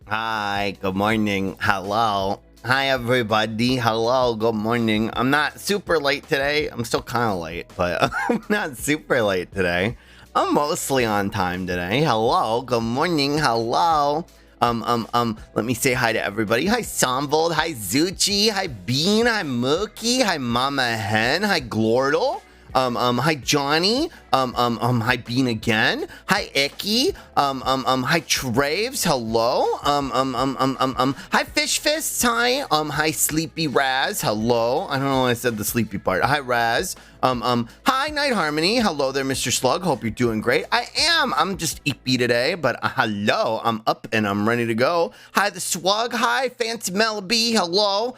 Hi, good morning. Hello. Hi, everybody. Hello, good morning. I'm not super late today. I'm still kind of late, but I'm not super late today. I'm mostly on time today. Hello, good morning. Hello. Let me say hi to everybody. Hi, Somvold. Hi, Zuchi. Hi, Bean. Hi, Mookie. Hi, Mama Hen. Hi, Glordle. Hi Johnny. Hi Bean again. Hi Icky. Hi Traves. Hello. Hi Fish Fists. Hi. Hi Sleepy Raz. Hello. I don't know why I said the sleepy part. Hi Raz. Hi Night Harmony. Hello there, Mr. Slug. Hope you're doing great. I am. I'm just eepy today, but hello. I'm up and I'm ready to go. Hi the Swug. Hi Fancy Melody. Hello.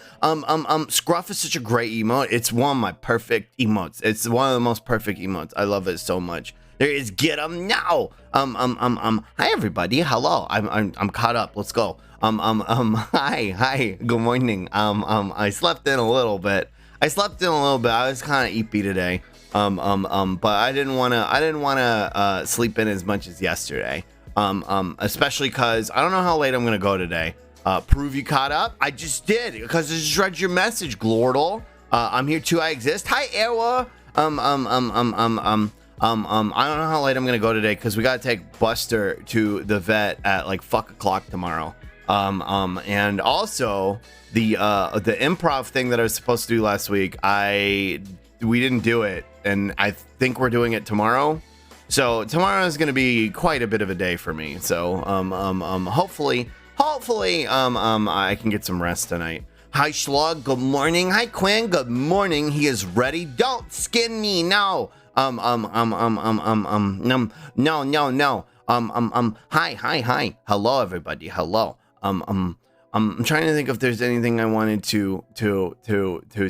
Scruff is such a great emote. It's one of my perfect emotes. It's one of the most perfect emotes. I love it so much. There is get 'em now. Hi everybody. Hello. I'm caught up. Let's go. Hi. Good morning. I slept in a little bit. I was kind of eepy today. But I didn't wanna sleep in as much as yesterday. Especially cause I don't know how late I'm gonna go today. Prove you caught up? I just did, because I just read your message, Glordle. I'm here too, I exist. Hi, Ewa. I don't know how late I'm gonna go today, because we gotta take Buster to the vet at like fuck o'clock tomorrow. And also the improv thing that I was supposed to do last week, we didn't do it, and I think we're doing it tomorrow. So tomorrow is gonna be quite a bit of a day for me. So hopefully I can get some rest tonight. Hi Slug, good morning. Hi Quinn, good morning. He is ready. Don't skin me, no. No. Hi. Hello everybody. Hello. I'm trying to think if there's anything I wanted to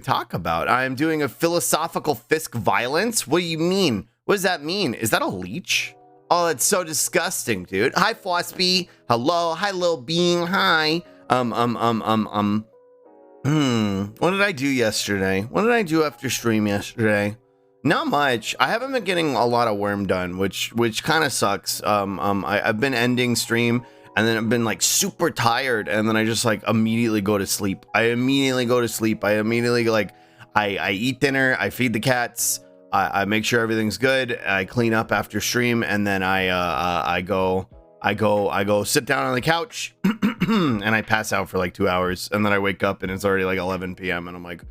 talk about. I'm doing a philosophical Fisk violence. What do you mean? What does that mean? Is that a leech? Oh, it's so disgusting, dude. Hi, Flossby. Hello. Hi, Lil Bean. Hi. What did I do yesterday? What did I do after stream yesterday? Not much. I haven't been getting a lot of worm done, which kind of sucks. I've been ending stream, and then I've been like super tired, and then I just like immediately go to sleep. I eat dinner, I feed the cats, I make sure everything's good, I clean up after stream, and then I go sit down on the couch and I pass out for like 2 hours, and then I wake up and it's already like 11 p.m. and I'm like,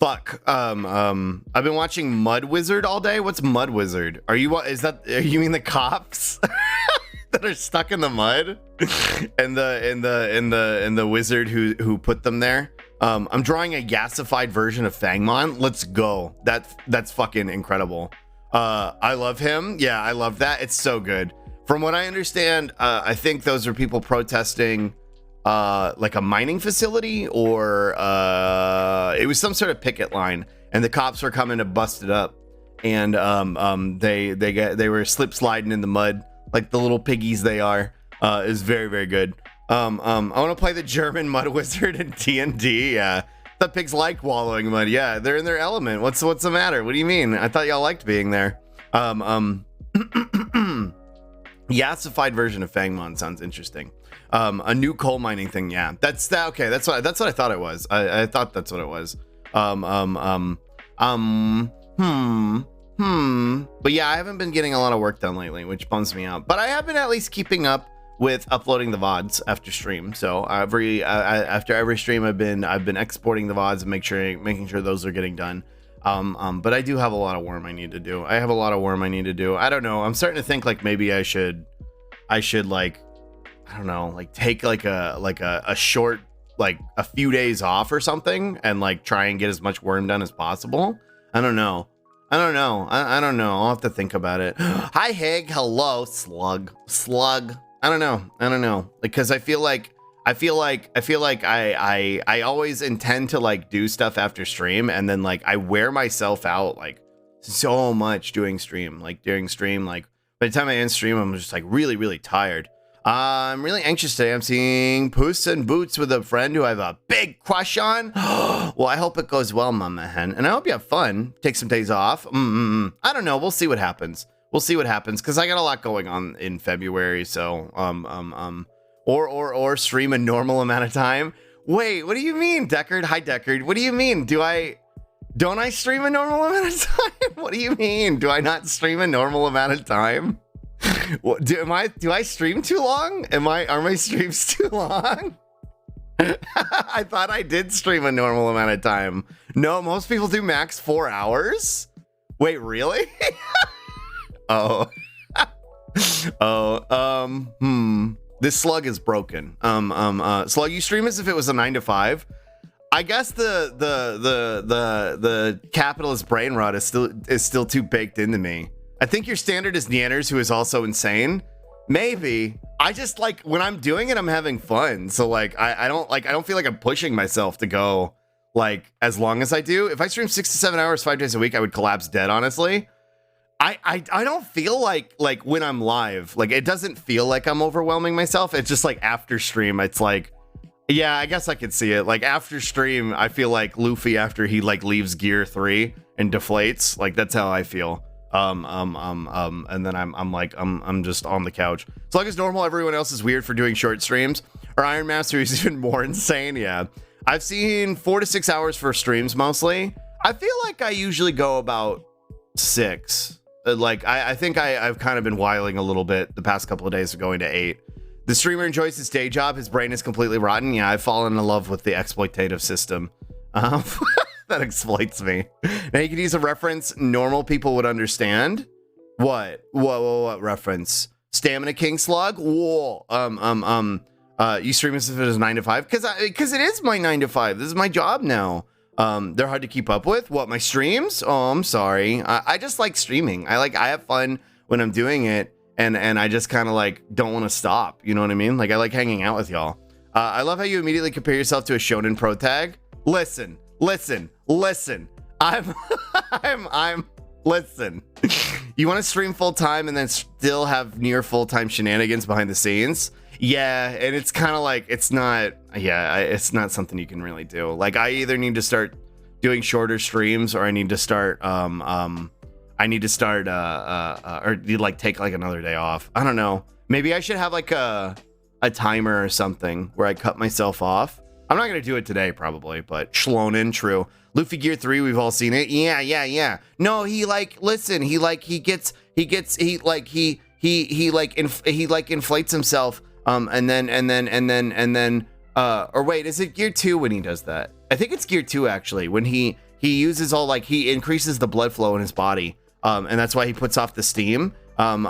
fuck. I've been watching Mud Wizard all day. What's Mud Wizard? Are you mean the cops that are stuck in the mud and the wizard who put them there? I'm drawing a gasified version of Fangmon. Let's go. That's fucking incredible. I love him. Yeah, I love that. It's so good. From what I understand, I think those are people protesting like a mining facility, or it was some sort of picket line, and the cops were coming to bust it up, and they were slip sliding in the mud like the little piggies they are. Is very, very good. I want to play the German Mud Wizard in D&D. Yeah, the pigs like wallowing in mud. Yeah, they're in their element. What's the matter? What do you mean? I thought y'all liked being there. Yassified version of Fangmon sounds interesting. A new coal mining thing. Yeah, that's that. Okay, that's what I thought it was. I thought that's what it was. But yeah, I haven't been getting a lot of work done lately, which bums me out. But I have been at least keeping up with uploading the VODs after stream. So after every stream, I've been exporting the VODs and making sure those are getting done. But I do have a lot of worm I need to do. I don't know. I'm starting to think like maybe I should like, I don't know, like take like a short, like a few days off or something, and like try and get as much worm done as possible. I don't know. I'll have to think about it. Hi, Hig. Hello, Slug. I don't know. Because I feel like I always intend to like do stuff after stream, and then like I wear myself out like so much during stream. Like by the time I end stream, I'm just like really, really tired. I'm really anxious today. I'm seeing Puss in Boots with a friend who I have a big crush on. Well, I hope it goes well, Mama Hen, and I hope you have fun. Take some days off. I don't know. We'll see what happens. Because I got a lot going on in February. So or stream a normal amount of time. Wait, what do you mean, Deckard? Hi, Deckard. What do you mean? Don't I stream a normal amount of time? What do you mean? Do I not stream a normal amount of time? What, do I stream too long? Are my streams too long? I thought I did stream a normal amount of time. No, most people do max 4 hours. Wait, really? Oh. This slug is broken. Slug, you stream as if it was a 9 to 5. I guess the capitalist brain rot is still too baked into me. I think your standard is Neanders, who is also insane. Maybe. I just like when I'm doing it, I'm having fun. So like I don't feel like I'm pushing myself to go like as long as I do. If I stream 6 to 7 hours 5 days a week, I would collapse dead, honestly. I don't feel like when I'm live, like it doesn't feel like I'm overwhelming myself. It's just like after stream, it's like, yeah, I guess I could see it. Like after stream, I feel like Luffy after he like leaves Gear 3 and deflates. Like that's how I feel. And then I'm just on the couch. So like it's normal, everyone else is weird for doing short streams. Or Iron Master is even more insane. Yeah. I've seen 4 to 6 hours for streams mostly. I feel like I usually go about 6. Like I think I've kind of been whiling a little bit the past couple of days of going to 8. The streamer enjoys his day job. His brain is completely rotten. Yeah, I've fallen in love with the exploitative system. That exploits me. Now you can use a reference normal people would understand. What reference? Stamina King Slug? Whoa. You stream as if it is 9 to 5? Because it is my 9 to 5. This is my job now. They're hard to keep up with. What, my streams? Oh, I'm sorry. I just like streaming. I have fun when I'm doing it, and I just kind of like don't want to stop. You know what I mean? Like I like hanging out with y'all. I love how you immediately compare yourself to a shonen pro tag. Listen. I'm listen. You want to stream full time and then still have near full time shenanigans behind the scenes? Yeah, and it's kind of like it's not something you can really do. Like I either need to start doing shorter streams or I need to start or like take like another day off. I don't know. Maybe I should have like a timer or something where I cut myself off. I'm not gonna do it today probably, but Shlonen, true. Luffy Gear 3, we've all seen it. Yeah. No, he inflates himself. And then or wait, is it Gear 2 when he does that? I think it's Gear 2 actually, when he uses all like he increases the blood flow in his body. And that's why he puts off the steam. And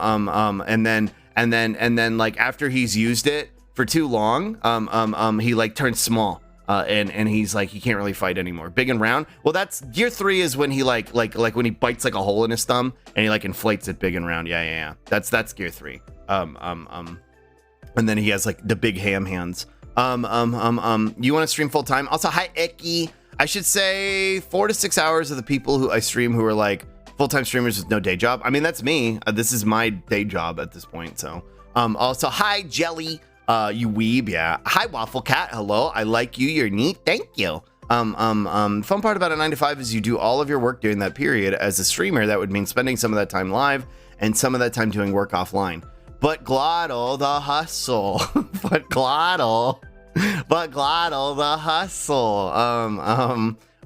then like after he's used it for too long, he like turns small. And he's like he can't really fight anymore. Big and round. Well, that's Gear 3 is when he like when he bites like a hole in his thumb and he like inflates it big and round. Yeah. That's Gear 3. And then he has like the big ham hands. You want to stream full time? Also, hi Icky. I should say 4 to 6 hours of the people who I stream who are like full-time streamers with no day job. I mean, that's me. This is my day job at this point. So, also hi Jelly, you weeb. Yeah. Hi Waffle Cat. Hello. I like you. You're neat. Thank you. Fun part about a 9 to 5 is you do all of your work during that period. As a streamer, that would mean spending some of that time live and some of that time doing work offline. But Glottal the hustle. but Glottal the hustle.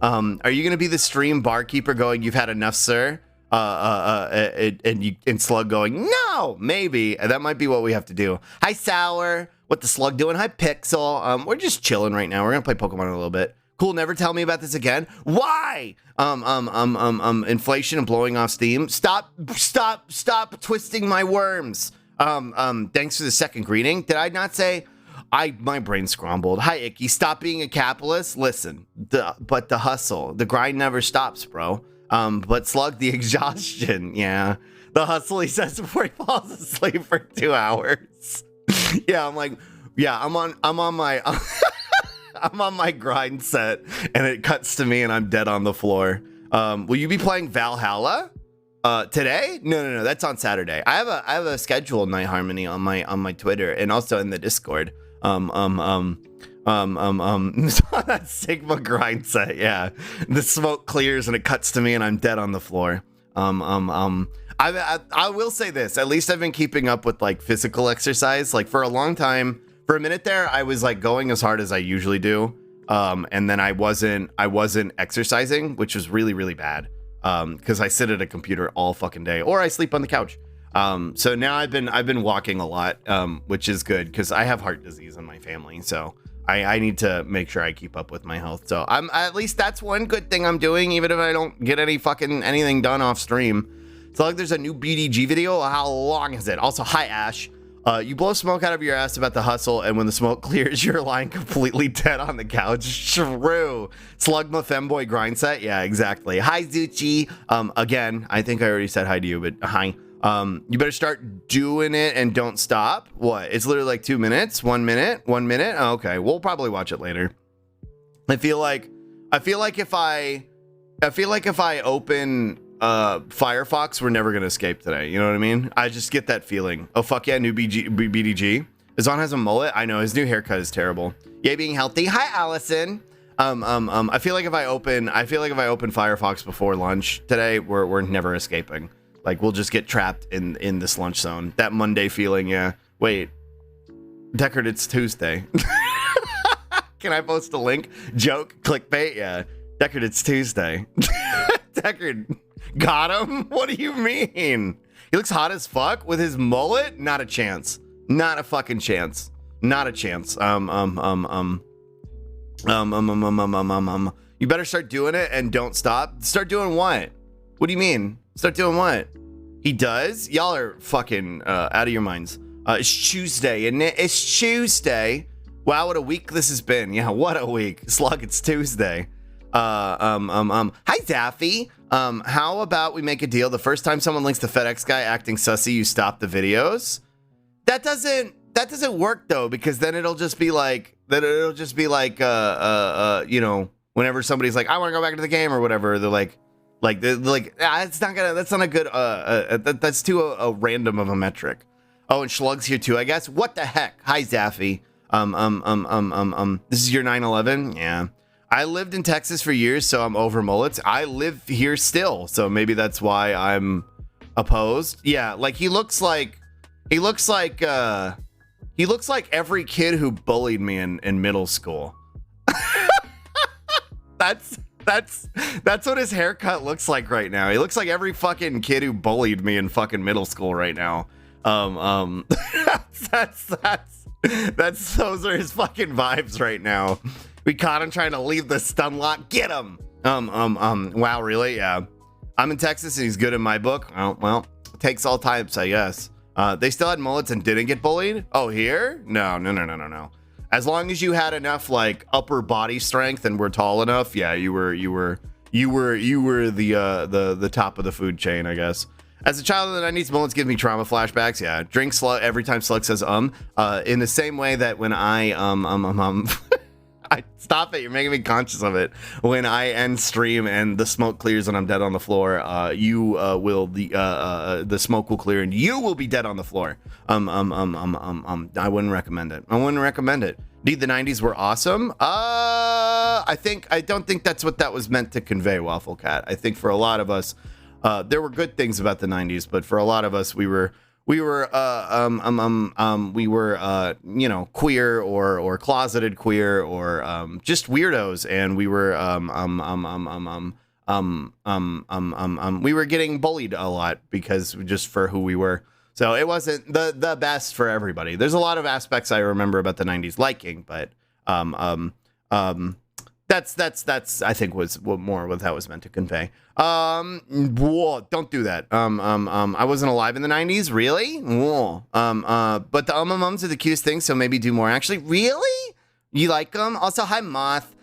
Are you gonna be the stream barkeeper going, "You've had enough, sir"? And Slug going, "No, maybe." That might be what we have to do. Hi Sour. What the Slug doing? Hi Pixel. We're just chilling right now. We're gonna play Pokemon in a little bit. Cool. Never tell me about this again. Why? Inflation and blowing off steam. Stop twisting my worms. Thanks for the second greeting. Did I not say my brain scrambled? Hi Icky, stop being a capitalist. Listen, but the hustle, the grind never stops, bro. But Slug, the exhaustion, yeah. The hustle, he says before he falls asleep for 2 hours. Yeah, I'm like, yeah, I'm on my I'm on my grind set and it cuts to me and I'm dead on the floor. Will you be playing Valhalla? Today? No, that's on Saturday. I have a scheduled Night Harmony on my Twitter and also in the Discord. That Sigma grind set, yeah. The smoke clears and it cuts to me and I'm dead on the floor. I will say this, at least I've been keeping up with like physical exercise. Like for a long time, For a minute there, I was like going as hard as I usually do. And then I wasn't exercising, which was really, really bad. Because I sit at a computer all fucking day, or I sleep on the couch. So now I've been walking a lot, which is good because I have heart disease in my family. So I need to make sure I keep up with my health. So at least that's one good thing I'm doing, even if I don't get anything done off stream. So like there's a new BDG video. How long is it? Also, hi Ash. You blow smoke out of your ass about the hustle, and when the smoke clears, you're lying completely dead on the couch. True. Slug my femboy grind set. Yeah, exactly. Hi Zuchi. Again, I think I already said hi to you, but hi. You better start doing it and don't stop. What? It's literally like 2 minutes, 1 minute, 1 minute. Oh, okay, we'll probably watch it later. I feel like if I open Firefox, we're never gonna escape today. You know what I mean? I just get that feeling. Oh fuck yeah, new BDG. Azan has a mullet. I know his new haircut is terrible. Yay, being healthy. Hi Allison. I feel like if I open Firefox before lunch today, we're never escaping. Like we'll just get trapped in this lunch zone. That Monday feeling. Yeah. Wait, Deckard, it's Tuesday. Can I post a link? Joke, clickbait. Yeah, Deckard, it's Tuesday. Deckard. Got him? What do you mean? He looks hot as fuck with his mullet? Not a chance. Not a fucking chance. Not a chance. You better start doing it and don't stop. Start doing what? What do you mean? Start doing what? He does? Y'all are fucking out of your minds. It's Tuesday, isn't it? It's Tuesday. Wow, what a week this has been. Yeah, what a week. Slug, it's Tuesday. Hi Daffy. How about we make a deal? The first time someone links the FedEx guy acting sussy, you stop the videos. That doesn't work though, because then it'll just be like, you know, whenever somebody's like, I want to go back to the game or whatever, they're like, that's not a good, that's too a random of a metric. Oh, and Schlug's here too, I guess. What the heck? Hi Daffy. This is your 9/11? Yeah. I lived in Texas for years, so I'm over mullets. I live here still, so maybe that's why I'm opposed. Yeah, like he looks like every kid who bullied me in middle school. That's what his haircut looks like right now. He looks like every fucking kid who bullied me in fucking middle school right now. Those are his fucking vibes right now. We caught him trying to leave the stun lock. Get him. Wow, really? Yeah. I'm in Texas and he's good in my book. Oh, well, it takes all types, I guess. They still had mullets and didn't get bullied? Oh, here? No. As long as you had enough like upper body strength and were tall enough, yeah, you were the top of the food chain, I guess. As a child of the 90s, mullets give me trauma flashbacks. Yeah, drink Slug every time Slug says in the same way that when I stop it, you're making me conscious of it. When I end stream and the smoke clears and I'm dead on the floor, the smoke will clear and you will be dead on the floor. I wouldn't recommend it. Indeed, the 90s were awesome. I don't think that's what that was meant to convey, Waffle Cat. I think for a lot of us, there were good things about the 90s, but for a lot of us, we were queer or closeted queer or just weirdos, and we were getting bullied a lot because just for who we were. So it wasn't the best for everybody. There's a lot of aspects I remember about the 90s liking, but that's I think was more what that was meant to convey. Whoa, don't do that. I wasn't alive in the 90s, really? Whoa. But the mums are the cutest thing, so maybe do more. Actually, really? You like them? Also, hi Moth.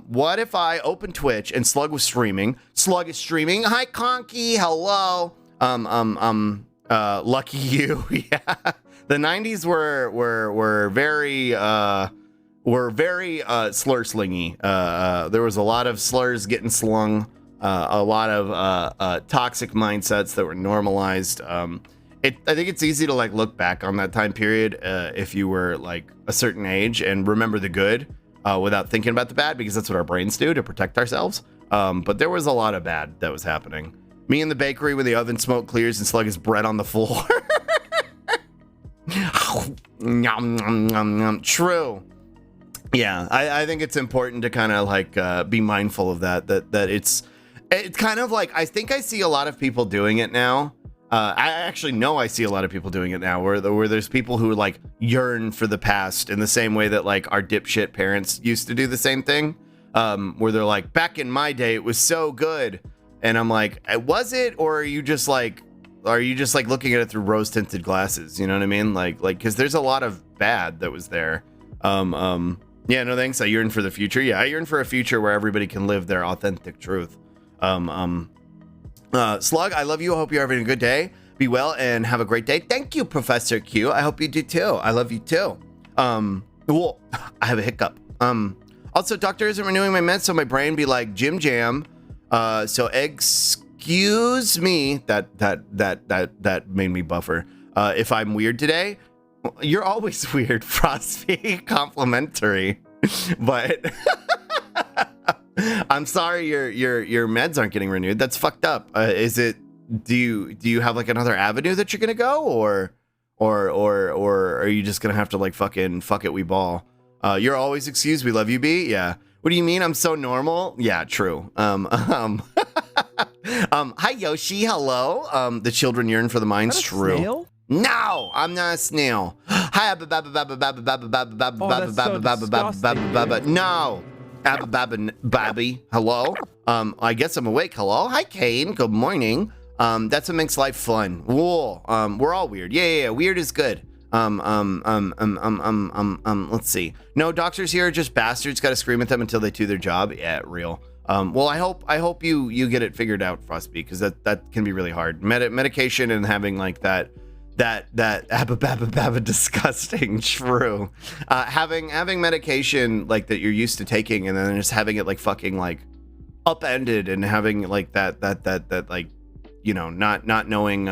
What if I open Twitch and Slug was streaming? Slug is streaming. Hi Conky, hello. Lucky you. Yeah. The 90s were very slur slingy. There was a lot of slurs getting slung, a lot of toxic mindsets that were normalized. I think it's easy to like look back on that time period if you were like a certain age and remember the good without thinking about the bad, because that's what our brains do to protect ourselves. But there was a lot of bad that was happening. Me in the bakery when the oven smoke clears and Slug is bread on the floor. Nom, nom, nom, nom. True. Yeah, I think it's important to kind of like be mindful of that it's kind of like, I think I see a lot of people doing it now. I actually know I see a lot of people doing it now where there's people who like yearn for the past in the same way that like our dipshit parents used to do the same thing. Where they're like, back in my day, it was so good. And I'm like, was it? Or are you just like looking at it through rose tinted glasses? You know what I mean? Like, cause there's a lot of bad that was there. Yeah, no thanks. I yearn for the future. Yeah, I yearn for a future where everybody can live their authentic truth. Slug, I love you. I hope you're having a good day. Be well and have a great day. Thank you, Professor Q. I hope you do too. I love you too. Well, I have a hiccup. Also, doctor isn't renewing my meds, so my brain be like Jim Jam. So excuse me. That made me buffer. If I'm weird today. You're always weird, Frosty. Complimentary, but I'm sorry your meds aren't getting renewed. That's fucked up. Is it? Do you have like another avenue that you're gonna go, or are you just gonna have to like fucking fuck it, we ball? You're always excused. We love you, B. Yeah. What do you mean? I'm so normal. Yeah, true. Hi Yoshi. Hello. The children yearn for the minds. True. Snail? No, I'm not a snail. Hi, no. Babby. Hello. I guess I'm awake. Hello. Hi, Kane. Good morning. That's what makes life fun. Whoa. We're all weird. Yeah. Weird is good. Let's see. No, doctors here are just bastards. Got to scream at them until they do their job. Yeah, real. Well, I hope you get it figured out, Frostby, because that can be really hard. Medication and having like that abba disgusting. True. Having medication like that you're used to taking and then just having it like fucking like upended and having like that like, you know, not knowing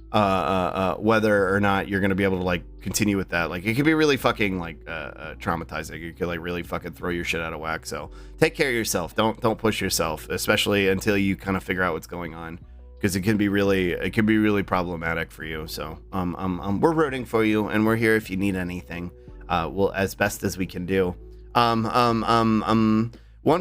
whether or not you're gonna be able to like continue with that. Like it could be really fucking like traumatizing. You could like really fucking throw your shit out of whack. So take care of yourself. Don't push yourself, especially until you kind of figure out what's going on. Because it can be really problematic for you. So we're rooting for you, and we're here if you need anything. We'll as best as we can do. One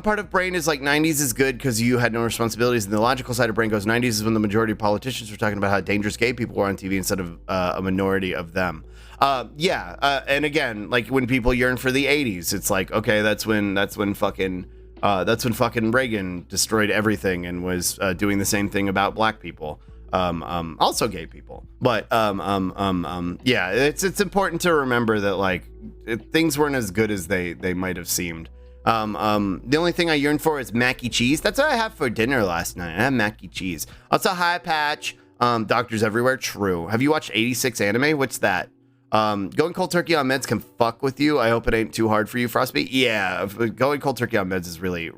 part of brain is like 90s is good because you had no responsibilities, and the logical side of brain goes 90s is when the majority of politicians were talking about how dangerous gay people were on TV instead of a minority of them. And again, like when people yearn for the 80s, it's like, okay, that's when fucking Reagan destroyed everything and was doing the same thing about black people, also gay people. But yeah, it's important to remember that like things weren't as good as they might have seemed. The only thing I yearn for is mac and cheese. That's what I had for dinner last night. I had mac and cheese. Also, hi Patch. Doctors everywhere. True. Have you watched 86 anime? What's that? Going cold turkey on meds can fuck with you. I hope it ain't too hard for you, Frostby. Yeah, going cold turkey on meds is really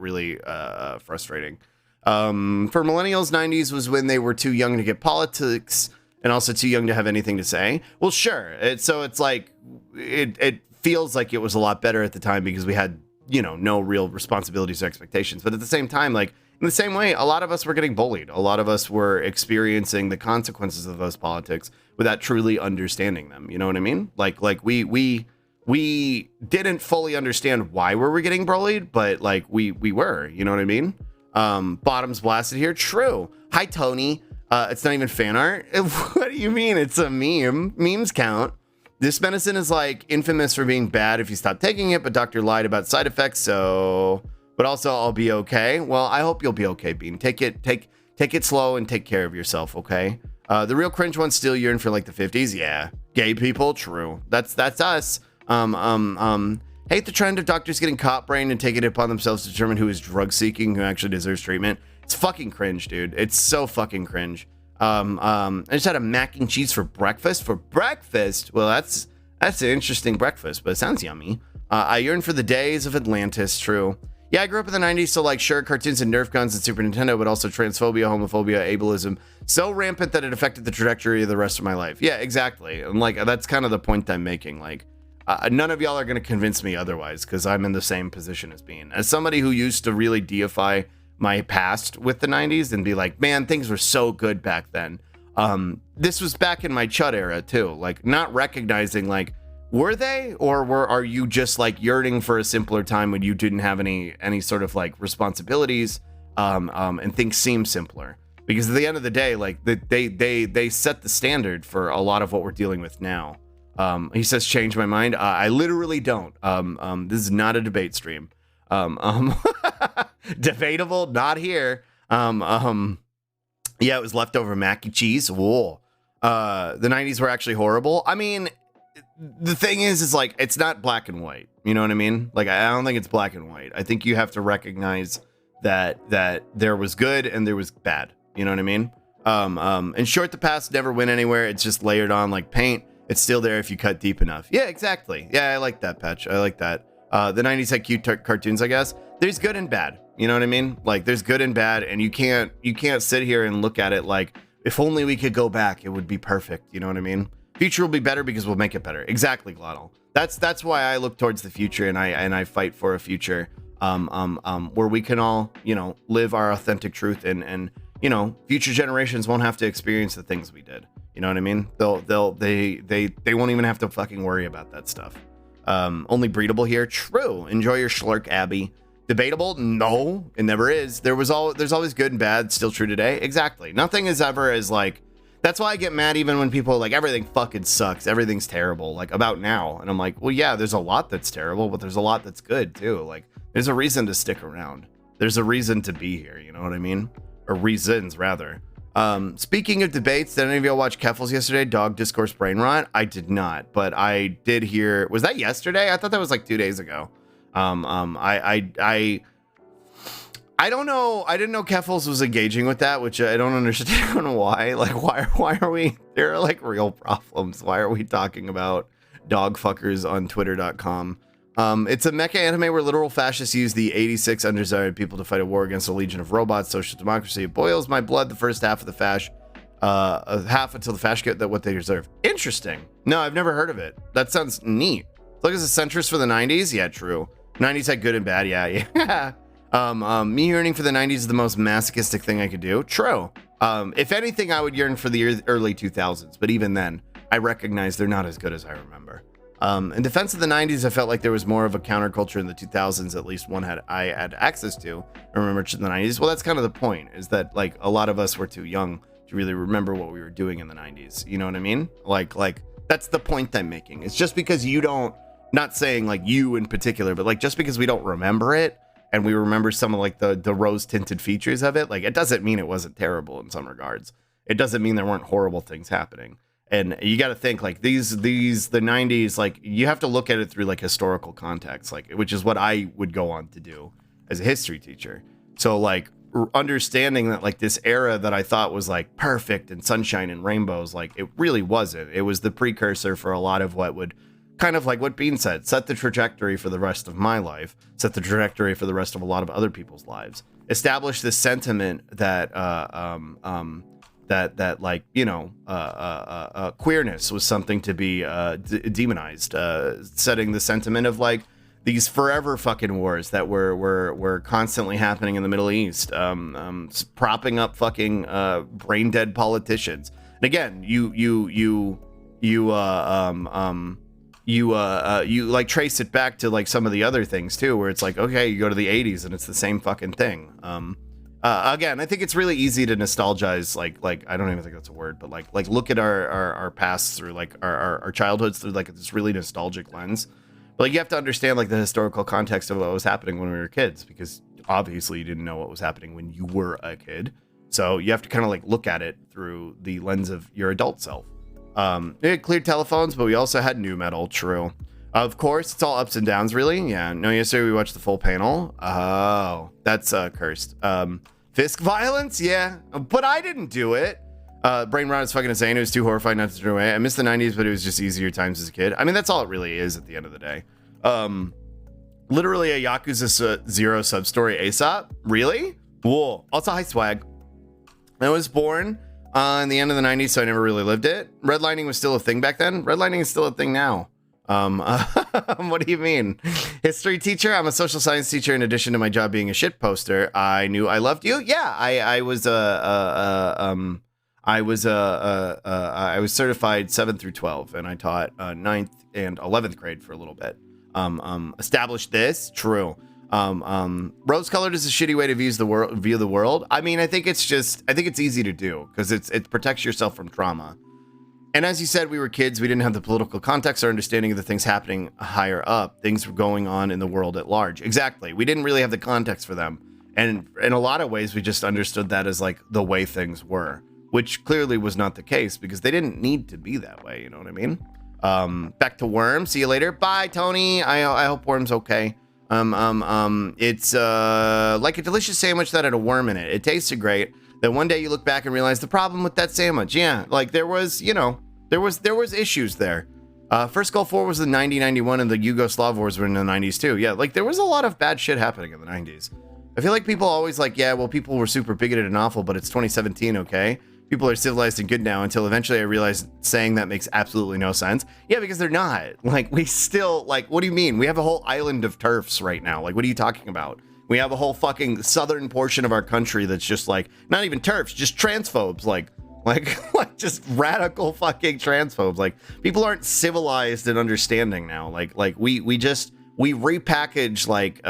frustrating. For millennials, 90s was when they were too young to get politics and also too young to have anything to say. Well, sure. It's like it feels like it was a lot better at the time because we had, you know, no real responsibilities or expectations. But at the same time, like in the same way, a lot of us were getting bullied. A lot of us were experiencing the consequences of those politics without truly understanding them. You know what I mean? Like we didn't fully understand why we were getting bullied, but like we were, you know what I mean? Bottoms blasted here. True. Hi, Tony. It's not even fan art. What do you mean? It's a meme. Memes count. This medicine is like infamous for being bad if you stop taking it, but doctor lied about side effects. So, but also I'll be okay. Well, I hope you'll be okay, Bean. Take it slow and take care of yourself. Okay. The real cringe ones still yearn for like the 50s. Yeah. Gay people. True. That's us. Hate the trend of doctors getting cop brain and taking it upon themselves to determine who is drug seeking, who actually deserves treatment. It's fucking cringe, dude. It's so fucking cringe. I just had a mac and cheese for breakfast. For breakfast? Well, that's an interesting breakfast, but it sounds yummy. I yearn for the days of Atlantis. True. Yeah, I grew up in the 90s, so like sure, cartoons and Nerf guns and Super Nintendo, but also transphobia, homophobia, ableism, so rampant that it affected the trajectory of the rest of my life. Yeah, exactly. And like that's kind of the point I'm making. Like none of y'all are going to convince me otherwise because I'm in the same position as Bean. As somebody who used to really deify my past with the 90s and be like, man, things were so good back then. This was back in my Chud era too, like not recognizing like, were they, or are you just like yearning for a simpler time when you didn't have any sort of like responsibilities, and things seem simpler? Because at the end of the day, like they set the standard for a lot of what we're dealing with now. He says, change my mind. I literally don't. This is not a debate stream. Debatable, not here. Yeah, it was leftover mac and cheese. Whoa. The 90s were actually horrible. I mean, the thing is like, it's not black and white. You know what I mean? Like, I don't think it's black and white. I think you have to recognize that there was good and there was bad. You know what I mean? In short, the past never went anywhere. It's just layered on like paint. It's still there if you cut deep enough. Yeah, exactly. Yeah, I like that, Patch. I like that. The 90s had cute cartoons, I guess. There's good and bad. You know what I mean? Like, there's good and bad, and you can't sit here and look at it like, if only we could go back, it would be perfect. You know what I mean? Future will be better because we'll make it better. Exactly, Glottal. That's why I look towards the future, and I fight for a future where we can all, you know, live our authentic truth, and you know, future generations won't have to experience the things we did. You know what I mean? They won't even have to fucking worry about that stuff. Only breedable here. True. Enjoy your Schlurk, Abby. Debatable? No, it never is. There's always good and bad. Still true today. Exactly. Nothing is ever as like. That's why I get mad even when people are like, everything fucking sucks. Everything's terrible. Like about now. And I'm like, well, yeah, there's a lot that's terrible, but there's a lot that's good too. Like there's a reason to stick around. There's a reason to be here. You know what I mean? Or reasons rather. Speaking of debates, did any of y'all watch Keffels yesterday? Dog Discourse Brain Rot? I did not, but I did hear. Was that yesterday? I thought that was like 2 days ago. I don't know. I didn't know Keffels was engaging with that, which I don't understand. I don't know why. Like, why are we? There are like real problems. Why are we talking about dog fuckers on Twitter.com? It's a mecha anime where literal fascists use the 86 undesired people to fight a war against a legion of robots, social democracy. It boils my blood the first half of the fash, half until the fash get that what they deserve. Interesting. No, I've never heard of it. That sounds neat. Look, as a centrist for the 90s? Yeah, true. 90s had good and bad. Yeah. Me yearning for the 90s is the most masochistic thing I could do. True. If anything, I would yearn for the early 2000s, but even then, I recognize they're not as good as I remember. In defense of the 90s, I felt like there was more of a counterculture in the 2000s, at least one I had access to. I remember in the 90s. Well, that's kind of the point, is that like a lot of us were too young to really remember what we were doing in the 90s. You know what I mean? Like that's the point I'm making. It's just because you don't, not saying like you in particular, but like just because we don't remember it and we remember some of like the rose tinted features of it, like it doesn't mean it wasn't terrible in some regards. It doesn't mean there weren't horrible things happening. And you got to think like the 90s, like you have to look at it through like historical context, like, which is what I would go on to do as a history teacher. So like understanding that like this era that I thought was like perfect and sunshine and rainbows, like it really wasn't. It was the precursor for a lot of what would kind of like what Bean said, set the trajectory for the rest of my life, set the trajectory for the rest of a lot of other people's lives, establish this sentiment that, that like, you know, queerness was something to be demonized, setting the sentiment of like these forever fucking wars that were constantly happening in the Middle East, propping up fucking brain dead politicians. And again, you like trace it back to like some of the other things too, where it's like, okay, you go to the 80s and it's the same fucking thing. Again, I think it's really easy to nostalgize, like I don't even think that's a word, but like look at our past through like our childhoods through like this really nostalgic lens. But like you have to understand like the historical context of what was happening when we were kids, because obviously you didn't know what was happening when you were a kid. So you have to kind of like look at it through the lens of your adult self. We had clear telephones, but we also had new metal. True. Of course, it's all ups and downs, really. Yeah. No, yesterday we watched the full panel. Oh, that's cursed. Fisk violence? Yeah. But I didn't do it. Brain Rot is fucking insane. It was too horrifying not to turn away. I missed the 90s, but it was just easier times as a kid. I mean, that's all it really is at the end of the day. Literally a Yakuza Zero sub-story ASAP? Really? Whoa. Also, hi, Swag. I was born in the end of the 90s, so I never really lived it. Redlining was still a thing back then. Redlining is still a thing now. What do you mean? History teacher? I'm a social science teacher. In addition to my job being a shit poster, I knew I loved you. Yeah, I was I was I was certified 7th through 12, and I taught 9th and 11th grade for a little bit. Established this, true. Rose-colored is a shitty way to view the world. I mean, I think it's easy to do because it protects yourself from trauma. And as you said, we were kids. We didn't have the political context or understanding of the things happening higher up. Things were going on in the world at large. Exactly. We didn't really have the context for them. And in a lot of ways, we just understood that as like the way things were, which clearly was not the case because they didn't need to be that way. You know what I mean? Back to Worm. See you later. Bye, Tony. I hope Worm's okay. It's like a delicious sandwich that had a worm in it. It tasted great. Then one day you look back and realize the problem with that sandwich. Yeah, like there was issues there. First Gulf War was the 90-91 and the Yugoslav wars were in the 90s too. Yeah, like there was a lot of bad shit happening in the 90s. I feel like people always like, yeah, well, people were super bigoted and awful, but it's 2017, okay? People are civilized and good now until eventually I realized saying that makes absolutely no sense. Yeah, because they're not. Like, we still, like, what do you mean? We have a whole island of TERFs right now. Like, what are you talking about? We have a whole fucking southern portion of our country that's just like, not even TERFs, just transphobes. Like just radical fucking transphobes. Like, people aren't civilized and understanding now. Like we repackage like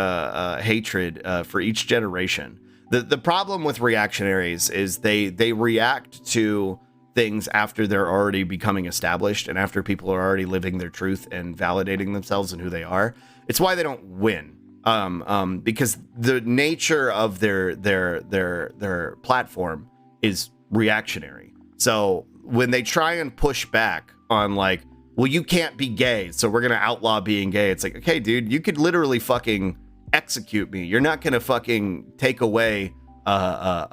hatred for each generation. The problem with reactionaries is they react to things after they're already becoming established and after people are already living their truth and validating themselves and who they are. It's why they don't win. Because the nature of their platform is reactionary. So when they try and push back on like, well, you can't be gay, so we're gonna outlaw being gay. It's like, okay, dude, you could literally fucking execute me. You're not gonna fucking take away the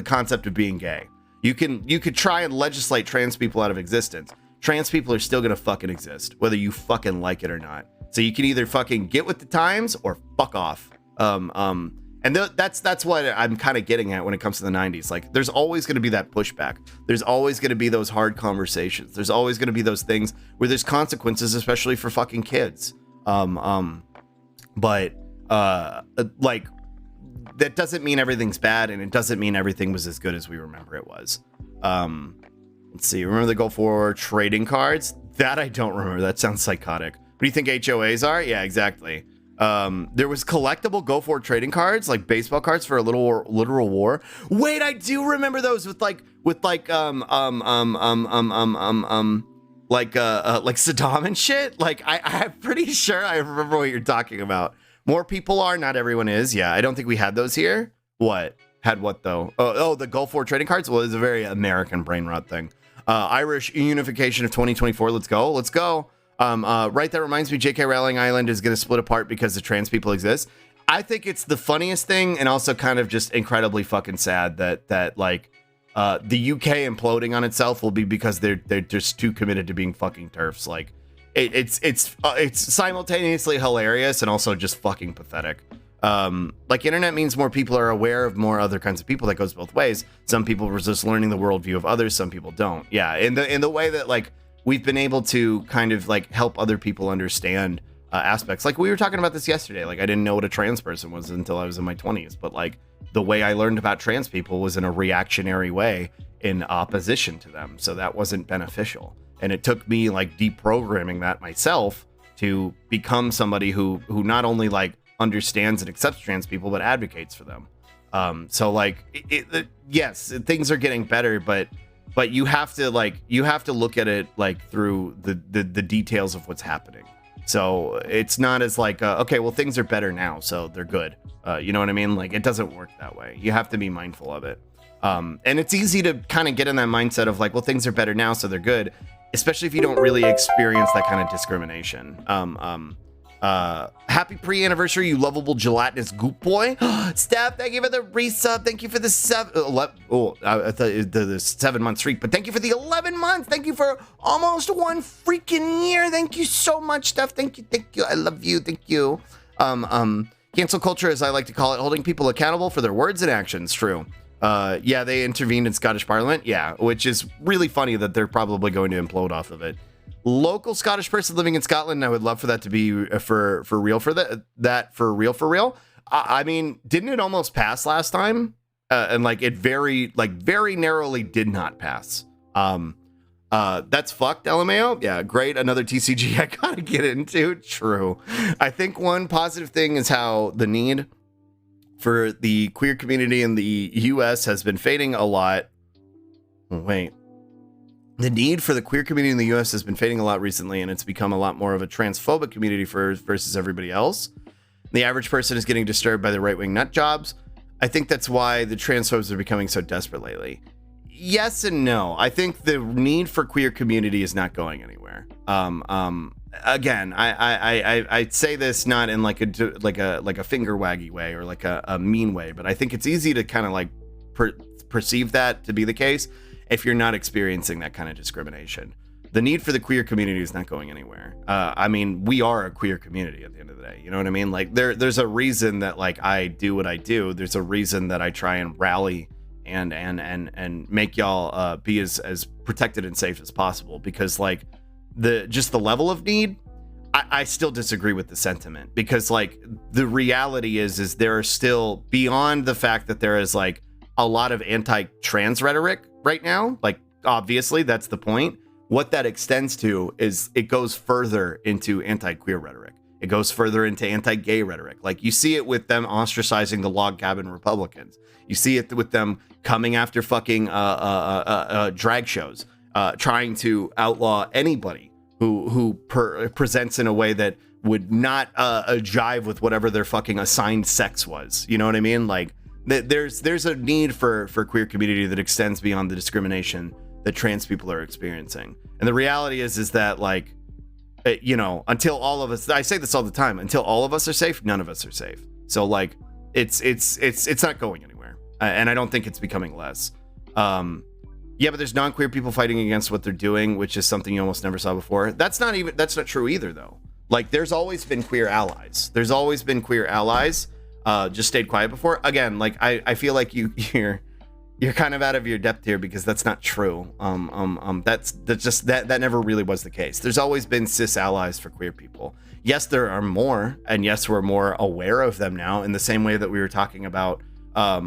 concept of being gay. You could try and legislate trans people out of existence. Trans people are still gonna fucking exist, whether you fucking like it or not. So you can either fucking get with the times or fuck off. And that's what I'm kind of getting at when it comes to the 90s. Like, there's always going to be that pushback. There's always going to be those hard conversations. There's always going to be those things where there's consequences, especially for fucking kids. But like, that doesn't mean everything's bad, and it doesn't mean everything was as good as we remember it was. Let's see. Remember the Gulf War trading cards? That I don't remember. That sounds psychotic. What do you think HOAs are? Yeah, exactly. There was collectible Gulf War trading cards, like baseball cards for a literal war. Wait, I do remember those with Saddam and shit. Like, I'm pretty sure I remember what you're talking about. More people are, not everyone is. Yeah, I don't think we had those here. What? Had what though? Oh, the Gulf War trading cards? Well, it's a very American brain rot thing. Irish unification of 2024. Let's go. Right, that reminds me, JK Rowling Island is going to split apart because the trans people exist. I think it's the funniest thing and also kind of just incredibly fucking sad that like the UK imploding on itself will be because they're just too committed to being fucking TERFs. Like it's simultaneously hilarious and also just fucking pathetic. Like, internet means more people are aware of more other kinds of people. That goes both ways. Some people resist learning the worldview of others. Some people don't. Yeah, in the way that like we've been able to kind of like help other people understand aspects. Like, we were talking about this yesterday. Like, I didn't know what a trans person was until I was in my 20s. But like, the way I learned about trans people was in a reactionary way in opposition to them. So that wasn't beneficial. And it took me like deprogramming that myself to become somebody who not only like understands and accepts trans people, but advocates for them. So like, yes, things are getting better, but you have to look at it like through the details of what's happening. So it's not as like, okay, well, things are better now, so they're good. You know what I mean? Like, it doesn't work that way. You have to be mindful of it. And it's easy to kind of get in that mindset of like, well, things are better now, so they're good, especially if you don't really experience that kind of discrimination. Happy pre-anniversary, you lovable gelatinous goop boy. Steph, thank you for the resub. Thank you for the 7-month streak, but thank you for the 11 months. Thank you for almost 1 freaking year. Thank you so much, Steph. Thank you. I love you. Thank you. Cancel culture, as I like to call it, holding people accountable for their words and actions. True. Yeah, they intervened in Scottish Parliament. Yeah, which is really funny that they're probably going to implode off of it. Local Scottish person living in Scotland, I would love for that to be for real, for real. I mean, didn't it almost pass last time? and like it very narrowly did not pass. That's fucked, LMAO. Yeah, great. Another TCG I gotta get into. True. I think one positive thing is how the need for the queer community in the US has been fading a lot. Wait. The need for the queer community in the US has been fading a lot recently, and it's become a lot more of a transphobic community versus everybody else. The average person is getting disturbed by the right-wing nut jobs. I think that's why the transphobes are becoming so desperate lately. Yes and no. I think the need for queer community is not going anywhere. Again, I'd say this not in like a finger waggy way or like a mean way, but I think it's easy to kind of like perceive that to be the case if you're not experiencing that kind of discrimination. The need for the queer community is not going anywhere. I mean, we are a queer community at the end of the day. You know what I mean? Like there's a reason that like I do what I do. There's a reason that I try and rally and make y'all be as protected and safe as possible, because like the level of need, I still disagree with the sentiment, because like the reality is there are still, beyond the fact that there is like a lot of anti-trans rhetoric right now, like obviously that's the point. What that extends to is it goes further into anti-queer rhetoric. It goes further into anti-gay rhetoric. Like you see it with them ostracizing the log cabin Republicans. You see it with them coming after fucking drag shows, trying to outlaw anybody who presents in a way that would not jive with whatever their fucking assigned sex was. You know what I mean? Like there's a need for queer community that extends beyond the discrimination that trans people are experiencing. And the reality is that like, you know, until all of us, I say this all the time, until all of us are safe, none of us are safe. So like it's not going anywhere. And I don't think it's becoming less. Yeah, but there's non-queer people fighting against what they're doing, which is something you almost never saw before. That's not true either though. Like there's always been queer allies. Just stayed quiet before. Again, like I feel like you're kind of out of your depth here, because that's not true. That never really was the case. There's always been cis allies for queer people. Yes, there are more, and yes, we're more aware of them now, in the same way that we were talking about how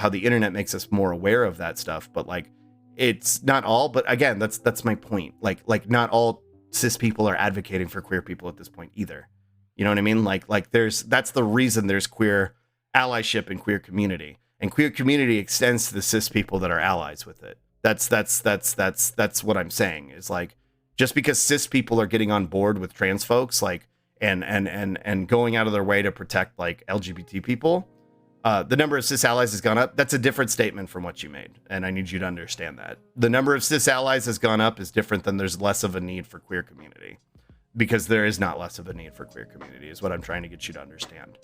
the internet makes us more aware of that stuff. But like, it's not all. But again, that's my point. Like not all cis people are advocating for queer people at this point either. You know what I mean? Like that's the reason there's queer allyship in queer community, and queer community extends to the cis people that are allies with it. That's what I'm saying, is like, just because cis people are getting on board with trans folks, like, and going out of their way to protect like LGBT people, the number of cis allies has gone up. That's a different statement from what you made, and I need you to understand that the number of cis allies has gone up is different than there's less of a need for queer community, because there is not less of a need for queer community, is what I'm trying to get you to understand.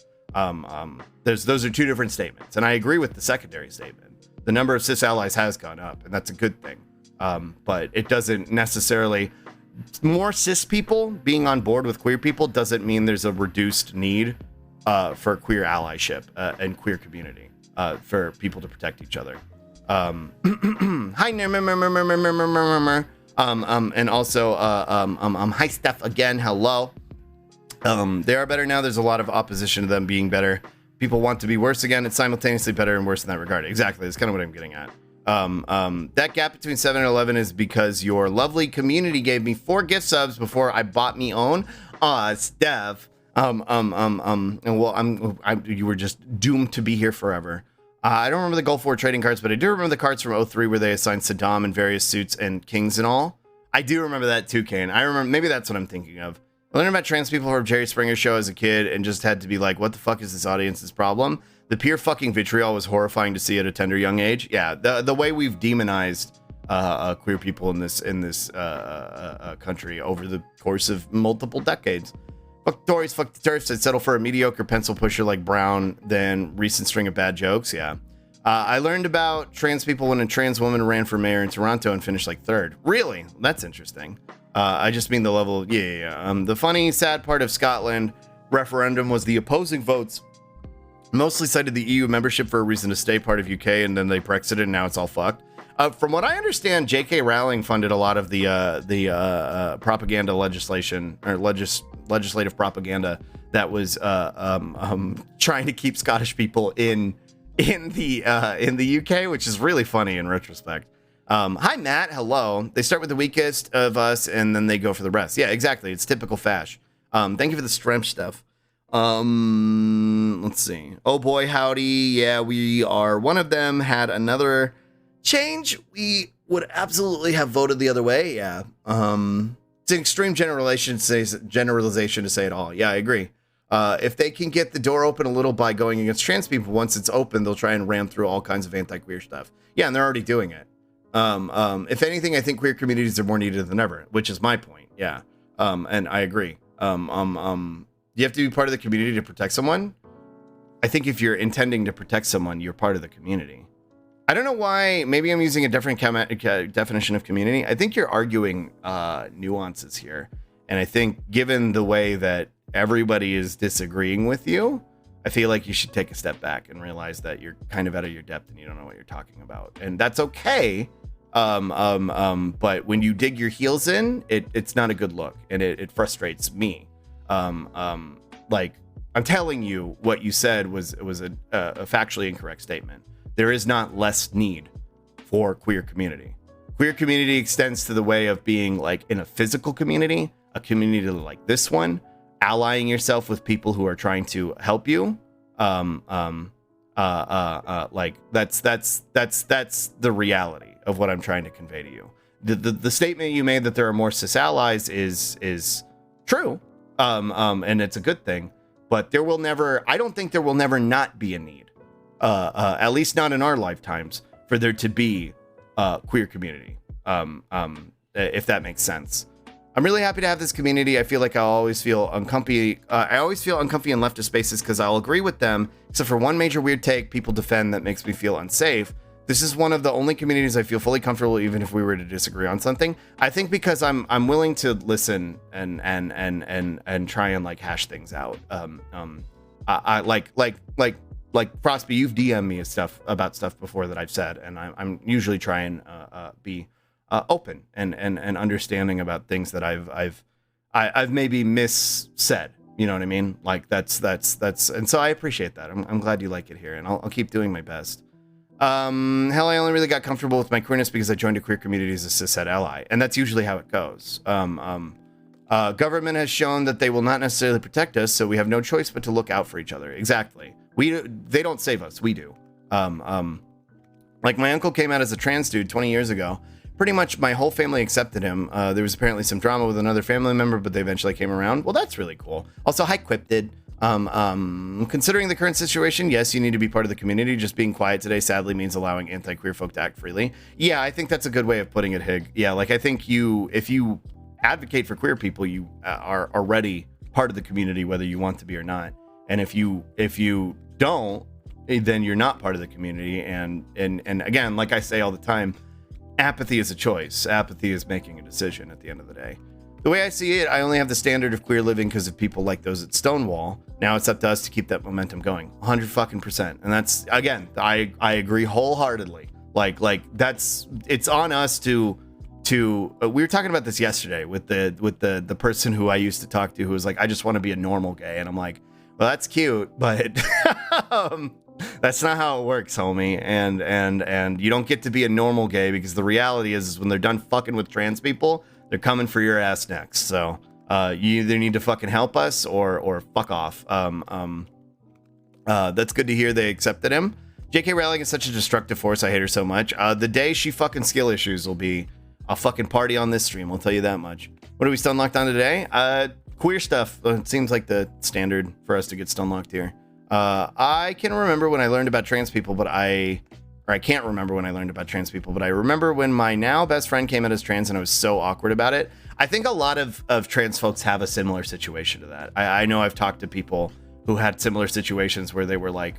Those are two different statements, and I agree with the secondary statement. The number of cis allies has gone up, and that's a good thing. But it doesn't necessarily, more cis people being on board with queer people doesn't mean there's a reduced need for queer allyship and queer community, for people to protect each other. Hi, and also hi Steph again, hello. They are better now. There's a lot of opposition to them being better. People want to be worse again. It's simultaneously better and worse in that regard. Exactly. That's kind of what I'm getting at. That gap between 7 and 11 is because your lovely community gave me 4 gift subs before I bought me own. Aw, Steph. You were just doomed to be here forever. I don't remember the Gulf War trading cards, but I do remember the cards from 03 where they assigned Saddam and various suits and kings and all. I do remember that too, Kane. I remember, maybe that's what I'm thinking of. I learned about trans people from Jerry Springer's show as a kid and just had to be like, what the fuck is this audience's problem? The pure fucking vitriol was horrifying to see at a tender young age. Yeah, the way we've demonized queer people in this country over the course of multiple decades. Fuck Tories, fuck the turfs. I'd settle for a mediocre pencil pusher like Brown than recent string of bad jokes. Yeah. I learned about trans people when a trans woman ran for mayor in Toronto and finished like 3rd. Really? That's interesting. I just mean the level of, the funny, sad part of Scotland referendum was the opposing votes mostly cited the EU membership for a reason to stay part of UK, and then they Brexited, and now it's all fucked. From what I understand, J.K. Rowling funded a lot of the propaganda legislation, or legislative propaganda that was trying to keep Scottish people in the UK, which is really funny in retrospect. Hi, Matt. Hello. They start with the weakest of us, and then they go for the rest. Yeah, exactly. It's typical Fash. Thank you for the strength stuff. Let's see. Oh boy, howdy. Yeah, we are one of them. Had another change. We would absolutely have voted the other way. Yeah. It's an extreme generalization to say it all. Yeah, I agree. If they can get the door open a little by going against trans people, once it's open, they'll try and ram through all kinds of anti-queer stuff. Yeah, and they're already doing it. If anything, I think queer communities are more needed than ever, which is my point. Yeah. And I agree. You have to be part of the community to protect someone. I think if you're intending to protect someone, you're part of the community. I don't know why. Maybe I'm using a different definition of community. I think you're arguing nuances here. And I think given the way that everybody is disagreeing with you, I feel like you should take a step back and realize that you're kind of out of your depth and you don't know what you're talking about. And that's okay. But when you dig your heels in, it's not a good look, and it frustrates me. Like, I'm telling you, what you said was a factually incorrect statement. There is not less need for queer community. Queer community extends to the way of being like in a physical community, a community like this one, allying yourself with people who are trying to help you. Like that's the reality of what I'm trying to convey to you. The statement you made that there are more cis allies is true. And it's a good thing, but I don't think there will never not be a need, at least not in our lifetimes, for there to be queer community. If that makes sense. I'm really happy to have this community. I feel like I always feel uncomfy. I always feel uncomfy in leftist spaces because I'll agree with them, except for one major weird take people defend that makes me feel unsafe. This is one of the only communities I feel fully comfortable, even if we were to disagree on something. I think because I'm willing to listen and try and like hash things out. I like Frostby, you've DM'd me about stuff before that I've said, and I'm usually trying be open and understanding about things that I've maybe missaid. You know what I mean? Like that's and so I appreciate that. I'm glad you like it here, and I'll keep doing my best. Hell, I only really got comfortable with my queerness because I joined a queer community as a cishet ally, and that's usually how it goes. Government has shown that they will not necessarily protect us, so we have no choice but to look out for each other. Exactly. They don't save us. We do. Like my uncle came out as a trans dude 20 years ago. Pretty much my whole family accepted him. There was apparently some drama with another family member, but they eventually came around. Well, that's really cool. Also, hi, Quipted. Considering the current situation, yes, you need to be part of the community. Just being quiet today sadly means allowing anti-queer folk to act freely. Yeah, I think that's a good way of putting it, Hig. Yeah, like I think if you advocate for queer people, you are already part of the community, whether you want to be or not. And if you don't, then you're not part of the community. And again, like I say all the time, apathy is a choice. Apathy is making a decision at the end of the day. The way I see it, I only have the standard of queer living because of people like those at Stonewall. Now it's up to us to keep that momentum going. 100%. And that's, again, I agree wholeheartedly. Like it's on us to we were talking about this yesterday with the person who I used to talk to who was like, I just want to be a normal gay. And I'm like, well, that's cute, but that's not how it works, homie. And you don't get to be a normal gay because the reality is when they're done fucking with trans people, they're coming for your ass next. So you either need to fucking help us or fuck off. That's good to hear they accepted him. JK Rowling is such a destructive force. I hate her so much. The day she fucking skill issues will be a fucking party on this stream. I'll tell you that much. What are we stun locked on today? Queer stuff. It seems like the standard for us to get stun locked here. I can remember when I learned about trans people, I can't remember when I learned about trans people, but I remember when my now best friend came out as trans and I was so awkward about it. I think a lot of trans folks have a similar situation to that. I know I've talked to people who had similar situations where they were like,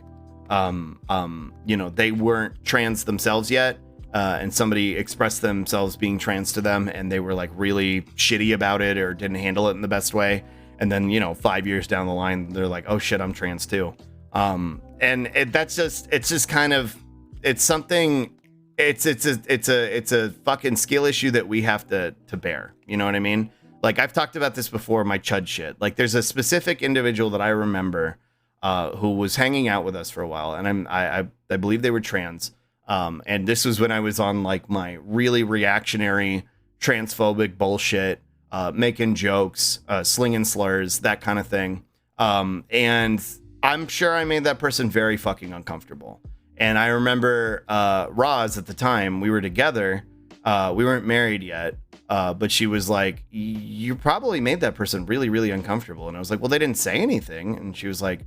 they weren't trans themselves yet. And somebody expressed themselves being trans to them and they were like really shitty about it or didn't handle it in the best way. And then, 5 years down the line, they're like, oh shit, I'm trans too. It's something, it's a fucking skill issue that we have to bear. You know what I mean? Like, I've talked about this before, my chud shit. Like, there's a specific individual that I remember who was hanging out with us for a while, and I believe they were trans. And this was when I was on, like, my really reactionary, transphobic bullshit, making jokes, slinging slurs, that kind of thing. And I'm sure I made that person very fucking uncomfortable. And I remember Roz at the time, we were together. We weren't married yet. But she was like, you probably made that person really, really uncomfortable. And I was like, well, they didn't say anything. And she was like,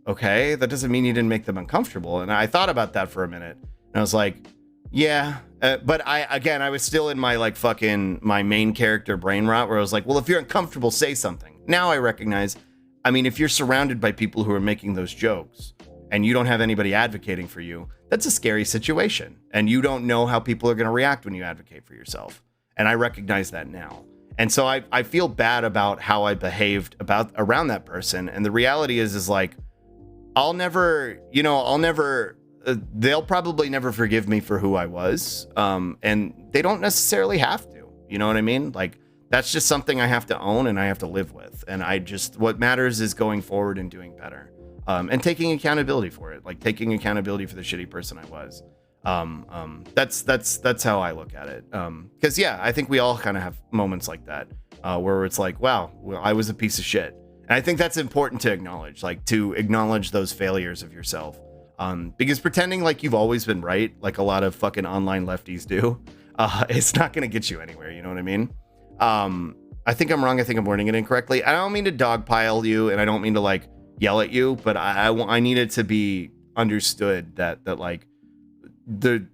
okay, that doesn't mean you didn't make them uncomfortable. And I thought about that for a minute. And I was like, yeah. But I was still in my like fucking my main character brain rot where I was like, well, if you're uncomfortable, say something. Now I recognize, I mean, if you're surrounded by people who are making those jokes and you don't have anybody advocating for you, that's a scary situation. And you don't know how people are going to react when you advocate for yourself. And I recognize that now. And so I feel bad about how I behaved around that person. And the reality is like, they'll probably never forgive me for who I was. And they don't necessarily have to, you know what I mean? Like, that's just something I have to own and I have to live with. And what matters is going forward and doing better. And taking accountability for it, like taking accountability for the shitty person I was. That's how I look at it. Cause yeah, I think we all kind of have moments like that, where it's like, wow, well, I was a piece of shit. And I think that's important to acknowledge, like to acknowledge those failures of yourself. Because pretending like you've always been right, like a lot of fucking online lefties do, it's not going to get you anywhere. You know what I mean? I think I'm wrong. I think I'm wording it incorrectly. I don't mean to dogpile you and I don't mean to like yell at you, but I need it to be understood that like, the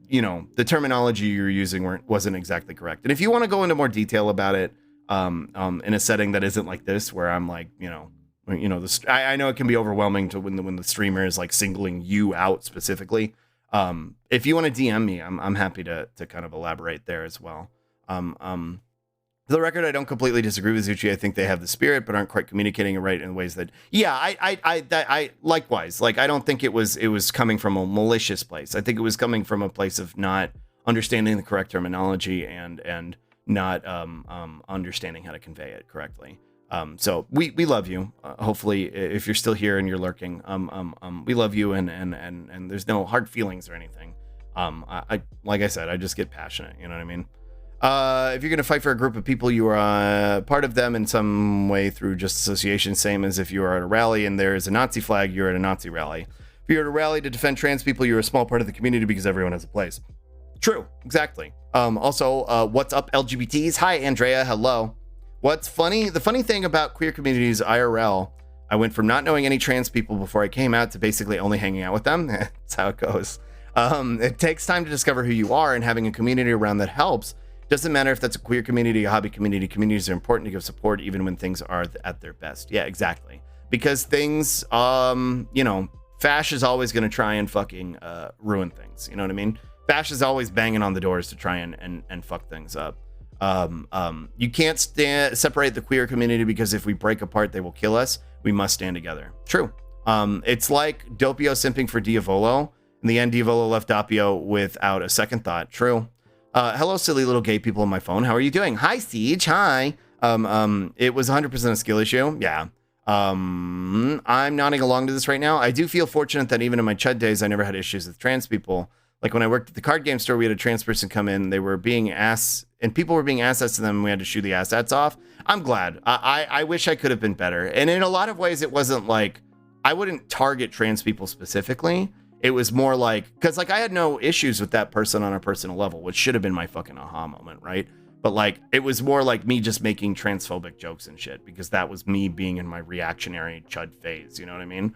terminology you're using wasn't exactly correct. And if you want to go into more detail about it, in a setting that isn't like this, where I'm like, I know it can be overwhelming to when the streamer is like singling you out specifically. If you want to DM me, I'm happy to kind of elaborate there as well. For the record, I don't completely disagree with Zuchi. I think they have the spirit, but aren't quite communicating it right in ways that, yeah, I likewise, like, I don't think it was coming from a malicious place. I think it was coming from a place of not understanding the correct terminology and not understanding how to convey it correctly. So we love you. Hopefully, if you're still here and you're lurking, we love you and there's no hard feelings or anything. Like I said, I just get passionate. You know what I mean? If you're going to fight for a group of people, you are part of them in some way through just association, same as if you are at a rally and there is a Nazi flag, you're at a Nazi rally. If you're at a rally to defend trans people, you're a small part of the community because everyone has a place. True, exactly. Also, what's up, LGBTs? Hi, Andrea. Hello. What's funny? The funny thing about queer communities IRL, I went from not knowing any trans people before I came out to basically only hanging out with them. That's how it goes. It takes time to discover who you are, and having a community around that helps. Doesn't matter if that's a queer community, a hobby community. Communities are important to give support even when things are at their best. Yeah, exactly. Because things, Fash is always going to try and fucking ruin things. You know what I mean? Fash is always banging on the doors to try and fuck things up. You can't separate the queer community because if we break apart, they will kill us. We must stand together. True. It's like Doppio simping for Diavolo. In the end, Diavolo left Doppio without a second thought. True. Hello, silly little gay people on my phone. How are you doing? Hi, Siege. Hi. It was 100% a skill issue. Yeah. I'm nodding along to this right now. I do feel fortunate that even in my chud days, I never had issues with trans people. Like when I worked at the card game store, we had a trans person come in. They were being people were being assets to them. And we had to shoot the assets off. I'm glad. I wish I could have been better. And in a lot of ways, it wasn't like I wouldn't target trans people specifically. It was more like, because like I had no issues with that person on a personal level, which should have been my fucking aha moment, right? But like, it was more like me just making transphobic jokes and shit, because that was me being in my reactionary chud phase, you know what I mean?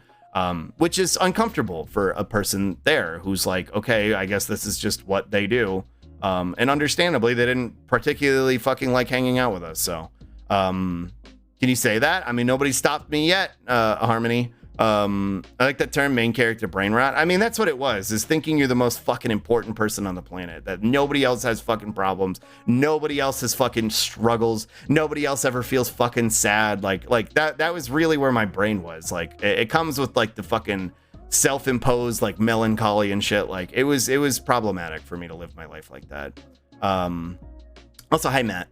Which is uncomfortable for a person there who's like, okay, I guess this is just what they do. And understandably, they didn't particularly fucking like hanging out with us. So, can you say that? I mean, nobody stopped me yet, Harmony. I like that term, main character brain rot. I mean, that's what it was, is thinking you're the most fucking important person on the planet, that nobody else has fucking problems, nobody else has fucking struggles, nobody else ever feels fucking sad. Like that was really where my brain was. Like it comes with like the fucking self-imposed like melancholy and shit. Like it was problematic for me to live my life like that. Also, hi, Matt.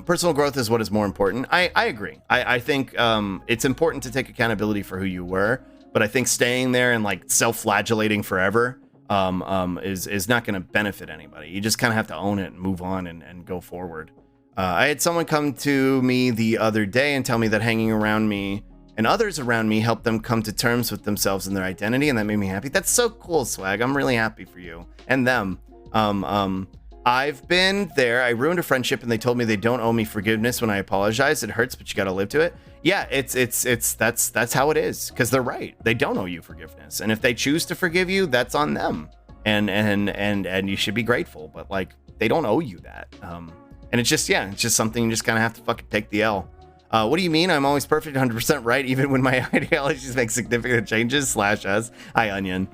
Personal growth is what is more important. I agree. I think it's important to take accountability for who you were, but I think staying there and like self-flagellating forever is not going to benefit anybody. You just kind of have to own it and move on and go forward. I had someone come to me the other day and tell me that hanging around me and others around me helped them come to terms with themselves and their identity, and that made me happy. That's so cool, Swag. I'm really happy for you and them. I've been there. I ruined a friendship and they told me they don't owe me forgiveness when I apologize. It hurts, but you got to live to it. Yeah, that's how it is, because they're right. They don't owe you forgiveness. And if they choose to forgive you, that's on them. And you should be grateful, but like they don't owe you that. And it's just something you just kind of have to fucking take the L. What do you mean? I'm always perfect, 100% right, even when my ideologies make significant changes. /us. Hi, Onion.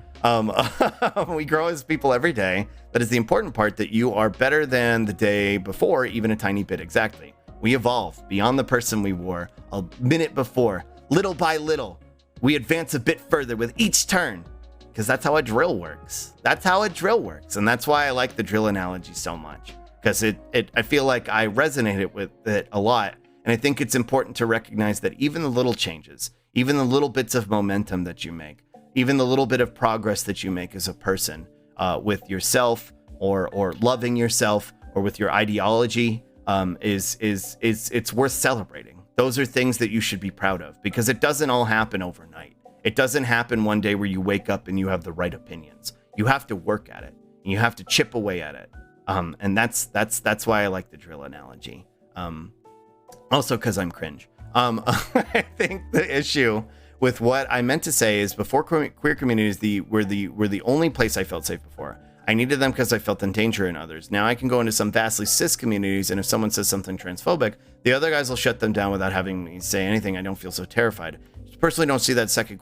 We grow as people every day. That is the important part, that you are better than the day before, even a tiny bit. Exactly. We evolve beyond the person we were a minute before. Little by little, we advance a bit further with each turn, because that's how a drill works. That's how a drill works. And that's why I like the drill analogy so much, because I feel like I resonated with it a lot. And I think it's important to recognize that even the little changes, even the little bits of momentum that you make, even the little bit of progress that you make as a person, with yourself or loving yourself or with your ideology, it's worth celebrating. Those are things that you should be proud of, because it doesn't all happen overnight. It doesn't happen one day where you wake up and you have the right opinions. You have to work at it and you have to chip away at it. And that's why I like the drill analogy. Also because I'm cringe. I think the issue with what I meant to say is, before queer communities were the only place I felt safe before. I needed them because I felt in danger in others. Now I can go into some vastly cis communities, and if someone says something transphobic, the other guys will shut them down without having me say anything. I don't feel so terrified. Personally, don't see that second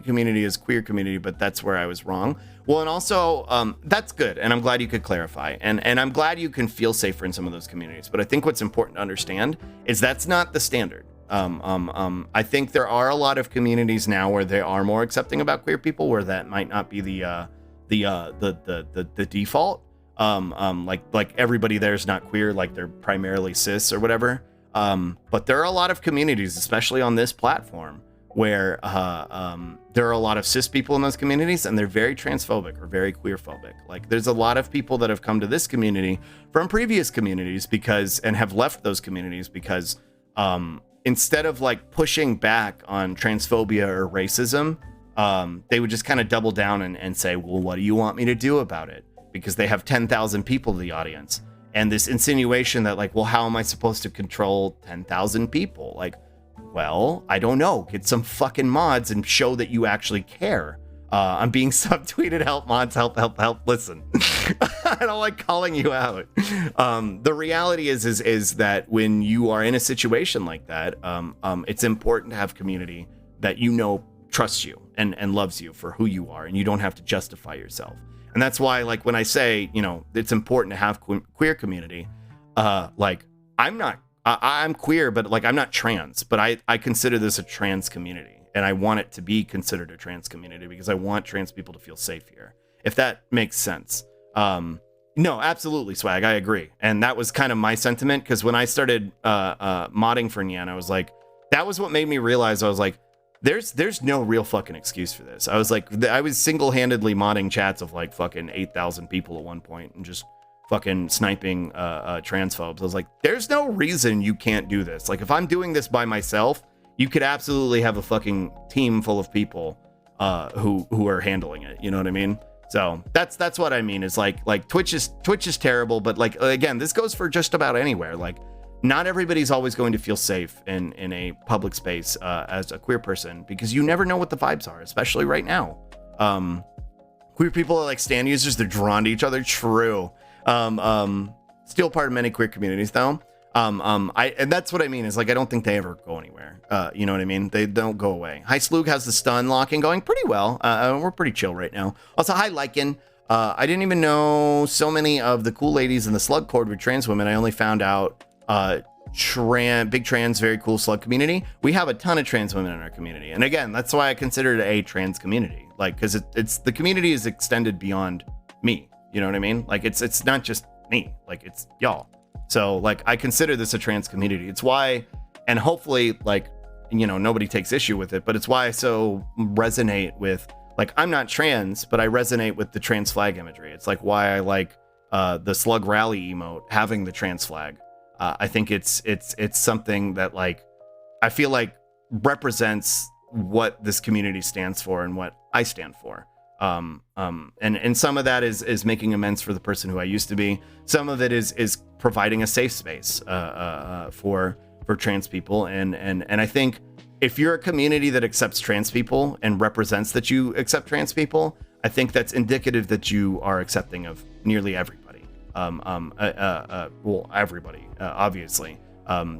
community as queer community, but that's where I was wrong. Well, and also that's good, and I'm glad you could clarify, and I'm glad you can feel safer in some of those communities. But I think what's important to understand is that's not the standard. I think there are a lot of communities now where they are more accepting about queer people, where that might not be the default. Like everybody there is not queer, like they're primarily cis or whatever. But there are a lot of communities, especially on this platform, where there are a lot of cis people in those communities, and they're very transphobic or very queerphobic. Like there's a lot of people that have come to this community from previous communities and have left those communities because instead of like pushing back on transphobia or racism, they would just kind of double down and say, well, what do you want me to do about it? Because they have 10,000 people in the audience. And this insinuation that like, well, how am I supposed to control 10,000 people? Like, well, I don't know. Get some fucking mods and show that you actually care. I'm being subtweeted. Help mods, help. Listen, I don't like calling you out. The reality is that when you are in a situation like that, it's important to have community that trusts you and loves you for who you are, and you don't have to justify yourself. And that's why, like, when I say, it's important to have queer community, like, I'm queer, but like, I'm not trans, but I consider this a trans community, and I want it to be considered a trans community because I want trans people to feel safe here, if that makes sense. No, absolutely, Swag, I agree. And that was kind of my sentiment, because when I started modding for Nyan, I was like, that was what made me realize, I was like, there's no real fucking excuse for this. I was like, I was single-handedly modding chats of like fucking 8,000 people at one point and just fucking sniping transphobes. I was like, there's no reason you can't do this. Like, if I'm doing this by myself, you could absolutely have a fucking team full of people who are handling it. You know what I mean? So that's what I mean, is like Twitch is terrible, but like, again, this goes for just about anywhere. Like, not everybody's always going to feel safe in a public space as a queer person, because you never know what the vibes are, especially right now. Queer people are like stand users. They're drawn to each other. True. Still part of many queer communities though. And that's what I mean, is like, I don't think they ever go anywhere. You know what I mean? They don't go away. Hi, Slug has the stun locking going pretty well. We're pretty chill right now. Also, hi, Lycan. I didn't even know so many of the cool ladies in the Slug Cord were trans women. I only found out big trans, very cool Slug community. We have a ton of trans women in our community, and again, that's why I consider it a trans community, like, because it's the community is extended beyond me. You know what I mean? Like, it's not just me, like, it's y'all. So like, I consider this a trans community. It's why, and hopefully like, nobody takes issue with it, but it's why I so resonate with, like, I'm not trans, but I resonate with the trans flag imagery. It's like why I like the Slug rally emote having the trans flag. I think it's something that, like, I feel like represents what this community stands for and what I stand for. And some of that is making amends for the person who I used to be. Some of it is providing a safe space for trans people. And I think if you're a community that accepts trans people and represents that you accept trans people, I think that's indicative that you are accepting of nearly everybody. Well, everybody, obviously.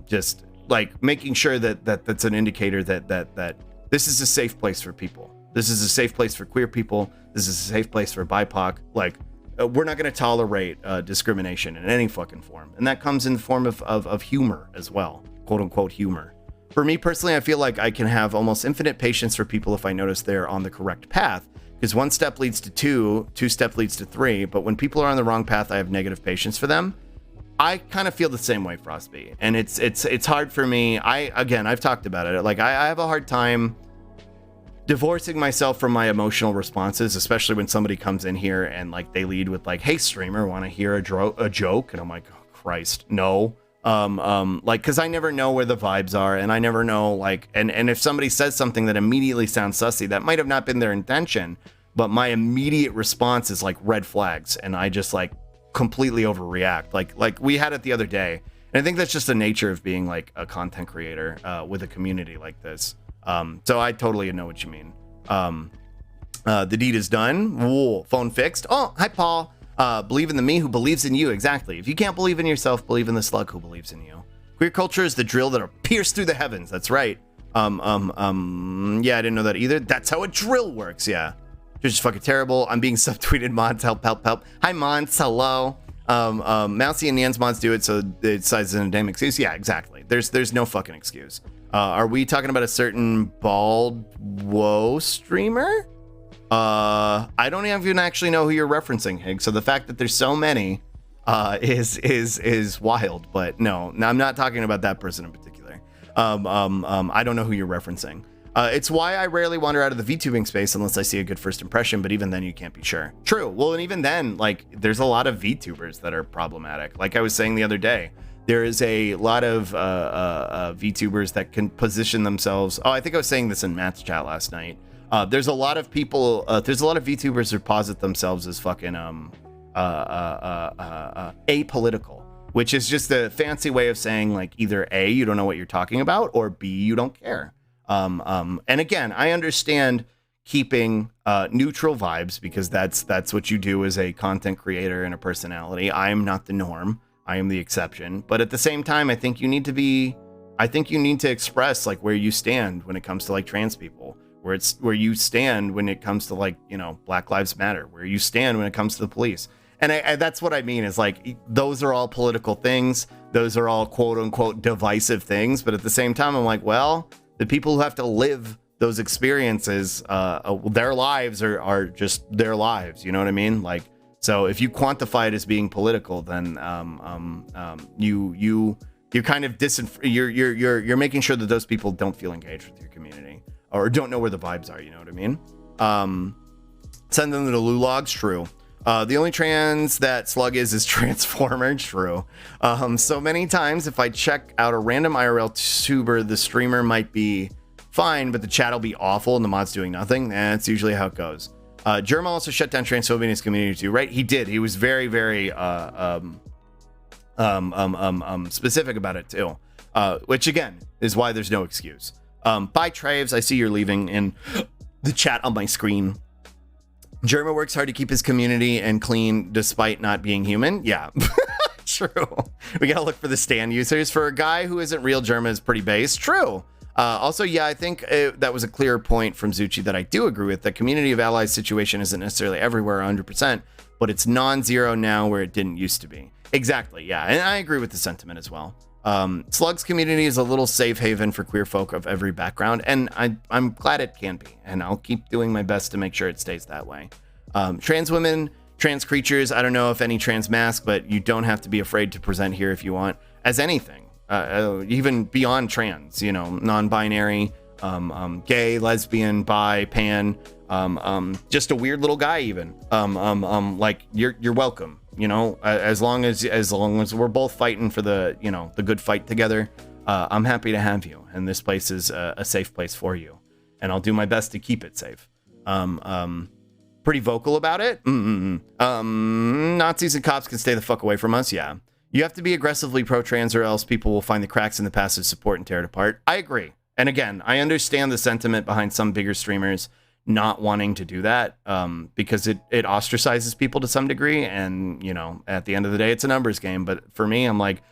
Just like making sure that that's an indicator that this is a safe place for people. This is a safe place for queer people. This is a safe place for BIPOC. Like, we're not going to tolerate discrimination in any fucking form. And that comes in the form of humor as well, quote unquote humor. For me personally, I feel like I can have almost infinite patience for people if I notice they're on the correct path, because one step leads to two step leads to three. But when people are on the wrong path, I have negative patience for them. I kind of feel the same way, Frostby. And it's hard for me. I've talked about it. Like, I have a hard time divorcing myself from my emotional responses, especially when somebody comes in here and like they lead with like, "Hey streamer, want to hear a joke?" And I'm like, "Oh Christ, no." Like, cause I never know where the vibes are, and I never know, like, and if somebody says something that immediately sounds sussy, that might have not been their intention, but my immediate response is like red flags, and I just like completely overreact. Like we had it the other day, and I think that's just the nature of being like a content creator with a community like this. So I totally know what you mean. The deed is done. Whoa, phone fixed. Oh, hi Paul. Believe in the me who believes in you. Exactly. If you can't believe in yourself, believe in the slug who believes in you. Queer culture is the drill that'll pierce through the heavens. That's right. Yeah, I didn't know that either. That's how a drill works. Yeah. You're just fucking terrible. I'm being subtweeted. Mods, help. Hi, Mods. Hello. Mousy and Nyan's mods do it, so it cites an damn excuse. Yeah, exactly. There's no fucking excuse. Are we talking about a certain bald woe streamer? I don't even actually know who you're referencing, Hig. So the fact that there's so many is wild. But no, I'm not talking about that person in particular. I don't know who you're referencing. It's why I rarely wander out of the VTubing space unless I see a good first impression. But even then, you can't be sure. True. Well, and even then, like, there's a lot of VTubers that are problematic. Like I was saying the other day, there is a lot of VTubers that can position themselves. Oh, I think I was saying this in Matt's chat last night. There's a lot of people, there's a lot of VTubers who posit themselves as fucking apolitical, which is just a fancy way of saying, like, either A, you don't know what you're talking about, or B, you don't care. And again, I understand keeping neutral vibes, because that's what you do as a content creator and a personality. I am not the norm. I am the exception. But at the same time, I think you need to express like where you stand when it comes to like trans people, where you stand when it comes to like, you know, Black Lives Matter, where you stand when it comes to the police. And that's what I mean is like, those are all political things. Those are all quote unquote divisive things. But at the same time, I'm like, well, the people who have to live those experiences, their lives are just their lives. You know what I mean? Like, so if you quantify it as being political, then you kind of you're making sure that those people don't feel engaged with your community or don't know where the vibes are. You know what I mean? Send them to the Lulags. True. The only trans that Slug is Transformer. True. So many times if I check out a random IRL tuber, the streamer might be fine, but the chat will be awful and the mod's doing nothing. That's usually how it goes. Germa also shut down transphobia in his community too, right? He did. He was very, very specific about it too, which again is why there's no excuse. Bye, Traves. I see you're leaving in the chat on my screen. Germa works hard to keep his community and clean despite not being human. Yeah, true. We gotta look for the stand users. For a guy who isn't real, Germa is pretty base. True. Also, yeah, I think that was a clear point from Zuchi that I do agree with. The community of allies situation isn't necessarily everywhere 100%, but it's non-zero now where it didn't used to be. Exactly, yeah, and I agree with the sentiment as well. Slug's community is a little safe haven for queer folk of every background, and I'm glad it can be, and I'll keep doing my best to make sure it stays that way. Trans women Trans creatures, I don't know if any trans mask, but you don't have to be afraid to present here if you want as anything, even beyond trans, you know, non-binary, gay, lesbian, bi, pan, just a weird little guy even. Like you're welcome, you know, as long as we're both fighting for the, you know, the good fight together. I'm happy to have you, and this place is a safe place for you, and I'll do my best to keep it safe. Pretty vocal about it. Nazis and cops can stay the fuck away from us. Yeah, you have to be aggressively pro-trans, or else people will find the cracks in the passive support and tear it apart. I agree, and again, I understand the sentiment behind some bigger streamers not wanting to do that, because it ostracizes people to some degree, and you know, at the end of the day, it's a numbers game. But for me, I'm like,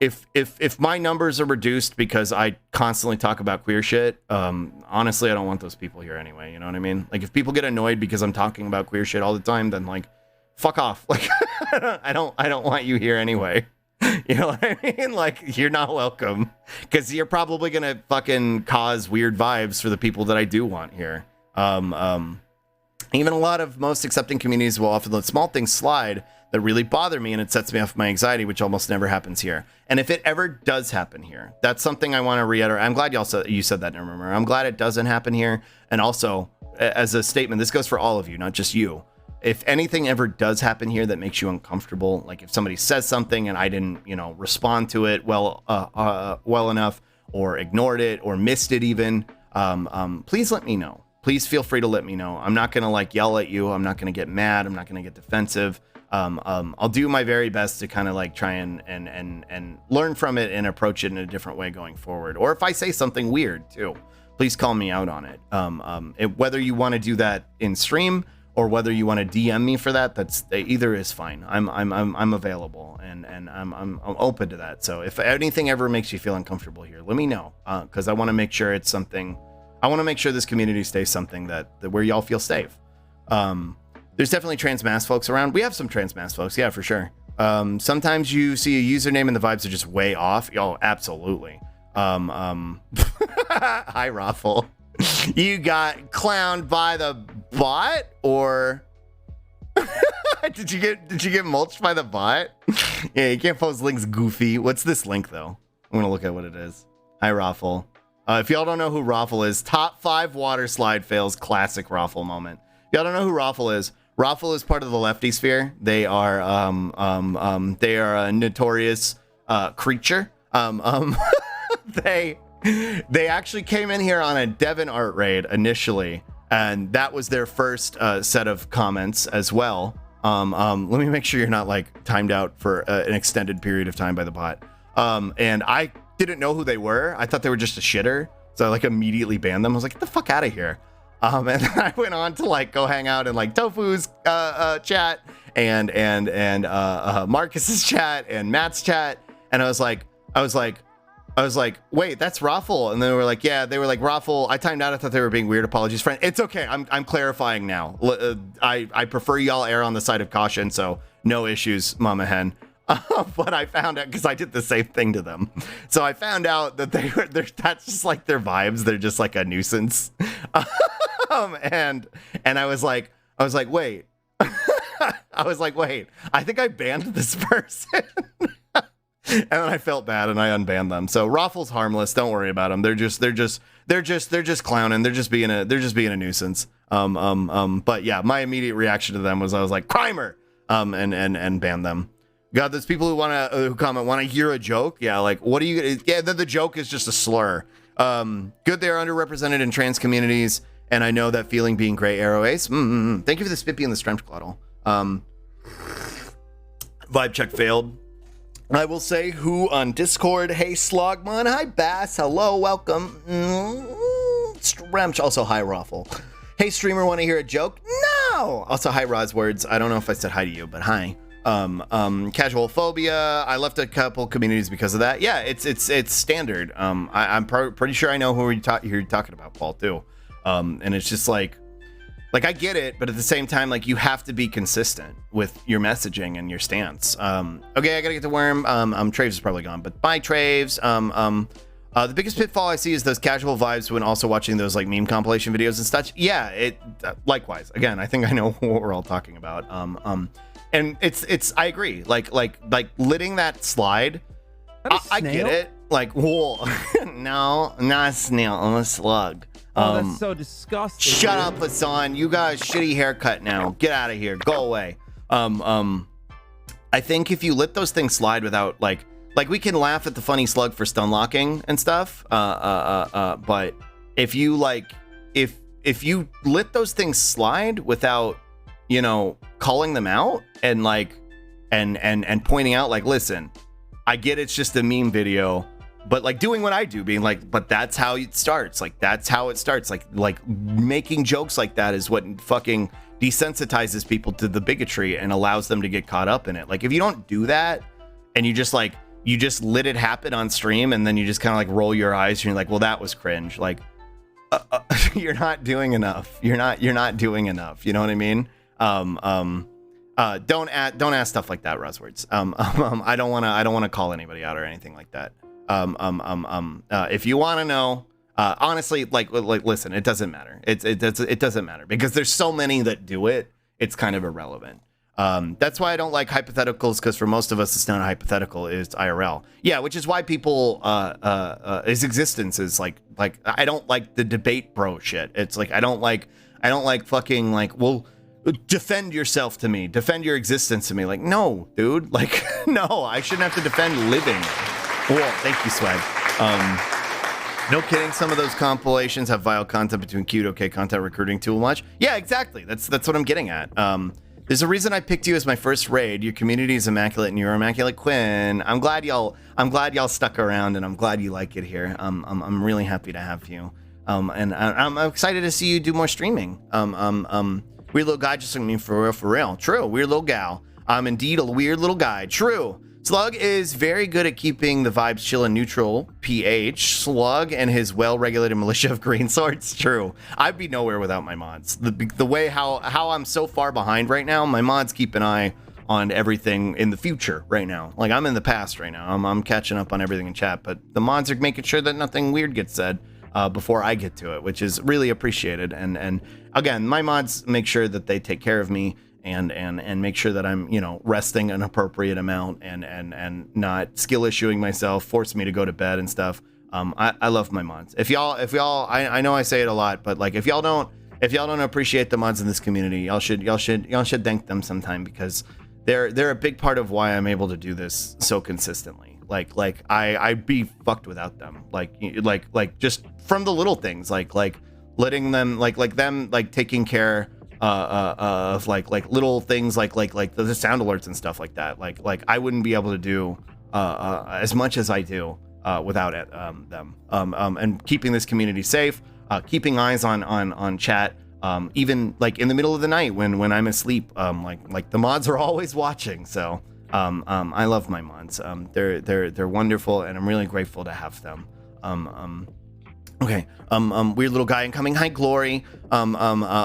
if my numbers are reduced because I constantly talk about queer shit, honestly, I don't want those people here anyway. You know what I mean? Like, if people get annoyed because I'm talking about queer shit all the time, then like, fuck off. Like, I don't want you here anyway. You know what I mean? Like, you're not welcome, because you're probably gonna fucking cause weird vibes for the people that I do want here. Even a lot of most accepting communities will often let small things slide that really bother me, and it sets me off my anxiety, which almost never happens here. And if it ever does happen here, that's something I want to reiterate. I'm glad you said that, remember. I'm glad it doesn't happen here. And also, as a statement, this goes for all of you, not just you. If anything ever does happen here that makes you uncomfortable, like if somebody says something and I didn't, you know, respond to it well enough, or ignored it, or missed it even, please let me know. Please feel free to let me know. I'm not going to like yell at you. I'm not going to get mad. I'm not going to get defensive. I'll do my very best to kind of like try and learn from it and approach it in a different way going forward. Or if I say something weird too, please call me out on it. Whether you want to do that in stream or whether you want to DM me for that, either is fine. I'm available, and I'm open to that. So if anything ever makes you feel uncomfortable here, let me know, because I want to make sure it's something. I want to make sure this community stays something that where y'all feel safe. There's definitely trans mass folks around. We have some trans mass folks, yeah, for sure. Sometimes you see a username and the vibes are just way off. Oh, absolutely. Hi, Raffle. You got clowned by the bot, or did you get mulched by the bot? Yeah, you can't post links, goofy. What's this link though? I'm gonna look at what it is. Hi, Raffle. If y'all don't know who Raffle is, top 5 water slide fails, classic Raffle moment. If y'all don't know who Raffle is part of the lefty sphere. They are a notorious creature. They actually came in here on a Devon art raid initially, and that was their first set of comments as well. Let me make sure you're not like timed out for an extended period of time by the bot. And I didn't know who they were. I thought they were just a shitter, so I like immediately banned them. I was like, get the fuck out of here. And then I went on to like go hang out in like Tofu's chat and Marcus's chat and Matt's chat, and I was like, wait, that's Raffle. And then they were like, yeah, they were like, Raffle, I timed out. I thought they were being weird. Apologies, friend. It's okay. I'm clarifying now. I prefer y'all err on the side of caution, so no issues, Mama Hen. But I found out, because I did the same thing to them. So I found out that that's just like their vibes. They're just like a nuisance. And I was like, wait. I was like, wait, I think I banned this person. And then I felt bad and I unbanned them. So Raffle's harmless. Don't worry about them. They're just clowning. They're just being a nuisance. But yeah, my immediate reaction to them was I was like, Crimer, and ban them. God, there's people who comment, want to hear a joke? Yeah, like, what are you? Yeah, the joke is just a slur. Good, they are underrepresented in trans communities, and I know that feeling, being gray arrow ace. Thank you for the spippy and the strength glottal. Vibe check failed. I will say who on Discord. Hey, Slogman. Hi, Bass. Hello, welcome. Stremch. Also, hi, Raffle. Hey, streamer, want to hear a joke? No. Also, hi, Roswords. I don't know if I said hi to you, but hi. Casual phobia. I left a couple communities because of that. Yeah, it's standard. I'm pretty sure I know who you're talking about, Paul, too. And it's just like I get it, but at the same time, like, you have to be consistent with your messaging and your stance. Okay, I gotta get to Worm. Traves is probably gone, but bye, Traves. The biggest pitfall I see is those casual vibes when also watching those like meme compilation videos and such. Yeah, it likewise. Again, I think I know what we're all talking about. And it's I agree. Like letting that slide. I get it. Like, whoa, no, not a snail, I'm a slug. Oh, that's so disgusting. Shut up, Hassan. You got a shitty haircut now. Get out of here. Go away. I think if you let those things slide without like we can laugh at the funny slug for stun locking and stuff. But if you like, if you let those things slide without, you know, calling them out and like, and pointing out like, listen, I get it's just a meme video, but like doing what I do, being like, but that's how it starts. Like, that's how it starts. Like making jokes like that is what fucking desensitizes people to the bigotry and allows them to get caught up in it. Like, if you don't do that and you just let it happen on stream and then you just kind of like roll your eyes and you're like, well, that was cringe. Like, you're not doing enough. You're not doing enough. You know what I mean? Don't ask stuff like that, Russwords. I don't want to call anybody out or anything like that. If you want to know, honestly, like listen, it doesn't matter. It doesn't matter because there's so many that do it. It's kind of irrelevant. That's why I don't like hypotheticals, because for most of us, it's not a hypothetical, it's IRL. Yeah, which is why people his existence is like I don't like the debate bro shit. It's like I don't like fucking like, well, defend yourself to me, defend your existence to me. Like, no, dude, like no, I shouldn't have to defend living. Whoa, thank you, Swag. No kidding, some of those compilations have vile content between cute, okay, content recruiting too much. Yeah, exactly. That's what I'm getting at. There's a reason I picked you as my first raid. Your community is immaculate and you're immaculate, Quinn. I'm glad y'all stuck around and I'm glad you like it here. I'm really happy to have you. And I'm excited to see you do more streaming. Weird little guy, just like me, for real. True, weird little gal. I'm indeed a weird little guy. True. Slug is very good at keeping the vibes chill and neutral. PH. Slug and his well-regulated militia of green swords. True. I'd be nowhere without my mods. The way how I'm so far behind right now, my mods keep an eye on everything in the future right now. Like, I'm in the past right now. I'm catching up on everything in chat, but the mods are making sure that nothing weird gets said before I get to it, which is really appreciated. And again, my mods make sure that they take care of me and make sure that I'm, you know, resting an appropriate amount and not skill issuing myself, force me to go to bed and stuff. I love my mods. If y'all, I know I say it a lot, but like, if y'all don't appreciate the mods in this community, y'all should thank them sometime, because they're a big part of why I'm able to do this so consistently. Like I'd be fucked without them. Like just from the little things, like letting them, like them, like taking care of like little things like the sound alerts and stuff like that. Like I wouldn't be able to do as much as I do without it, them. And keeping this community safe, keeping eyes on chat, even like in the middle of the night when I'm asleep. Like the mods are always watching. So I love my mods. They're wonderful, and I'm really grateful to have them. Okay. Weird little guy incoming. Hi, Glory. A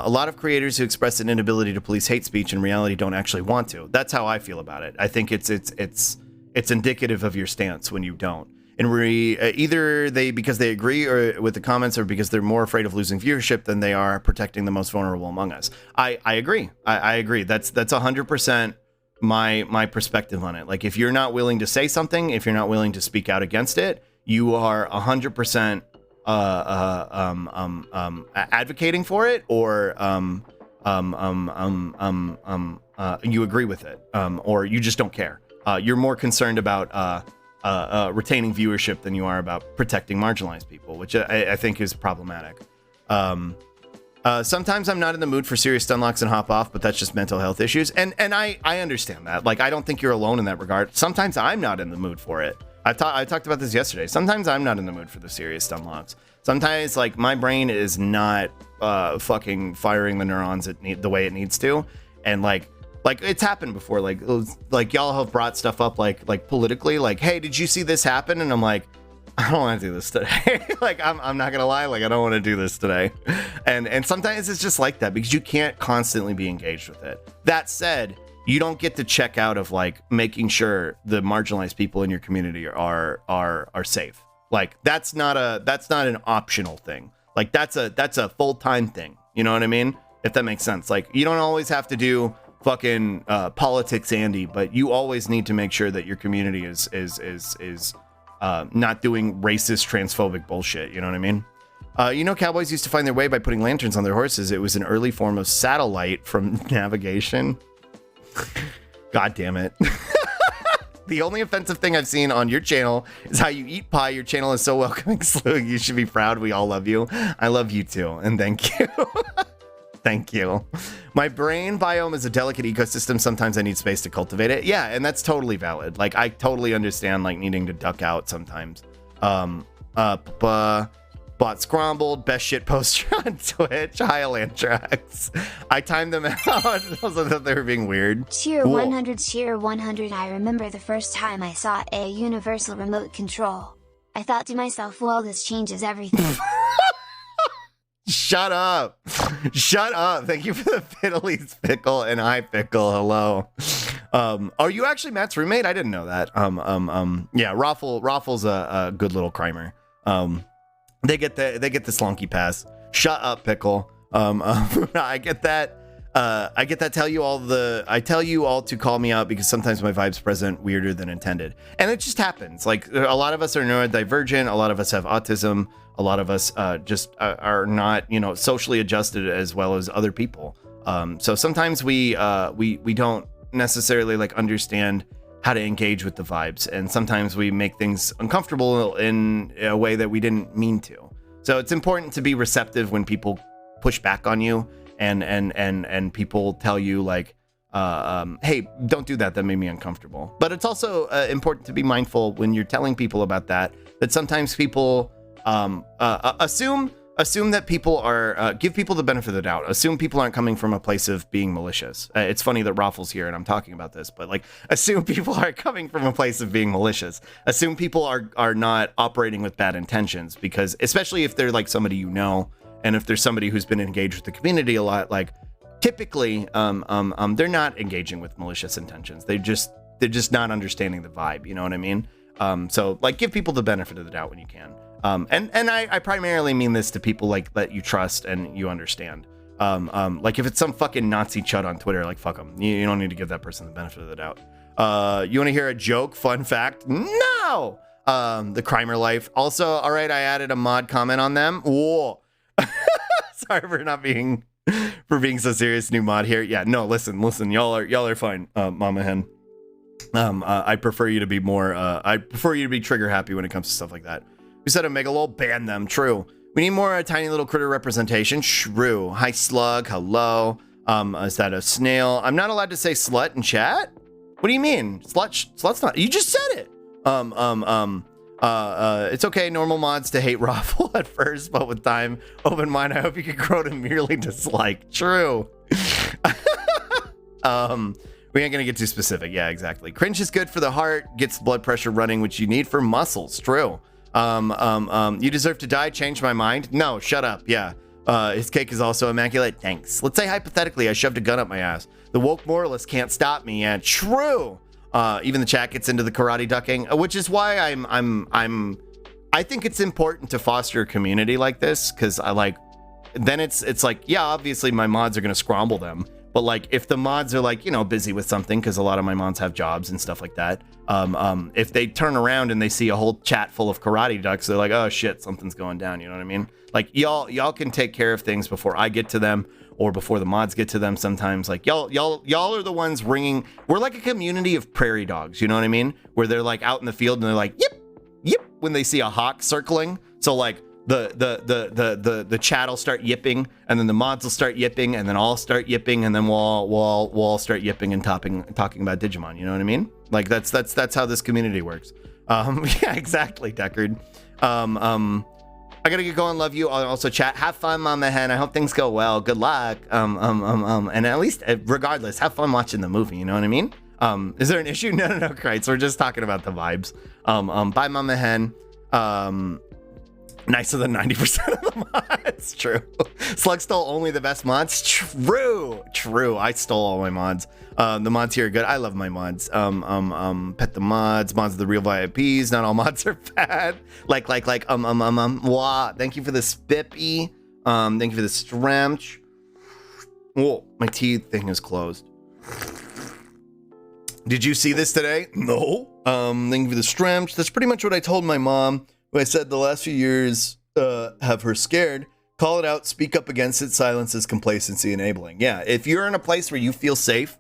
lot of creators who express an inability to police hate speech in reality don't actually want to. That's how I feel about it. I think it's indicative of your stance when you don't. And either because they agree or with the comments, or because they're more afraid of losing viewership than they are protecting the most vulnerable among us. I agree. I agree. That's 100% my perspective on it. Like, if you're not willing to say something, if you're not willing to speak out against it, you are 100% advocating for it, or you agree with it, or you just don't care. You're more concerned about retaining viewership than you are about protecting marginalized people, which I think is problematic. Sometimes I'm not in the mood for serious stunlocks and hop off, but that's just mental health issues, and I understand that. Like, I don't think you're alone in that regard. Sometimes I'm not in the mood for it. I talked about this yesterday. Sometimes I'm not in the mood for the serious stun locks. Sometimes, like, my brain is not fucking firing the neurons the way it needs to, and like it's happened before. Like y'all have brought stuff up like politically, like, hey, did you see this happen? And I'm like, I don't want to do this today. Like, I'm not gonna lie, like, I don't want to do this today. And sometimes it's just like that, because you can't constantly be engaged with it. That said, you don't get to check out of like making sure the marginalized people in your community are safe. Like that's not an optional thing. Like that's a full-time thing. You know what I mean? If that makes sense. Like you don't always have to do fucking politics, Andy, but you always need to make sure that your community is not doing racist, transphobic bullshit. You know what I mean? Cowboys used to find their way by putting lanterns on their horses. It was an early form of satellite from navigation. God damn it. The only offensive thing I've seen on your channel is how you eat pie. Your channel is so welcoming, Slug. You should be proud. We all love you. I love you too. And thank you. Thank you. My brain biome is a delicate ecosystem. Sometimes I need space to cultivate it. Yeah, and that's totally valid. Like, I totally understand, like, needing to duck out sometimes. Bot Scrambled, best shit poster on Twitch. Hi, Elantrax. I timed them out. I also thought they were being weird. Cheer 100, cheer 100. I remember the first time I saw a universal remote control. I thought to myself, well, this changes everything. Shut up. Shut up. Thank you for the Fiddly's Pickle and I Pickle. Hello. Are you actually Matt's roommate? I didn't know that. Yeah, Raffle's a good little crimer. They get the slonky pass. Shut up, Pickle. I get that. I tell you all to call me out because sometimes my vibes present weirder than intended, and it just happens. Like a lot of us are neurodivergent. A lot of us have autism. A lot of us just are not, socially adjusted as well as other people. So sometimes we don't necessarily like understand how to engage with the vibes, and sometimes we make things uncomfortable in a way that we didn't mean to. So it's important to be receptive when people push back on you and people tell you like, hey, don't do that. That made me uncomfortable. But it's also important to be mindful when you're telling people about that sometimes people assume that people are, give people the benefit of the doubt. Assume people aren't coming from a place of being malicious. It's funny that Raffle's here and I'm talking about this, but like, assume people are coming from a place of being malicious. Assume people are not operating with bad intentions, because especially if they're like somebody and if there's somebody who's been engaged with the community a lot, like typically, they're not engaging with malicious intentions. They're just not understanding the vibe. You know what I mean? So like, give people the benefit of the doubt when you can. And I primarily mean this to people like that you trust and you understand. Like if it's some fucking Nazi chud on Twitter, like fuck them. You don't need to give that person the benefit of the doubt. You want to hear a joke? Fun fact? No. The Crimer Life. Also, all right, I added a mod comment on them. Whoa. Sorry for being so serious. New mod here. Yeah, no, listen, y'all are fine. Mama Hen. I prefer you to be trigger happy when it comes to stuff like that. We said a megalol, ban them. True. We need more tiny little critter representation. Shrew. Hi, Slug. Hello. Is that a snail? I'm not allowed to say slut in chat? What do you mean? Slut's not. You just said it. It's okay, normal mods to hate Raffle at first, but with time, open mind, I hope you can grow to merely dislike. True. We ain't gonna get too specific. Yeah, exactly. Cringe is good for the heart, gets blood pressure running, which you need for muscles. True. You deserve to die. Change my mind. No, shut up. Yeah. His cake is also immaculate. Thanks. Let's say hypothetically, I shoved a gun up my ass. The woke moralist can't stop me. And true. Even the chat gets into the karate ducking, which is why I think it's important to foster a community like this, because it's like, yeah, obviously my mods are gonna scramble them, but like if the mods are like, busy with something, because a lot of my mods have jobs and stuff like that, if they turn around and they see a whole chat full of karate ducks, they're like, oh shit, something's going down. You know what I mean? Like y'all can take care of things before I get to them, or before the mods get to them. Sometimes like y'all are the ones ringing. We're like a community of prairie dogs. You know what I mean? Where they're like out in the field and they're like, yip, yip, when they see a hawk circling. So like the chat will start yipping, and then the mods will start yipping, and then I'll start yipping, and then we'll all start yipping and talking about Digimon. You know what I mean? Like that's how this community works. Yeah, exactly, Deckard. I gotta get going. Love you. I'll also chat. Have fun, Mama Hen. I hope things go well. Good luck. And at least, regardless, have fun watching the movie. You know what I mean? Is there an issue? No, Kreitz. We're just talking about the vibes. Bye, Mama Hen. Nicer than 90% of the mods. True. Slug stole only the best mods. True. I stole all my mods. The mods here are good. I love my mods. Pet the mods. Mods are the real VIPs. Not all mods are bad. Wah. Thank you for the spippy. Thank you for the stramch. Whoa, my teeth thing is closed. Did you see this today? No. Thank you for the stramch. That's pretty much what I told my mom. I said the last few years have her scared. Call it out, speak up against it. Silence is complacency enabling. Yeah, if you're in a place where you feel safe,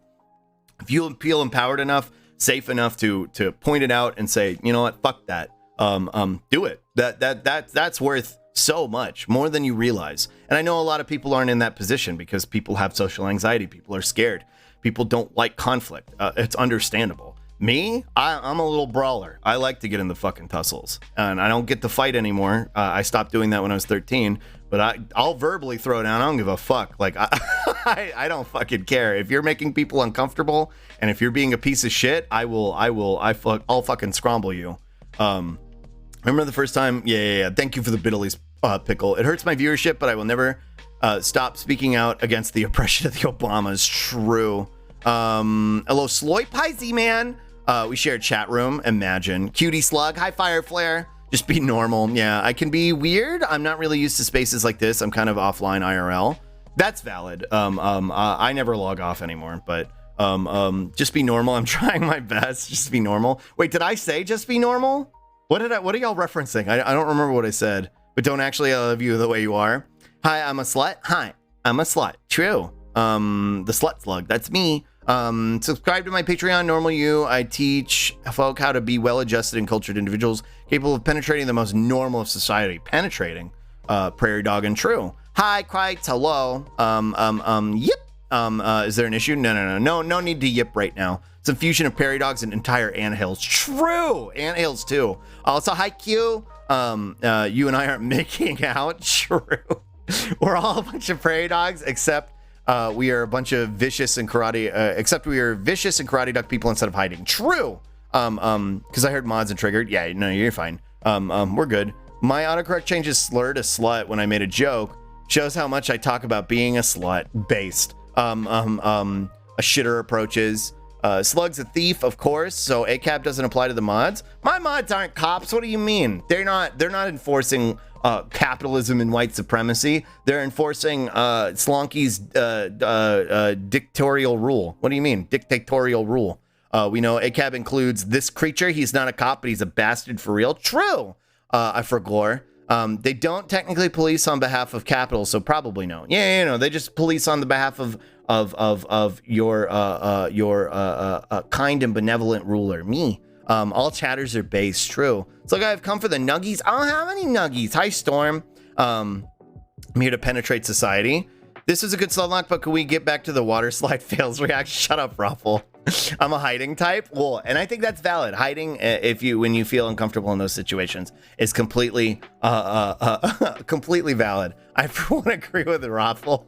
if you feel empowered enough, safe enough to point it out and say, you know what, fuck that. Do it. That's worth so much more than you realize. And I know a lot of people aren't in that position because people have social anxiety. People are scared. People don't like conflict. It's understandable. Me, I'm a little brawler. I like to get in the fucking tussles, and I don't get to fight anymore. I stopped doing that when I was 13, but I'll verbally throw down. I don't give a fuck. Like I don't fucking care. If you're making people uncomfortable, and if you're being a piece of shit, I'll fucking scramble you. Remember the first time? Yeah. Thank you for the Bitterly's pickle. It hurts my viewership, but I will never stop speaking out against the oppression of the Obamas. True. Hello, Sloy Pisey, man. We share a chat room. Imagine. Cutie Slug. Hi, Fire Flare. Just be normal. Yeah, I can be weird. I'm not really used to spaces like this. I'm kind of offline IRL. That's valid. I never log off anymore, but just be normal. I'm trying my best. Just be normal. Wait, did I say just be normal? What are y'all referencing? I don't remember what I said, but don't actually love you the way you are. Hi, I'm a slut. Hi, I'm a slut. True. The Slut Slug. That's me. Subscribe to my Patreon, Normal You. I teach folk how to be well-adjusted and cultured individuals capable of penetrating the most normal of society. Penetrating. Prairie Dog and True. Hi, Krites. Hello. Yip. Is there an issue? No need to yip right now. Some fusion of prairie dogs and entire anthills. True. Anthills too. Also, hi, Q. You and I aren't making out. True. We're all a bunch of prairie dogs, except we are a bunch of vicious and karate. Except we are vicious and karate duck people instead of hiding. True. Because I heard mods and triggered. Yeah, no, you're fine. We're good. My autocorrect changes slur to slut when I made a joke. Shows how much I talk about being a slut. Based. A shitter approaches. Slug's a thief, of course, so ACAB doesn't apply to the mods. My mods aren't cops. What do you mean? They're not enforcing capitalism and white supremacy. They're enforcing Slonky's dictatorial rule. What do you mean? Dictatorial rule. We know ACAB includes this creature. He's not a cop, but he's a bastard for real. True. I forgot. They don't technically police on behalf of capital, so probably no. Yeah, they just police on the behalf of your kind and benevolent ruler, me. All chatters are based. True. So I've come for the nuggies. I don't have any nuggies. Hi, Storm. I'm here to penetrate society. This is a good slug lock, but can we get back to the water slide fails reaction? Shut up, Ruffle. I'm a hiding type. Well, and I think that's valid. Hiding, when you feel uncomfortable in those situations, is completely completely valid. I for one agree with Ruffle.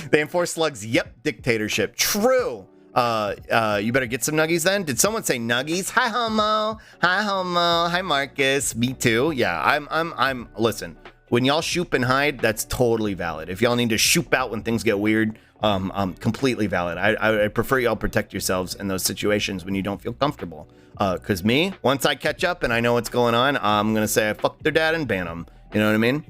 They enforce Slug's dictatorship. True. You better get some nuggies then. Did someone say nuggies? Hi homo. Hi Marcus. Me too. Yeah, I'm listen, when y'all shoop and hide, that's totally valid. If y'all need to shoop out when things get weird, completely valid. I prefer y'all protect yourselves in those situations when you don't feel comfortable. Cause me, once I catch up and I know what's going on, I'm gonna say I fucked their dad and ban them. You know what I mean?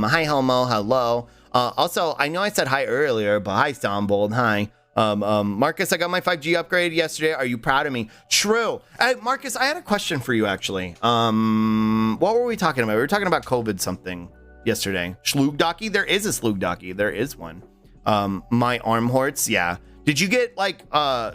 Hi homo, hello. Also, I know I said hi earlier, but hi, Soundbold. Hi. Marcus, I got my 5G upgrade yesterday. Are you proud of me? True. Marcus, I had a question for you, actually. What were we talking about? We were talking about COVID something yesterday. Slugdocky? There is a Slugdocky. There is one. My arm horts? Yeah. Did you get,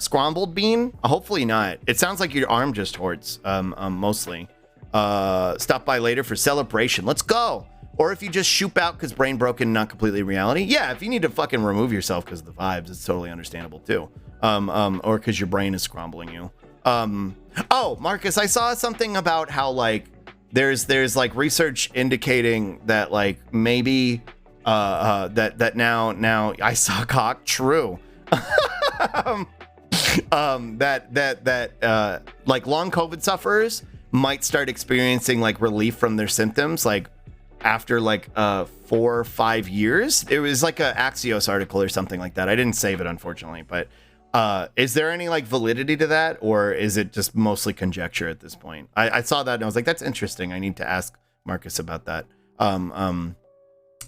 scrambled bean? Hopefully not. It sounds like your arm just horts, mostly. Stop by later for celebration. Let's go. Or if you just shoop out because brain broken, not completely reality. Yeah, if you need to fucking remove yourself because of the vibes, it's totally understandable too. Or because your brain is crumbling you. Oh, Marcus, I saw something about how there's research indicating that maybe that now I saw cock. True. That long COVID sufferers might start experiencing like relief from their symptoms like after like 4 or 5 years. It was like a Axios article or something like that. I didn't save it, unfortunately, but is there any like validity to that, or is it just mostly conjecture at this point? I saw that and I was like, that's interesting. I need to ask Marcus about that.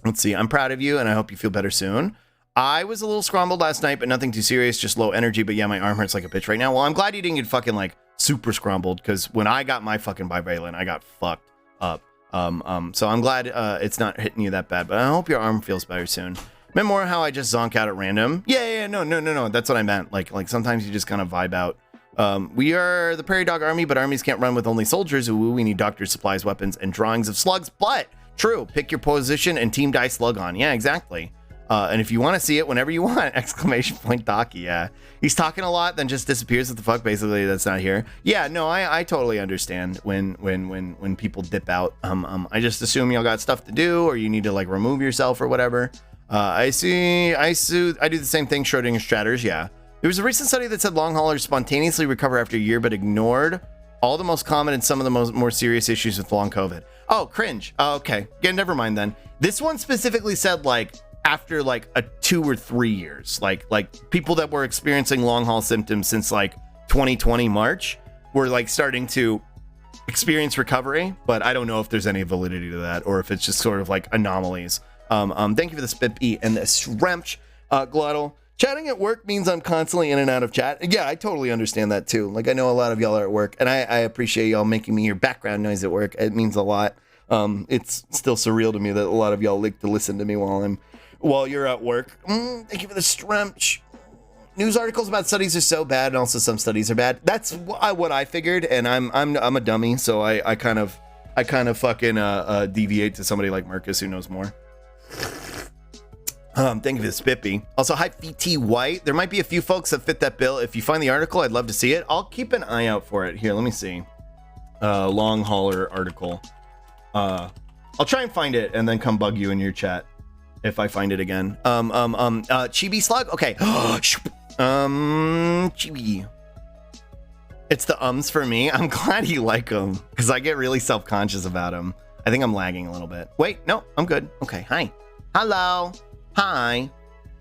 Let's see. I'm proud of you and I hope you feel better soon. I was a little scrambled last night, but nothing too serious, just low energy. But yeah, my arm hurts like a bitch right now. Well, I'm glad you didn't get fucking like super scrambled, because when I got my fucking bivalent, I got fucked up. So I'm glad it's not hitting you that bad, but I hope your arm feels better soon. Remember more how I just zonk out at random? Yeah, no. That's what I meant. Like sometimes you just kind of vibe out. We are the Prairie Dog Army, but armies can't run with only soldiers. Ooh, we need doctors, supplies, weapons, and drawings of slugs. But true, pick your position and team die slug on. Yeah, exactly. And if you want to see it whenever you want, exclamation point Docky. Yeah, he's talking a lot, then just disappears. What the fuck? Basically, that's not here. Yeah, no, I totally understand when people dip out. I just assume y'all got stuff to do, or you need to like remove yourself or whatever. I do the same thing. Schrodinger's Stratters. Yeah, there was a recent study that said long haulers spontaneously recover after a year, but ignored all the most common and some of the more serious issues with long COVID. Oh, cringe. Oh, okay, yeah, never mind then. This one specifically said like after like a 2 or 3 years, like people that were experiencing long haul symptoms since like 2020 March were like starting to experience recovery, but I don't know if there's any validity to that or if it's just sort of like anomalies. Thank you for the Spippy and the Shremch, Glottal. Chatting at work means I'm constantly in and out of chat. Yeah, I totally understand that too. Like I know a lot of y'all are at work, and I appreciate y'all making me hear background noise at work. It means a lot. It's still surreal to me that a lot of y'all like to listen to me while you're at work. Thank you for the Stremch. News articles about studies are so bad, and also some studies are bad. That's what I figured, and I'm a dummy, so I kind of fucking deviate to somebody like Marcus who knows more. Thank you for the Spippy. Also, hi VT White. There might be a few folks that fit that bill. If you find the article, I'd love to see it. I'll keep an eye out for it. Here, let me see. Long hauler article. I'll try and find it and then come bug you in your chat if I find it again. Chibi Slug? Okay. Chibi. It's the ums for me. I'm glad you like them, because I get really self-conscious about them. I think I'm lagging a little bit. Wait, no, I'm good. Okay, hi. Hello. Hi.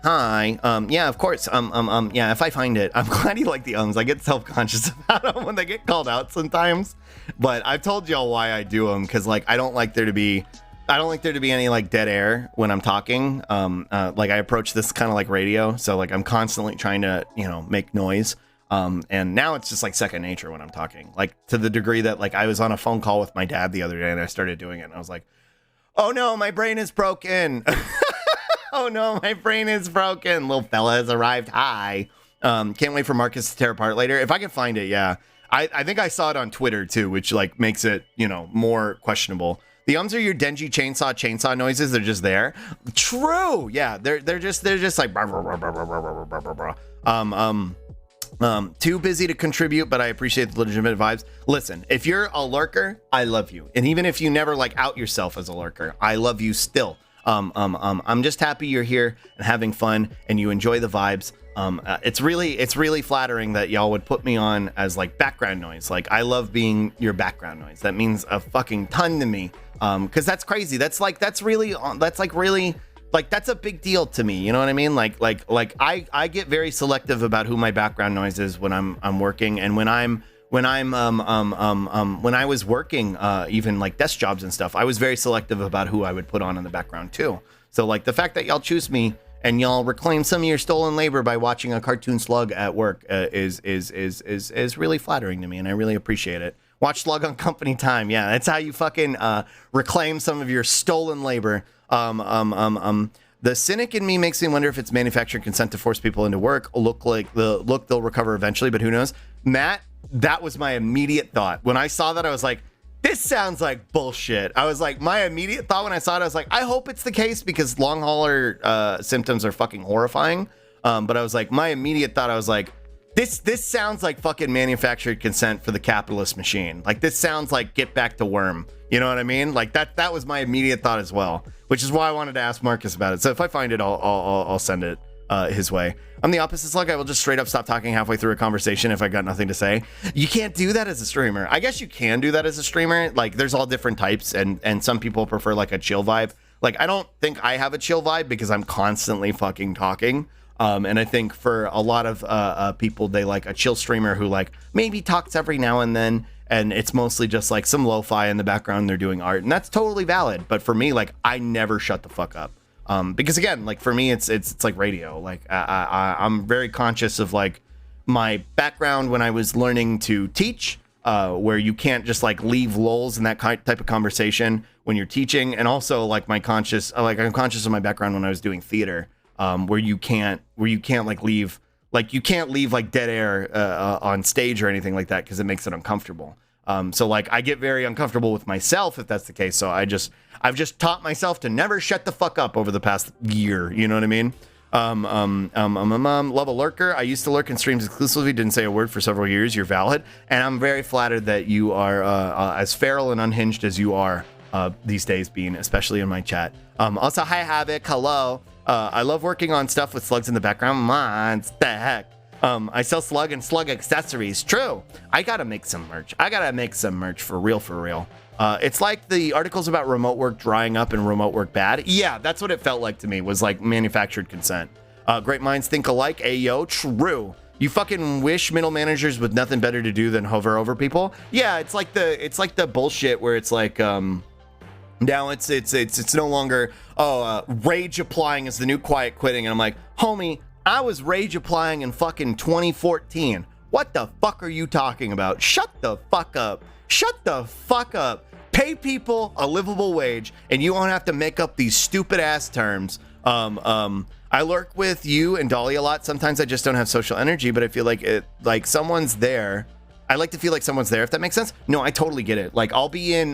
Yeah, of course. Yeah, if I find it, I'm glad you like the ums. I get self-conscious about them when they get called out sometimes. But I've told y'all why I do them, because like I don't like there to be any like dead air when I'm talking. Like I approach this kind of like radio, so like I'm constantly trying to, make noise. And now it's just like second nature when I'm talking, like to the degree that like I was on a phone call with my dad the other day and I started doing it and I was like, oh no, my brain is broken. Oh no, my brain is broken. Little fella has arrived. Hi. Can't wait for Marcus to tear apart later. If I can find it, yeah. I think I saw it on Twitter too, which like makes it, more questionable. The ums are your Denji chainsaw noises. They're just there. True. Yeah. They're just like too busy to contribute, but I appreciate the legitimate vibes. Listen, if you're a lurker, I love you. And even if you never like out yourself as a lurker, I love you still. I'm just happy you're here and having fun and you enjoy the vibes. It's really flattering that y'all would put me on as like background noise. Like I love being your background noise. That means a fucking ton to me. Cause that's crazy. That's a big deal to me. You know what I mean? Like I get very selective about who my background noise is when I'm working, and when I was working, even like desk jobs and stuff, I was very selective about who I would put on in the background too. So like the fact that y'all choose me and y'all reclaim some of your stolen labor by watching a cartoon Slug at work is really flattering to me, and I really appreciate it. Watch Slug on company time. Yeah, that's how you fucking reclaim some of your stolen labor. The cynic in me makes me wonder if it's manufacturer consent to force people into work. Look they'll recover eventually, but who knows? Matt, that was my immediate thought. When I saw that, I was like, this sounds like bullshit. I was like, my immediate thought when I saw it, I was like, I hope it's the case, because long hauler symptoms are fucking horrifying. But I was like, my immediate thought, I was like, this sounds like fucking manufactured consent for the capitalist machine. Like this sounds like get back to worm. You know what I mean? Like that was my immediate thought as well, which is why I wanted to ask Marcus about it. So if I find it, I'll send it. his way. I'm the opposite, Slug. I will just straight up stop talking halfway through a conversation if I got nothing to say. You can't do that as a streamer. I guess you can do that as a streamer. Like, there's all different types, and some people prefer like a chill vibe. Like, I don't think I have a chill vibe because I'm constantly fucking talking. And I think for a lot of people, they like a chill streamer who like maybe talks every now and then, and it's mostly just like some lo-fi in the background. They're doing art, and that's totally valid. But for me, like, I never shut the fuck up. Because again, like for me, it's like radio. Like I'm very conscious of like my background when I was learning to teach, where you can't just like leave lulls in that type of conversation when you're teaching, and also like I'm conscious of my background when I was doing theater, where you can't like leave like dead air on stage or anything like that because it makes it uncomfortable. So like I get very uncomfortable with myself if that's the case. So I've just taught myself to never shut the fuck up over the past year. You know what I mean? Love a lurker. I used to lurk in streams exclusively. Didn't say a word for several years. You're valid, and I'm very flattered that you are as feral and unhinged as you are these days, being especially in my chat. Also, hi Havoc. Hello. I love working on stuff with slugs in the background. What the heck? I sell Slug and Slug accessories. True. I gotta make some merch. For real. It's like the articles about remote work drying up and remote work bad. Yeah, that's what it felt like to me, was like manufactured consent. Great minds think alike. Ayo, true. You fucking wish middle managers with nothing better to do than hover over people. Yeah, it's like the bullshit where it's like now it's no longer rage applying is the new quiet quitting, and I'm like, homie, I was rage applying in fucking 2014. What the fuck are you talking about? Shut the fuck up. Pay people a livable wage, and you won't have to make up these stupid ass terms. I lurk with you and Dolly a lot. Sometimes I just don't have social energy, but I feel like someone's there. I like to feel like someone's there, if that makes sense. No, I totally get it. Like I'll be in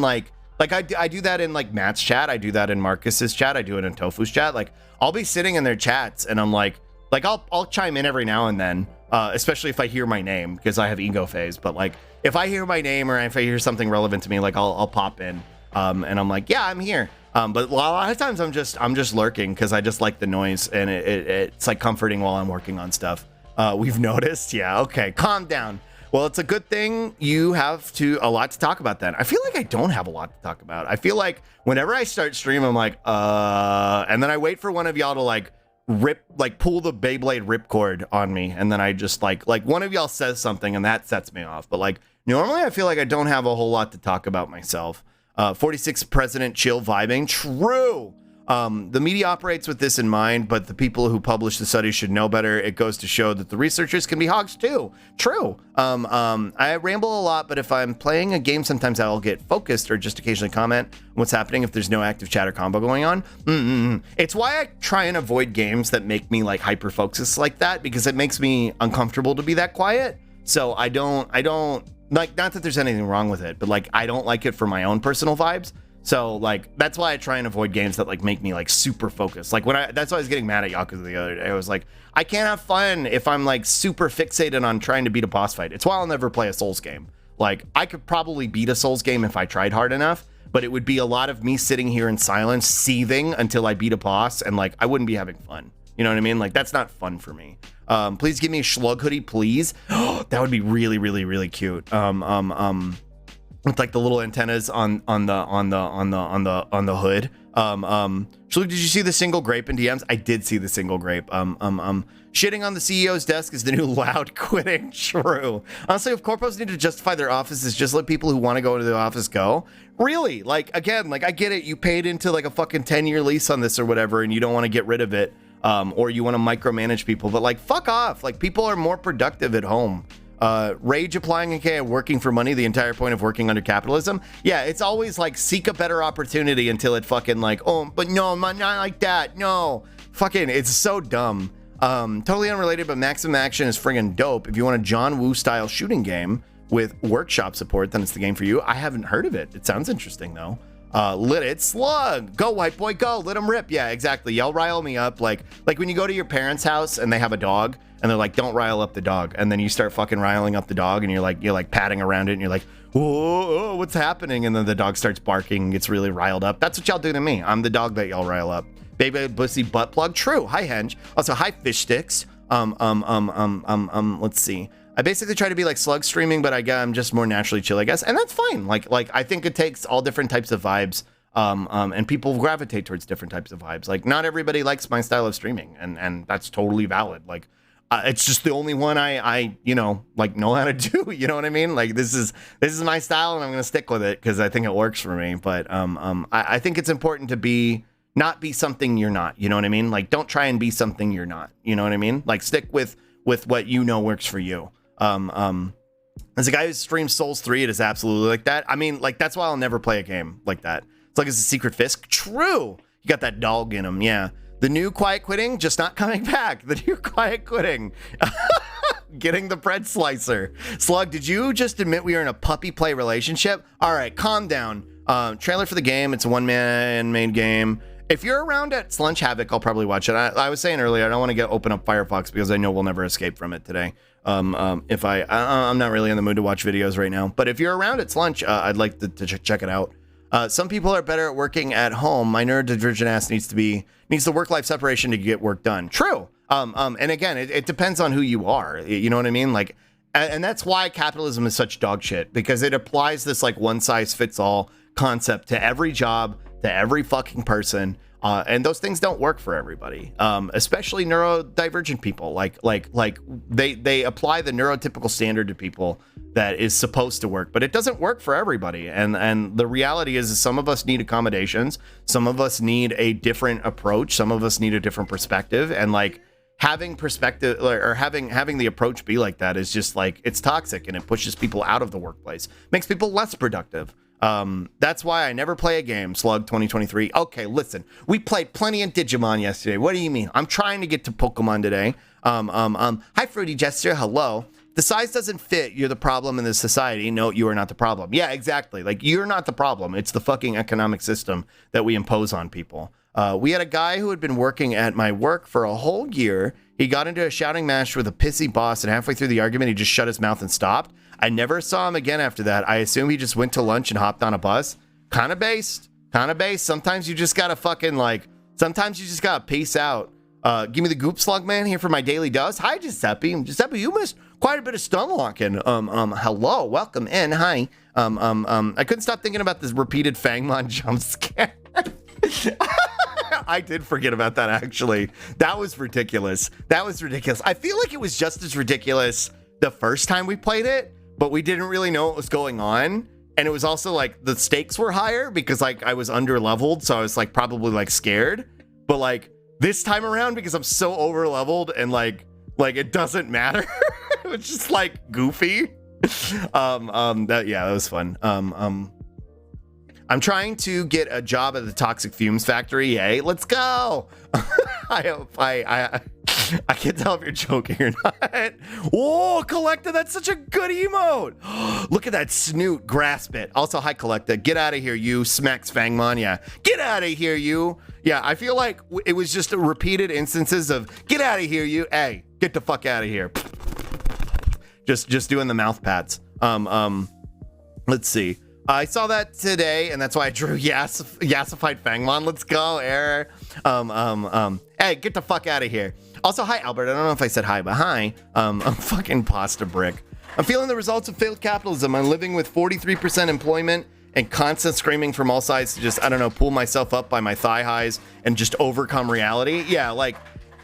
like I do that in like Matt's chat. I do that in Marcus's chat. I do it in Tofu's chat. Like I'll be sitting in their chats and I'm like I'll chime in every now and then, especially if I hear my name, because I have ego phase. But like if I hear my name or if I hear something relevant to me, like I'll pop in, and I'm like, yeah, I'm here. But a lot of times I'm just lurking because I just like the noise, and it's like comforting while I'm working on stuff. We've noticed. Yeah. Okay. Calm down. Well, it's a good thing you have a lot to talk about then. I feel like I don't have a lot to talk about. I feel like whenever I start stream, I'm like, and then I wait for one of y'all to pull the Beyblade ripcord on me. And then I just like one of y'all says something and that sets me off. But like normally I feel like I don't have a whole lot to talk about myself. 46 President chill vibing. True. The media operates with this in mind, but the people who publish the study should know better. It goes to show that the researchers can be hogs too. True. I ramble a lot, but if I'm playing a game, sometimes I'll get focused or just occasionally comment on what's happening if there's no active chat or combo going on. It's why I try and avoid games that make me like hyper focus like that, because it makes me uncomfortable to be that quiet. So I don't like, not that there's anything wrong with it, but like I don't like it for my own personal vibes. So like that's why I try and avoid games that like make me like super focused. Like that's why I was getting mad at Yakuza the other day. I was like, I can't have fun if I'm like super fixated on trying to beat a boss fight. It's why I'll never play a Souls game. Like I could probably beat a Souls game if I tried hard enough, but it would be a lot of me sitting here in silence, seething until I beat a boss, and like I wouldn't be having fun. You know what I mean? Like that's not fun for me. Please give me a Slug hoodie, please. That would be really, really, really cute. With like the little antennas on the hood. Slug, did you see the single grape in DMs? I did see the single grape. Shitting on the CEO's desk is the new loud quitting. True. Honestly, if corpos need to justify their offices, just let people who want to go into the office go. Really? Like, again, like I get it. You paid into like a fucking 10-year lease on this or whatever, and you don't want to get rid of it. Or you want to micromanage people, but like fuck off. Like people are more productive at home. Rage applying, aka working for money, the entire point of working under capitalism. Yeah, it's always like seek a better opportunity until it fucking like, oh, but no, not like that. No, fucking, it's so dumb. Totally unrelated, but Maximum Action is friggin' dope. If you want a John Woo style shooting game with workshop support, then it's the game for you. I haven't heard of it. It sounds interesting though. Lit it, Slug. Go, white boy, go. Let him rip. Yeah, exactly. Y'all rile me up. Like when you go to your parents' house and they have a dog and they're like, don't rile up the dog. And then you start fucking riling up the dog and you're like patting around it and you're like, whoa, what's happening? And then the dog starts barking and gets really riled up. That's what y'all do to me. I'm the dog that y'all rile up. Baby Bussy Butt Plug. True. Hi, Henge. Also, hi, Fish Sticks. Let's see. I basically try to be like Slug streaming, but I'm just more naturally chill, I guess. And that's fine. Like I think it takes all different types of vibes. And people gravitate towards different types of vibes. Like, not everybody likes my style of streaming, and that's totally valid. Like, it's just the only one I know how to do. You know what I mean? Like, this is my style, and I'm gonna stick with it because I think it works for me. But I think it's important to not be something you're not. You know what I mean? Like, don't try and be something you're not. You know what I mean? Like, stick with what you know works for you. As a guy who streams Souls 3, it is absolutely like that. I mean, like, that's why I'll never play a game like that. It's like it's a secret Fisk. True. You got that dog in him. Yeah. The new quiet quitting, just not coming back. The new quiet quitting. Getting the bread slicer. Slug, did you just admit we are in a puppy play relationship? All right, calm down. Trailer for the game. It's a one-man made game. If you're around at Slunch Havoc, I'll probably watch it. I was saying earlier, I don't want to open up Firefox because I know we'll never escape from it today. I'm not really in the mood to watch videos right now. But if you're around at Slunch, I'd like to check it out. Some people are better at working at home. My neurodivergent ass needs the work-life separation to get work done. True. And again, it depends on who you are. You know what I mean? Like, and that's why capitalism is such dog shit, because it applies this like one-size-fits-all concept to every job, to every fucking person. And those things don't work for everybody, especially neurodivergent people. Like they apply the neurotypical standard to people that is supposed to work, but it doesn't work for everybody. And the reality is some of us need accommodations. Some of us need a different approach. Some of us need a different perspective. And like having perspective or having the approach be like that is just like, it's toxic, and it pushes people out of the workplace, makes people less productive. That's why I never play a game. Slug 2023. Okay, listen, we played plenty of Digimon yesterday. What do you mean? I'm trying to get to Pokemon today. Hi, Fruity Jester. Hello. The size doesn't fit. You're the problem in this society. No, you are not the problem. Yeah, exactly. Like, you're not the problem. It's the fucking economic system that we impose on people. We had a guy who had been working at my work for a whole year. He got into a shouting match with a pissy boss, and halfway through the argument, he just shut his mouth and stopped. I never saw him again after that. I assume he just went to lunch and hopped on a bus. Kind of based. Sometimes you just gotta sometimes you just gotta peace out. Give me the goop, Slug man, here for my daily dose. Hi, Giuseppe. Giuseppe, you missed quite a bit of stun locking. Hello, welcome in. Hi. I couldn't stop thinking about this repeated Fangmon jump scare. I did forget about that, actually. That was ridiculous. I feel like it was just as ridiculous the first time we played it, but we didn't really know what was going on. And it was also like the stakes were higher because like I was under leveled, so I was like probably like scared. But like this time around, because I'm so over leveled and like it doesn't matter. It was just like goofy. That was fun. I'm trying to get a job at the Toxic Fumes Factory. Yay, let's go. I hope I can't tell if you're joking or not. Whoa, Collecta, that's such a good emote. Look at that snoot, grasp it. Also, hi, Collecta. Get out of here, you. Smacks Fangmon, yeah. Get out of here, you. Yeah, I feel like it was just repeated instances of, get out of here, you. Hey, get the fuck out of here. Just doing the mouth pats. Let's see. I saw that today, and that's why I drew Yassified Fangmon. Let's go, error. Hey, get the fuck out of here. Also, hi, Albert. I don't know if I said hi, but hi. I'm fucking pasta brick. I'm feeling the results of failed capitalism. I'm living with 43% employment and constant screaming from all sides to just, I don't know, pull myself up by my thigh highs and just overcome reality. Yeah, like,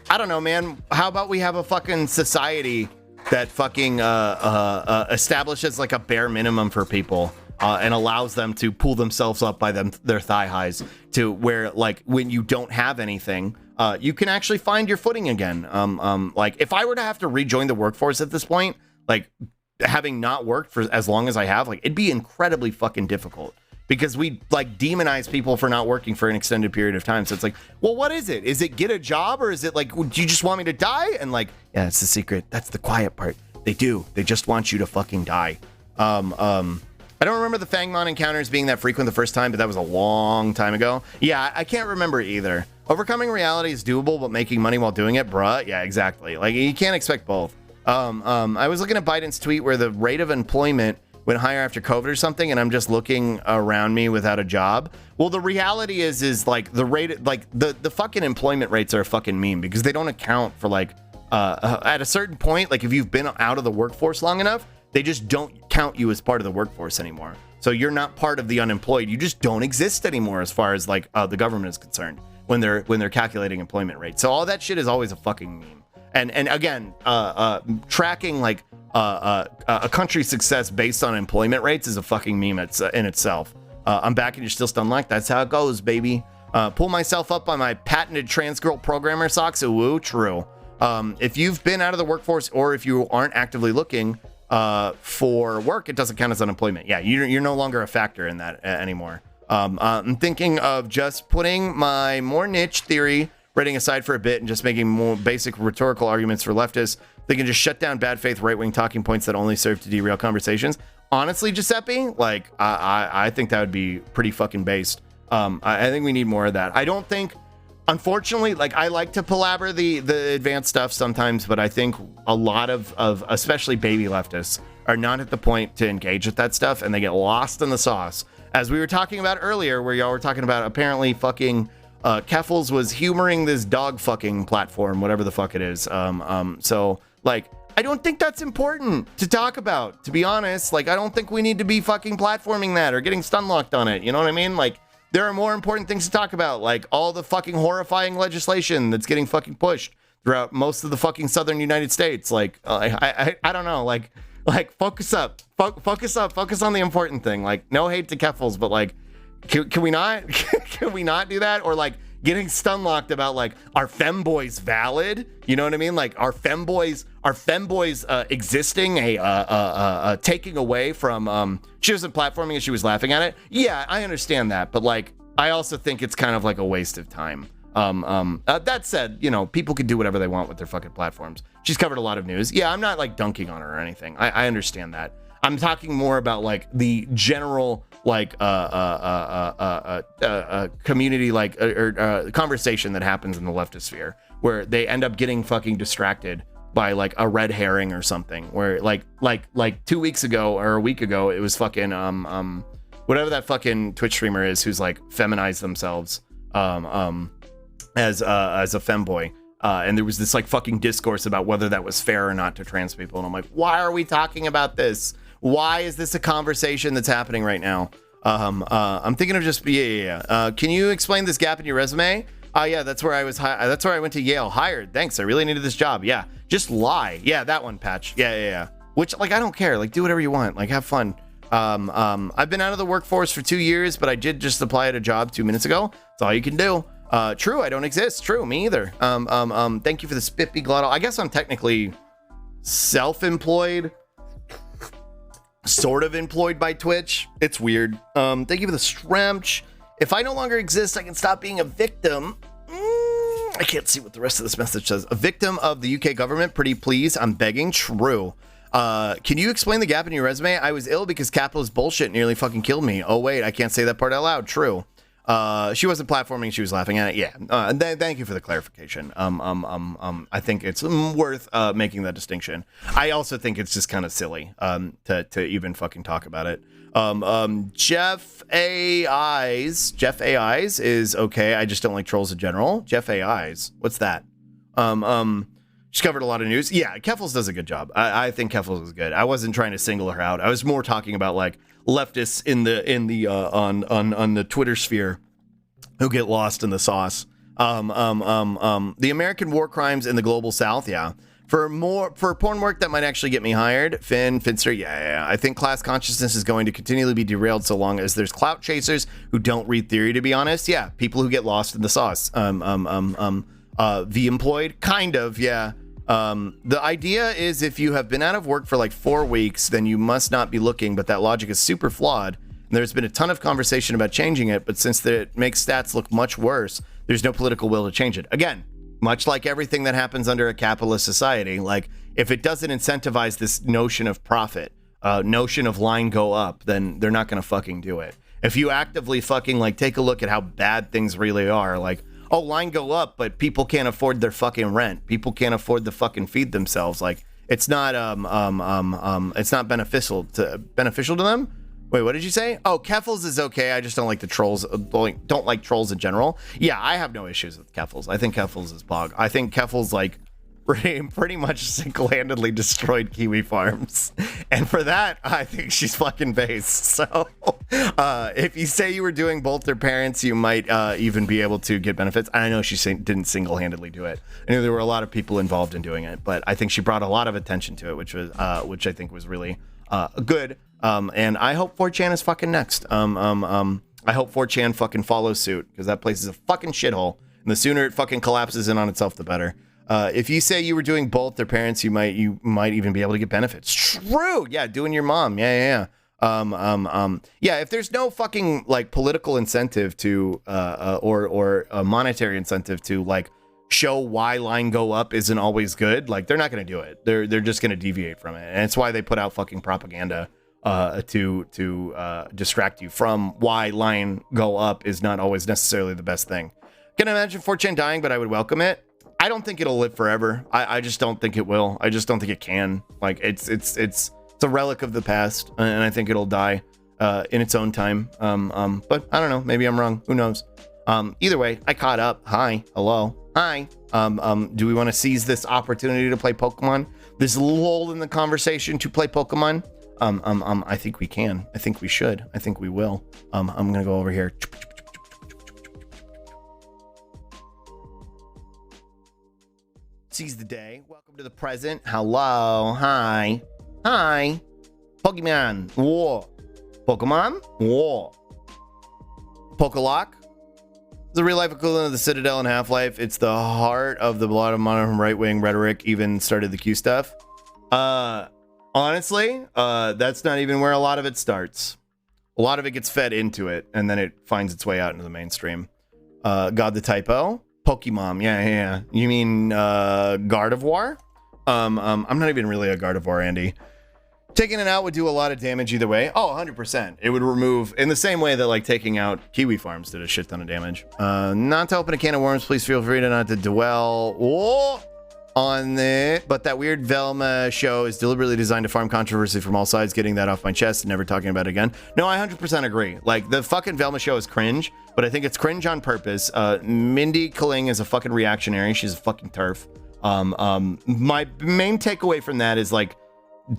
I don't know, man. How about we have a fucking society that fucking establishes like a bare minimum for people? And allows them to pull themselves up by their thigh highs to where, like, when you don't have anything, you can actually find your footing again. Like, if I were to have to rejoin the workforce at this point, like, having not worked for as long as I have, like, it'd be incredibly fucking difficult because we, like, demonize people for not working for an extended period of time. So it's like, well, what is it? Is it get a job, or is it like, do you just want me to die? And like, yeah, it's the secret. That's the quiet part. They just want you to fucking die. I don't remember the Fangmon encounters being that frequent the first time, but that was a long time ago. Yeah, I can't remember either. Overcoming reality is doable, but making money while doing it, bruh. Yeah, exactly. Like, you can't expect both. I was looking at Biden's tweet where the rate of employment went higher after COVID or something, and I'm just looking around me without a job. Well, the reality is like the rate, like the fucking employment rates are a fucking meme because they don't account for like at a certain point, like if you've been out of the workforce long enough, they just don't count you as part of the workforce anymore. So you're not part of the unemployed. You just don't exist anymore as far as like the government is concerned when they're calculating employment rates. So all that shit is always a fucking meme. And again, tracking like a country's success based on employment rates is a fucking meme in itself. I'm back and you're still stunned like that's how it goes, baby. Pull myself up on my patented trans girl programmer socks. Woo, true. If you've been out of the workforce or if you aren't actively looking for work, it doesn't count as unemployment. Yeah, you're no longer a factor in that anymore. I'm thinking of just putting my more niche theory rating aside for a bit and just making more basic rhetorical arguments for leftists. They can just shut down bad faith right-wing talking points that only serve to derail conversations. Honestly, Giuseppe, like I think that would be pretty fucking based. I think we need more of that. I don't think, unfortunately, like I like to palaver the advanced stuff sometimes, but I think a lot of especially baby leftists are not at the point to engage with that stuff, and they get lost in the sauce. As we were talking about earlier, where y'all were talking about apparently fucking Keffels was humoring this dog fucking platform, whatever the fuck it is. So like, I don't think that's important to talk about, to be honest. Like, I don't think we need to be fucking platforming that or getting stun locked on it. You know what I mean? Like, there are more important things to talk about, like all the fucking horrifying legislation that's getting fucking pushed throughout most of the fucking southern United States. Like, I don't know, like focus up, focus on the important thing. Like, no hate to Keffels, but like, can we not, can we not do that? Or like getting stun locked about like, are femboys valid? You know what I mean? Like, are femboys existing taking away from, she wasn't platforming and she was laughing at it. Yeah, I understand that. But like, I also think it's kind of like a waste of time. That said, you know, people can do whatever they want with their fucking platforms. She's covered a lot of news. Yeah, I'm not like dunking on her or anything. I understand that. I'm talking more about like the general like community like conversation that happens in the leftist sphere, where they end up getting fucking distracted by like a red herring or something, where like 2 weeks ago or a week ago it was fucking whatever that fucking Twitch streamer is who's like feminized themselves as a femboy. And there was this like fucking discourse about whether that was fair or not to trans people. And I'm like, why are we talking about this? Why is this a conversation that's happening right now? I'm thinking of just, can you explain this gap in your resume? Yeah, that's where I was. That's where I went to Yale. Hired. Thanks. I really needed this job. Yeah. Just lie. Yeah, that one, Patch. Yeah. Which, like, I don't care. Like, do whatever you want. Like, have fun. I've been out of the workforce for 2 years, but I did just apply at a job 2 minutes ago. That's all you can do. True, I don't exist. True, me either. Thank you for the spiffy glottal. I guess I'm technically self-employed, sort of employed by Twitch. It's weird. Thank you for the stretch. If I no longer exist, I can stop being a victim. I can't see what the rest of this message says. A victim of the UK government. Pretty please. I'm begging. True. Can you explain the gap in your resume? I was ill because capitalist bullshit nearly fucking killed me. Oh wait, I can't say that part out loud. True. She wasn't platforming, she was laughing at it. Yeah. Thank you for the clarification. I think it's worth making that distinction. I also think it's just kind of silly to even fucking talk about it. Jeff AIs is okay. I just don't like trolls in general. Jeff AIs. What's that? She's covered a lot of news. Yeah, Keffels does a good job. I think Keffels is good. I wasn't trying to single her out. I was more talking about like leftists on the Twitter sphere who get lost in the sauce. The American war crimes in the global South. Yeah. For porn work that might actually get me hired. Finster. Yeah. I think class consciousness is going to continually be derailed so long as there's clout chasers who don't read theory, to be honest. Yeah. People who get lost in the sauce. The employed, kind of, yeah. The idea is if you have been out of work for like 4 weeks, then you must not be looking, but that logic is super flawed. And there's been a ton of conversation about changing it, but since it makes stats look much worse, there's no political will to change it. Again, much like everything that happens under a capitalist society, like if it doesn't incentivize this notion of profit, notion of line go up, then they're not going to fucking do it. If you actively fucking like take a look at how bad things really are, like, oh, line go up, but people can't afford their fucking rent. People can't afford to fucking feed themselves. Like, it's not beneficial to them. Wait, what did you say? Oh, Keffals is okay. I just don't like the trolls. Don't like trolls in general. Yeah, I have no issues with Keffals. I think Keffals is bog. I think Keffals like pretty much single-handedly destroyed Kiwi farms, and for that, I think she's fucking base. So, if you say you were doing both their parents, you might even be able to get benefits. I know she didn't single-handedly do it. I know there were a lot of people involved in doing it, but I think she brought a lot of attention to it, which I think was really good. And I hope 4chan is fucking next. I hope 4chan fucking follows suit, because that place is a fucking shithole, and the sooner it fucking collapses in on itself, the better. If you say you were doing both their parents, you might even be able to get benefits. True. Yeah, doing your mom. Yeah. Yeah, if there's no fucking like political incentive to or a monetary incentive to like show why line go up isn't always good, like they're not going to do it. They're just going to deviate from it. And it's why they put out fucking propaganda to distract you from why line go up is not always necessarily the best thing. Can imagine 4chan dying, but I would welcome it. I don't think it'll live forever. I just don't think it will. I just don't think it can. Like it's a relic of the past, and I think it'll die in its own time. But I don't know. Maybe I'm wrong. Who knows? Either way, I caught up. Hi, hello, hi. Do we want to seize this opportunity to play Pokemon? This lull in the conversation to play Pokemon? I think we can. I think we should. I think we will. I'm gonna go over here. Seize the day. Welcome to the present. Hello. Hi. Hi. Pokemon. Whoa. Pokemon. Whoa. Pokolock. The real life equivalent of the Citadel in Half-Life. It's the heart of the lot of modern right-wing rhetoric. Even started the Q stuff. Honestly, that's not even where a lot of it starts. A lot of it gets fed into it, and then it finds its way out into the mainstream. God the typo. Pokemon, yeah. You mean Gardevoir? I'm not even really a Gardevoir, Andy. Taking it out would do a lot of damage either way. Oh, 100%. It would remove, in the same way that like taking out Kiwi farms did a shit ton of damage. Not to open a can of worms, please feel free to not to dwell on it. But that weird Velma show is deliberately designed to farm controversy from all sides. Getting that off my chest and never talking about it again. No, I 100% agree. Like the fucking Velma show is cringe, but I think it's cringe on purpose. Mindy Kaling is a fucking reactionary. She's a fucking turf. My main takeaway from that is like,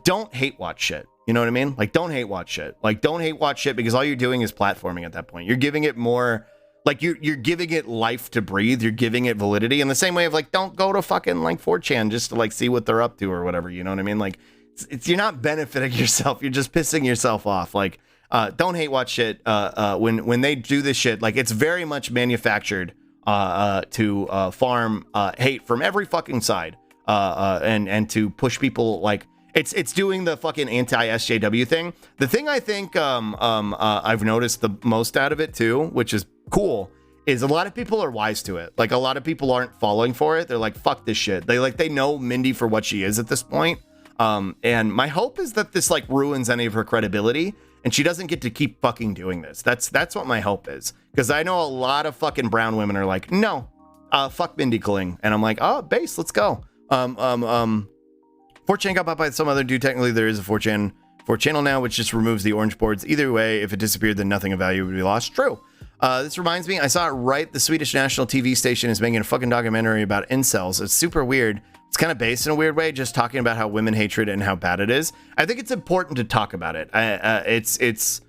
don't hate watch shit. You know what I mean? Like, don't hate watch shit. Like, don't hate watch shit, because all you're doing is platforming at that point. You're giving it more, like, you're giving it life to breathe. You're giving it validity in the same way of, like, don't go to fucking, like, 4chan just to, like, see what they're up to or whatever. You know what I mean? Like, it's you're not benefiting yourself. You're just pissing yourself off. Like, don't hate watch shit. When they do this shit, like, it's very much manufactured to farm hate from every fucking side and to push people, like, it's doing the fucking anti-SJW thing. The thing I think I've noticed the most out of it too, which is cool, is a lot of people are wise to it. Like, a lot of people aren't falling for it. They're like, fuck this shit. They know Mindy for what she is at this point. And my hope is that this like ruins any of her credibility and she doesn't get to keep fucking doing this. That's what my hope is. Because I know a lot of fucking brown women are like, no, fuck Mindy Kaling. And I'm like, oh, base, let's go. 4chan got bought by some other dude. Technically, there is a 4chan channel now, which just removes the orange boards. Either way, if it disappeared, then nothing of value would be lost. True. This reminds me, I saw it right. The Swedish national TV station is making a fucking documentary about incels. It's super weird. It's kind of based in a weird way, just talking about how women hatred and how bad it is. I think it's important to talk about it. It's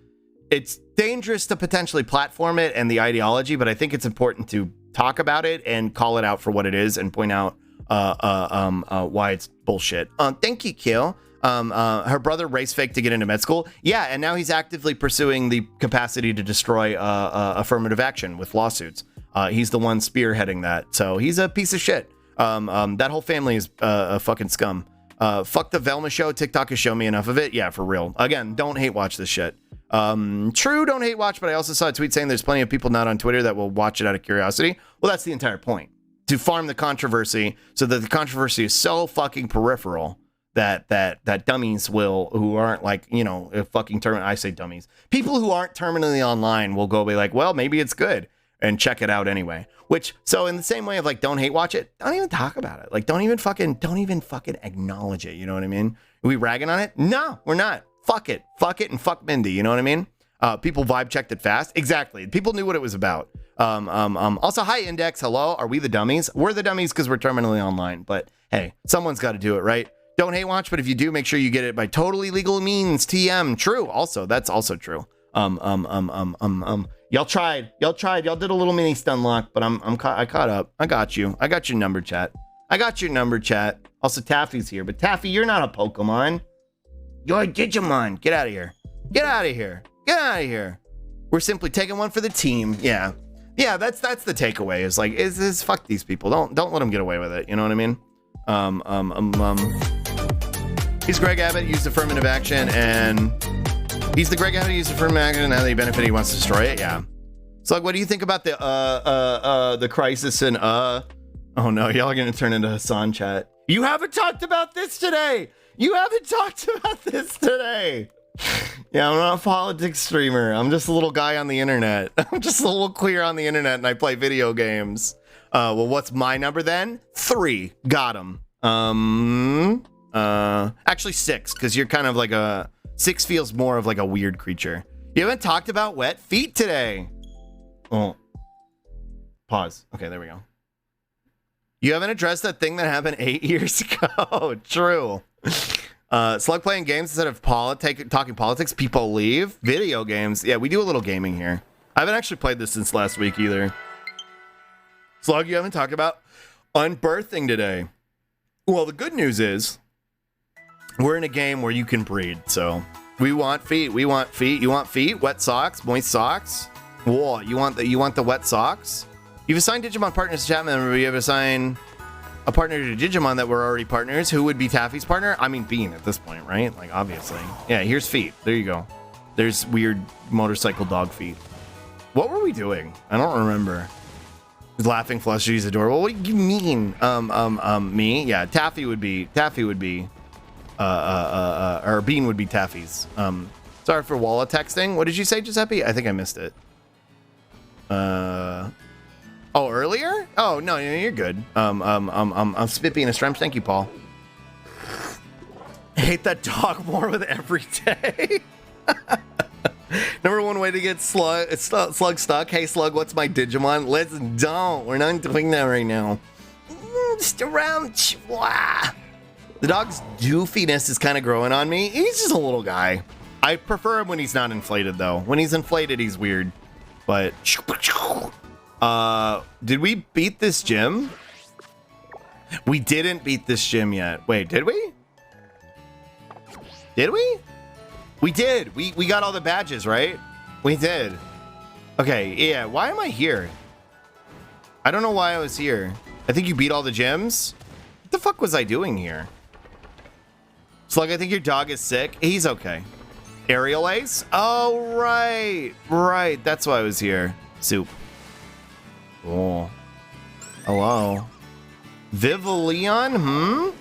dangerous to potentially platform it and the ideology, but I think it's important to talk about it and call it out for what it is and point out why it's bullshit. Thank you, Kill. Her brother race faked to get into med school. Yeah, and now he's actively pursuing the capacity to destroy affirmative action with lawsuits. He's the one spearheading that, so he's a piece of shit. That whole family is a fucking scum. Fuck the Velma show. TikTok has shown me enough of it. Yeah, for real. Again, don't hate watch this shit. True, don't hate watch, but I also saw a tweet saying there's plenty of people not on Twitter that will watch it out of curiosity. Well, that's the entire point. To farm the controversy so that the controversy is so fucking peripheral that dummies who aren't like, you know, I say dummies. People who aren't terminally online will go be like, well, maybe it's good and check it out anyway. Which, so in the same way of like, don't hate watch it, don't even talk about it. Like, don't even fucking acknowledge it. You know what I mean? Are we ragging on it? No, we're not. Fuck it, and fuck Mindy. You know what I mean? People vibe checked it fast. Exactly. People knew what it was about. Also, hi Index. Hello. Are we the dummies? We're the dummies because we're terminally online. But hey, someone's got to do it, right? Don't hate watch, but if you do, make sure you get it by totally legal means. TM. True. Also, that's also true. Y'all tried. Y'all did a little mini stun lock, but I caught up. I got you. I got your number, chat. Also, Taffy's here, but Taffy, you're not a Pokemon. You're a Digimon. Get out of here. Get out of here. We're simply taking one for the team. Yeah, that's the takeaway. Is like, is fuck these people. Don't let them get away with it. You know what I mean? He's Greg Abbott, used affirmative action, and he's the Greg Abbott who used affirmative action, and now that he benefit, he wants to destroy it. Yeah. Slug, what do you think about the crisis and oh no, y'all are gonna turn into Hassan chat. You haven't talked about this today. Yeah, I'm not a politics streamer. I'm just a little guy on the internet. I'm just a little queer on the internet, and I play video games. Well, what's my number then? 3. Got him. Actually 6, because you're kind of like 6 feels more of like a weird creature. You haven't talked about wet feet today. Oh. Pause. Okay, there we go. You haven't addressed that thing that happened 8 years ago. True. Slug playing games instead of talking politics. People leave. Video games. Yeah, we do a little gaming here. I haven't actually played this since last week either. Slug, you haven't talked about unbirthing today. Well, the good news is we're in a game where you can breed. So we want feet. You want feet? Wet socks? Moist socks? Whoa, you want the wet socks? You've assigned Digimon partners to chat member. You have assigned a partner to Digimon that were already partners. Who would be Taffy's partner? I mean, Bean at this point, right? Like, obviously. Yeah, here's feet. There you go. There's weird motorcycle dog feet. What were we doing? I don't remember. Laughing flush, she's adorable. What do you mean? Me? Yeah, Taffy would be, or Bean would be Taffy's. Sorry for Walla texting. What did you say, Giuseppe? I think I missed it. Oh, earlier? Oh, no, you're good. I'm Spippy and a Stremp. Thank you, Paul. I hate that dog more with every day. Number one way to get Slug stuck. Hey, Slug, what's my Digimon? Let's don't. We're not doing that right now. Just around. The dog's doofiness is kind of growing on me. He's just a little guy. I prefer him when he's not inflated, though. When he's inflated, he's weird. But did we beat this gym? We didn't beat this gym yet. Wait, did we? Did we? We did. We got all the badges, right? We did. Okay, yeah. Why am I here? I don't know why I was here. I think you beat all the gyms. What the fuck was I doing here? Slug, I think your dog is sick. He's okay. Aerial Ace? Oh, right. Right. That's why I was here. Soup. Oh. Hello. Vivillon?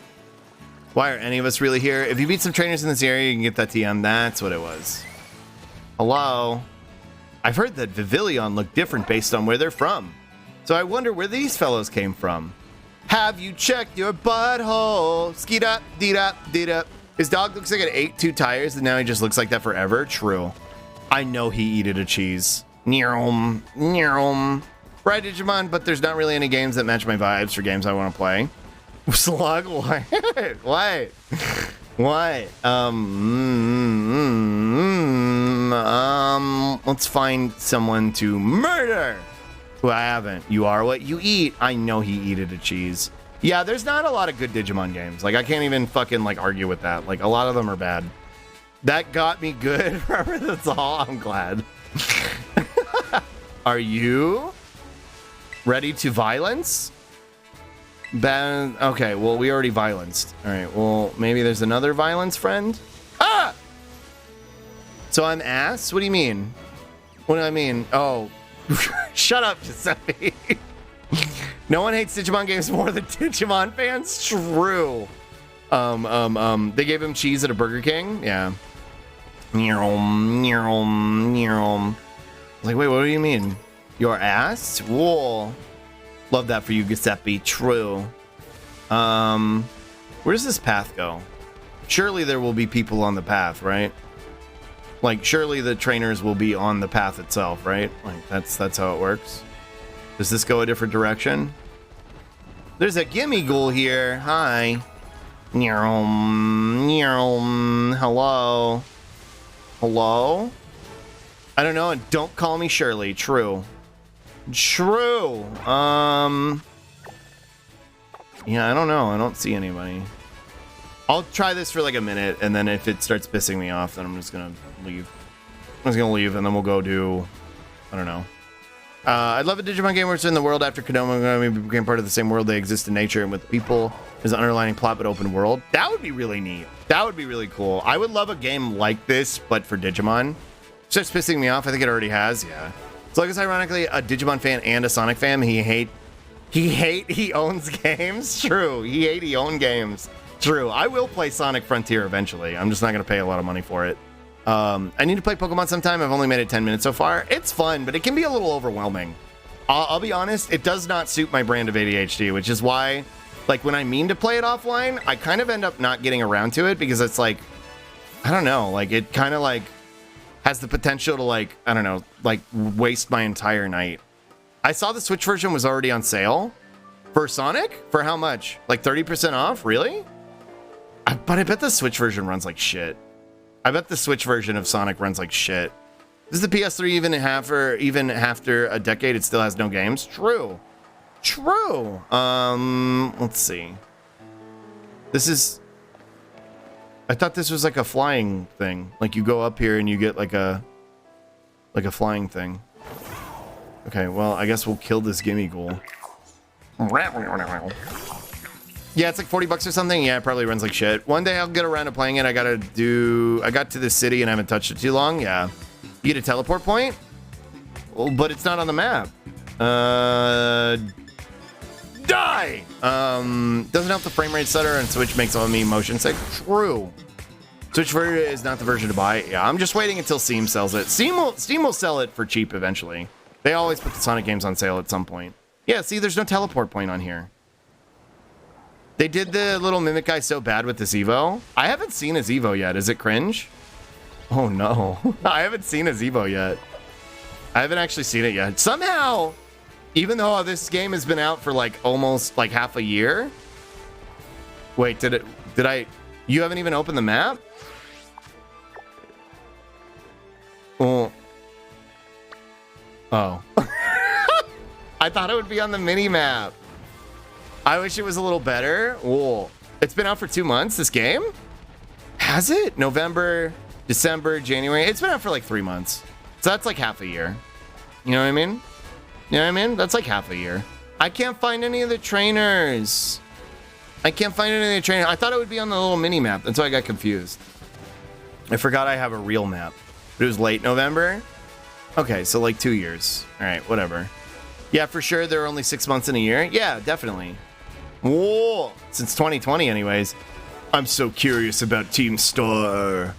Why are any of us really here? If you beat some trainers in this area, you can get that TM. That's what it was. Hello. I've heard that Vivillon look different based on where they're from. So I wonder where these fellows came from. Have you checked your butthole? Skeet up, deed up, deed up. His dog looks like it ate 2 tires and now he just looks like that forever. True. I know he eated a cheese. Neom. Right, Digimon, but there's not really any games that match my vibes for games I want to play. Slug, what? What? Let's find someone to murder. Who I haven't. You are what you eat. I know he eated a cheese. Yeah, there's not a lot of good Digimon games. Like, I can't even fucking, like, argue with that. Like, a lot of them are bad. That got me good. Remember, that's all. I'm glad. Are you ready to violence? Okay, well, we already violenced. All right, well, maybe there's another violence friend? Ah! So I'm ass? What do you mean? What do I mean? Oh, shut up, Giuseppe. No one hates Digimon games more than Digimon fans? True. They gave him cheese at a Burger King? Yeah. Like, wait, what do you mean? Your ass? Whoa. Love that for you, Giuseppe. True. Where does this path go? Surely there will be people on the path, right? Like, surely the trainers will be on the path itself, right? Like, that's how it works. Does this go a different direction? There's a gimme ghoul here. Hi. Hello. Hello? I don't know, and don't call me Shirley. True. True. Yeah, I don't know. I don't see anybody. I'll try this for like a minute, and then if it starts pissing me off, then I'm just gonna leave. I'm just gonna leave, and then we'll go do... I don't know. I'd love a Digimon game where it's in the world after Kodomo became part of the same world. They exist in nature and with people. There's an underlying plot but open world. That would be really neat. That would be really cool. I would love a game like this, but for Digimon. Starts pissing me off. I think it already has. Yeah. Slug is ironically a Digimon fan and a Sonic fan. He owns games. True. He owns games. True. I will play Sonic Frontier eventually. I'm just not going to pay a lot of money for it. I need to play Pokemon sometime. I've only made it 10 minutes so far. It's fun, but it can be a little overwhelming. I'll be honest, it does not suit my brand of ADHD, which is why, like, when I mean to play it offline, I kind of end up not getting around to it because it's like, I don't know, like, it kind of, like, has the potential to, like, I don't know, like, waste my entire night. I saw the Switch version was already on sale for Sonic? For how much? Like 30% off? Really? But I bet the Switch version runs like shit. I bet the Switch version of Sonic runs like shit. Is the PS3 even after a decade it still has no games? True. True. Let's see. This is... I thought this was like a flying thing. Like you go up here and you get like a flying thing. Okay, well, I guess we'll kill this gimme ghoul. Yeah, it's like 40 bucks or something. Yeah, it probably runs like shit. One day I'll get around to playing it. I got to this city and I haven't touched it too long. Yeah. You get a teleport point? Well, but it's not on the map. Die! Doesn't help the frame rate stutter and Switch makes all me motion sick. True. Switch version is not the version to buy. Yeah, I'm just waiting until Steam sells it. Steam will sell it for cheap eventually. They always put the Sonic games on sale at some point. Yeah, see, there's no teleport point on here. They did the little Mimic guy so bad with this Evo. I haven't seen his Evo yet. Is it cringe? Oh no. I haven't seen his Evo yet. I haven't actually seen it yet. Somehow, even though this game has been out for like almost like half a year. Wait, you haven't even opened the map? Oh. I thought it would be on the mini map. I wish it was a little better. Whoa. It's been out for 2 months, this game? Has it? November, December, January. It's been out for like 3 months. So that's like half a year. You know what I mean? You know what I mean? That's like half a year. I can't find any of the trainers. I thought it would be on the little mini map. That's why I got confused. I forgot I have a real map. But it was late November. Okay, so like 2 years. All right, whatever. Yeah, for sure. There are only 6 months in a year. Yeah, definitely. Whoa! Since 2020, anyways. I'm so curious about Team Star.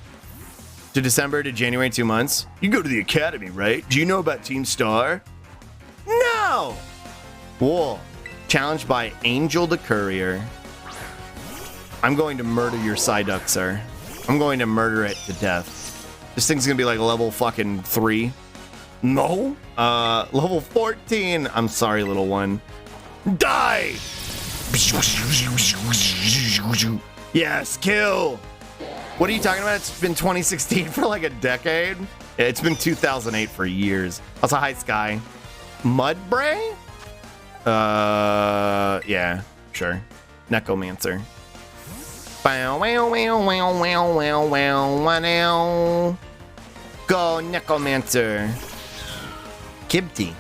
To December to January, 2 months. You go to the academy, right? Do you know about Team Star? No! Whoa. Challenged by Angel the Courier. I'm going to murder your Psyduck, sir. I'm going to murder it to death. This thing's gonna be like level fucking 3. No? Level 14. I'm sorry, little one. Die! Yes, kill! What are you talking about? It's been 2016 for like a decade? Yeah, it's been 2008 for years. Also, hi, Sky. Mudbray? Yeah, sure. Necromancer. Wow, wow, wow, wow, wow, wow, wow, wow. Go, Necromancer. Kibti.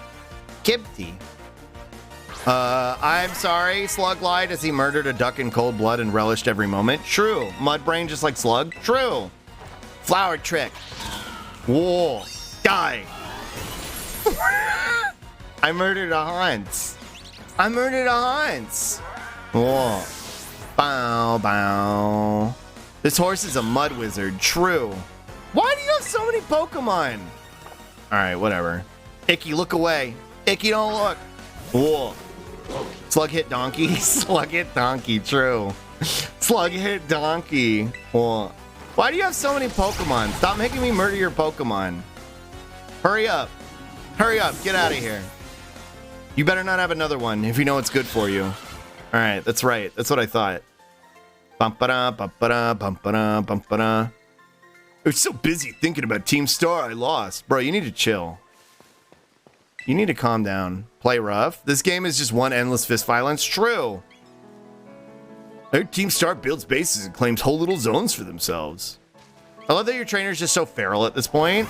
I'm sorry, Slug lied as he murdered a duck in cold blood and relished every moment. True. Mudbrain just like Slug. True. Flower trick. Whoa. Die. I murdered a Hans. Whoa. Bow, bow. This horse is a mud wizard. True. Why do you have so many Pokemon? All right, whatever. Icky, look away. Icky, don't look. Whoa. Slug hit donkey. Slug hit donkey, true. Slug hit donkey. Well, why do you have so many Pokemon? Stop making me murder your Pokemon. Hurry up. Hurry up. Get out of here. You better not have another one if you know it's good for you. All right, that's right. That's what I thought. Bum-ba-da, bum-ba-da, bum-ba-da, bum-ba-da. I was so busy thinking about Team Star, I lost. Bro, you need to chill. You need to calm down. Play rough. This game is just one endless fist violence. True. Team Star builds bases and claims whole little zones for themselves. I love that your trainer's just so feral at this point.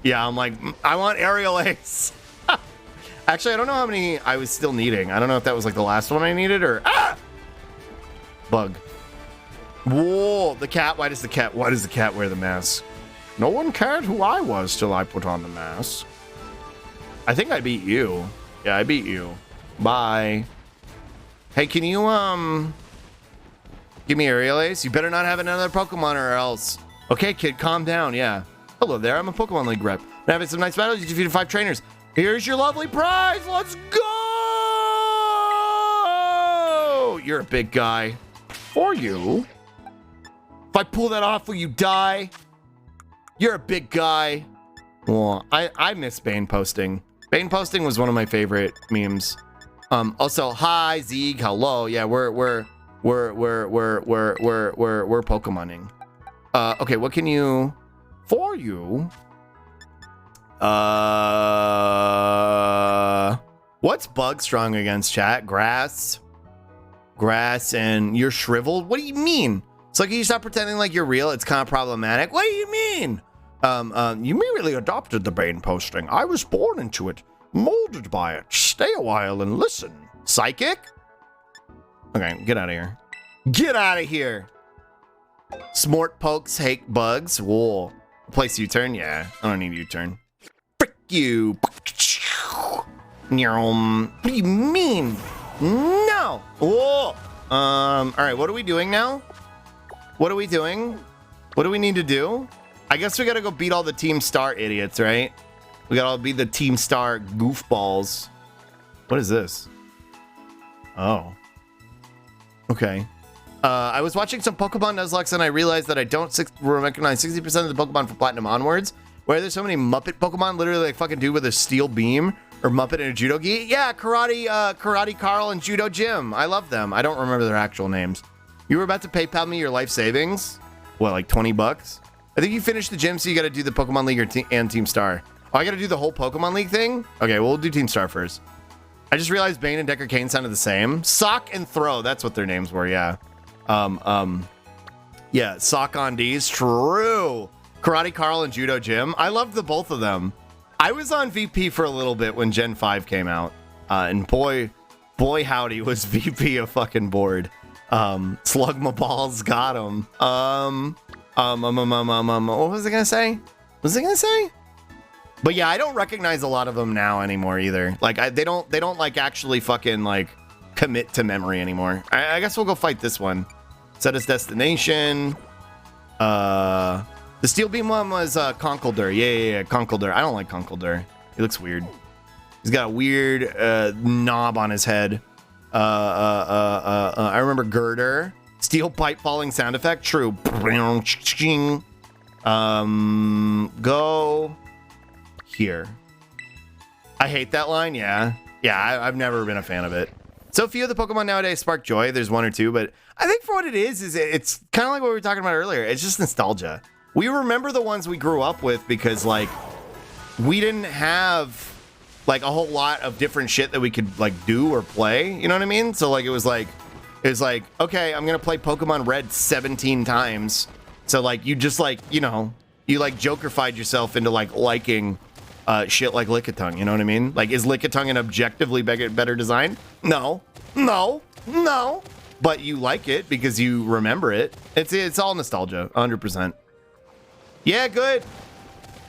Yeah, I'm like, I want Aerial Ace. Actually, I don't know how many I was still needing. I don't know if that was like the last one I needed or... Ah! Bug. Whoa, the cat. Why does the cat wear the mask? No one cared who I was till I put on the mask. I think I beat you. Yeah, I beat you. Bye. Hey, can you, give me Aerial Ace? You better not have another Pokemon or else. Okay, kid, calm down. Yeah. Hello there. I'm a Pokemon League rep. I'm having some nice battles. You defeated 5 trainers. Here's your lovely prize. Let's go. You're a big guy. For you. If I pull that off, will you die? You're a big guy. Well, I miss Bane posting. Bane posting was one of my favorite memes. Also, hi Zeeg, hello. Yeah, we're Pokemoning. Okay, what can you? For you. What's Bug strong against, chat? Grass, and you're shriveled. What do you mean? It's like you stop pretending like you're real. It's kind of problematic. What do you mean? You immediately adopted the Bane posting. I was born into it, molded by it. Stay a while and listen. Psychic? Okay, get out of here. Get out of here. Smart pokes hate bugs. Whoa. Place U-turn? Yeah, I don't need U-turn. Frick you. What do you mean? No. Whoa. All right, what are we doing now? What are we doing? What do we need to do? I guess we gotta go beat all the Team Star idiots, right? We gotta be the Team Star goofballs. What is this? Oh. Okay. I was watching some Pokemon Nuzlocke and I realized that I don't recognize 60% of the Pokemon from Platinum onwards. Why are there so many Muppet Pokemon literally like fucking dude with a steel beam? Or Muppet and a Judo Gi? Yeah, Karate Carl and Judo Jim. I love them. I don't remember their actual names. You were about to PayPal me your life savings? What, like 20 bucks? I think you finished the gym, so you gotta do the Pokemon League and Team Star. Oh, I gotta do the whole Pokemon League thing? Okay, well, we'll do Team Star first. I just realized Bane and Decker Kane sounded the same. Sock and Throw, that's what their names were, yeah. Yeah, Sock on D's, true. Karate Carl and Judo Jim. I loved the both of them. I was on VP for a little bit when Gen 5 came out. And boy howdy was VP a fucking board. Slug my balls got him. What was I gonna say? But yeah, I don't recognize a lot of them now anymore either. Like they don't like actually fucking like commit to memory anymore. I guess we'll go fight this one. Set as destination. The Steel Beam one was Conkeldurr. Yeah, Conkeldurr. I don't like Conkeldurr. He looks weird. He's got a weird knob on his head. I remember Girder. Steel pipe falling sound effect. True. Go here. I hate that line. Yeah, I've never been a fan of it. So few of the Pokemon nowadays spark joy. There's one or two, but I think for what it is it's kind of like what we were talking about earlier. It's just nostalgia. We remember the ones we grew up with because like we didn't have like a whole lot of different shit that we could like do or play. You know what I mean? So like it was like, okay, I'm gonna play Pokemon Red 17 times. So like you just like, you know, you like Joker-fied yourself into like liking shit like Lickitung. You know what I mean? Like, is Lickitung an objectively better design? No. But you like it because you remember it. It's all nostalgia, 100%. Yeah, good.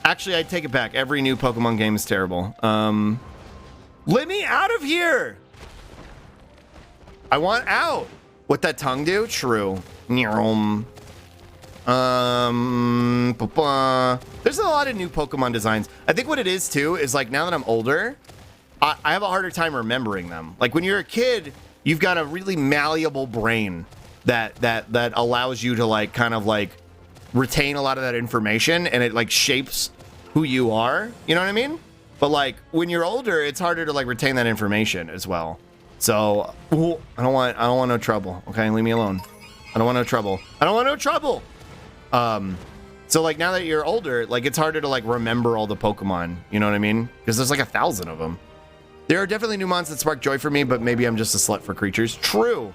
Actually, I take it back. Every new Pokemon game is terrible. Let me out of here. I want out. What that tongue do? True. There's a lot of new Pokemon designs. I think what it is too is like now that I'm older, I have a harder time remembering them. Like when you're a kid, you've got a really malleable brain that allows you to like kind of like retain a lot of that information, and it like shapes who you are. You know what I mean? But like when you're older, it's harder to like retain that information as well. So I don't want no trouble. Okay, leave me alone. I don't want no trouble. I don't want no trouble. So like now that you're older, like it's harder to like remember all the Pokemon. You know what I mean? Because there's like 1,000 of them. There are definitely new mons that spark joy for me, but maybe I'm just a slut for creatures. True.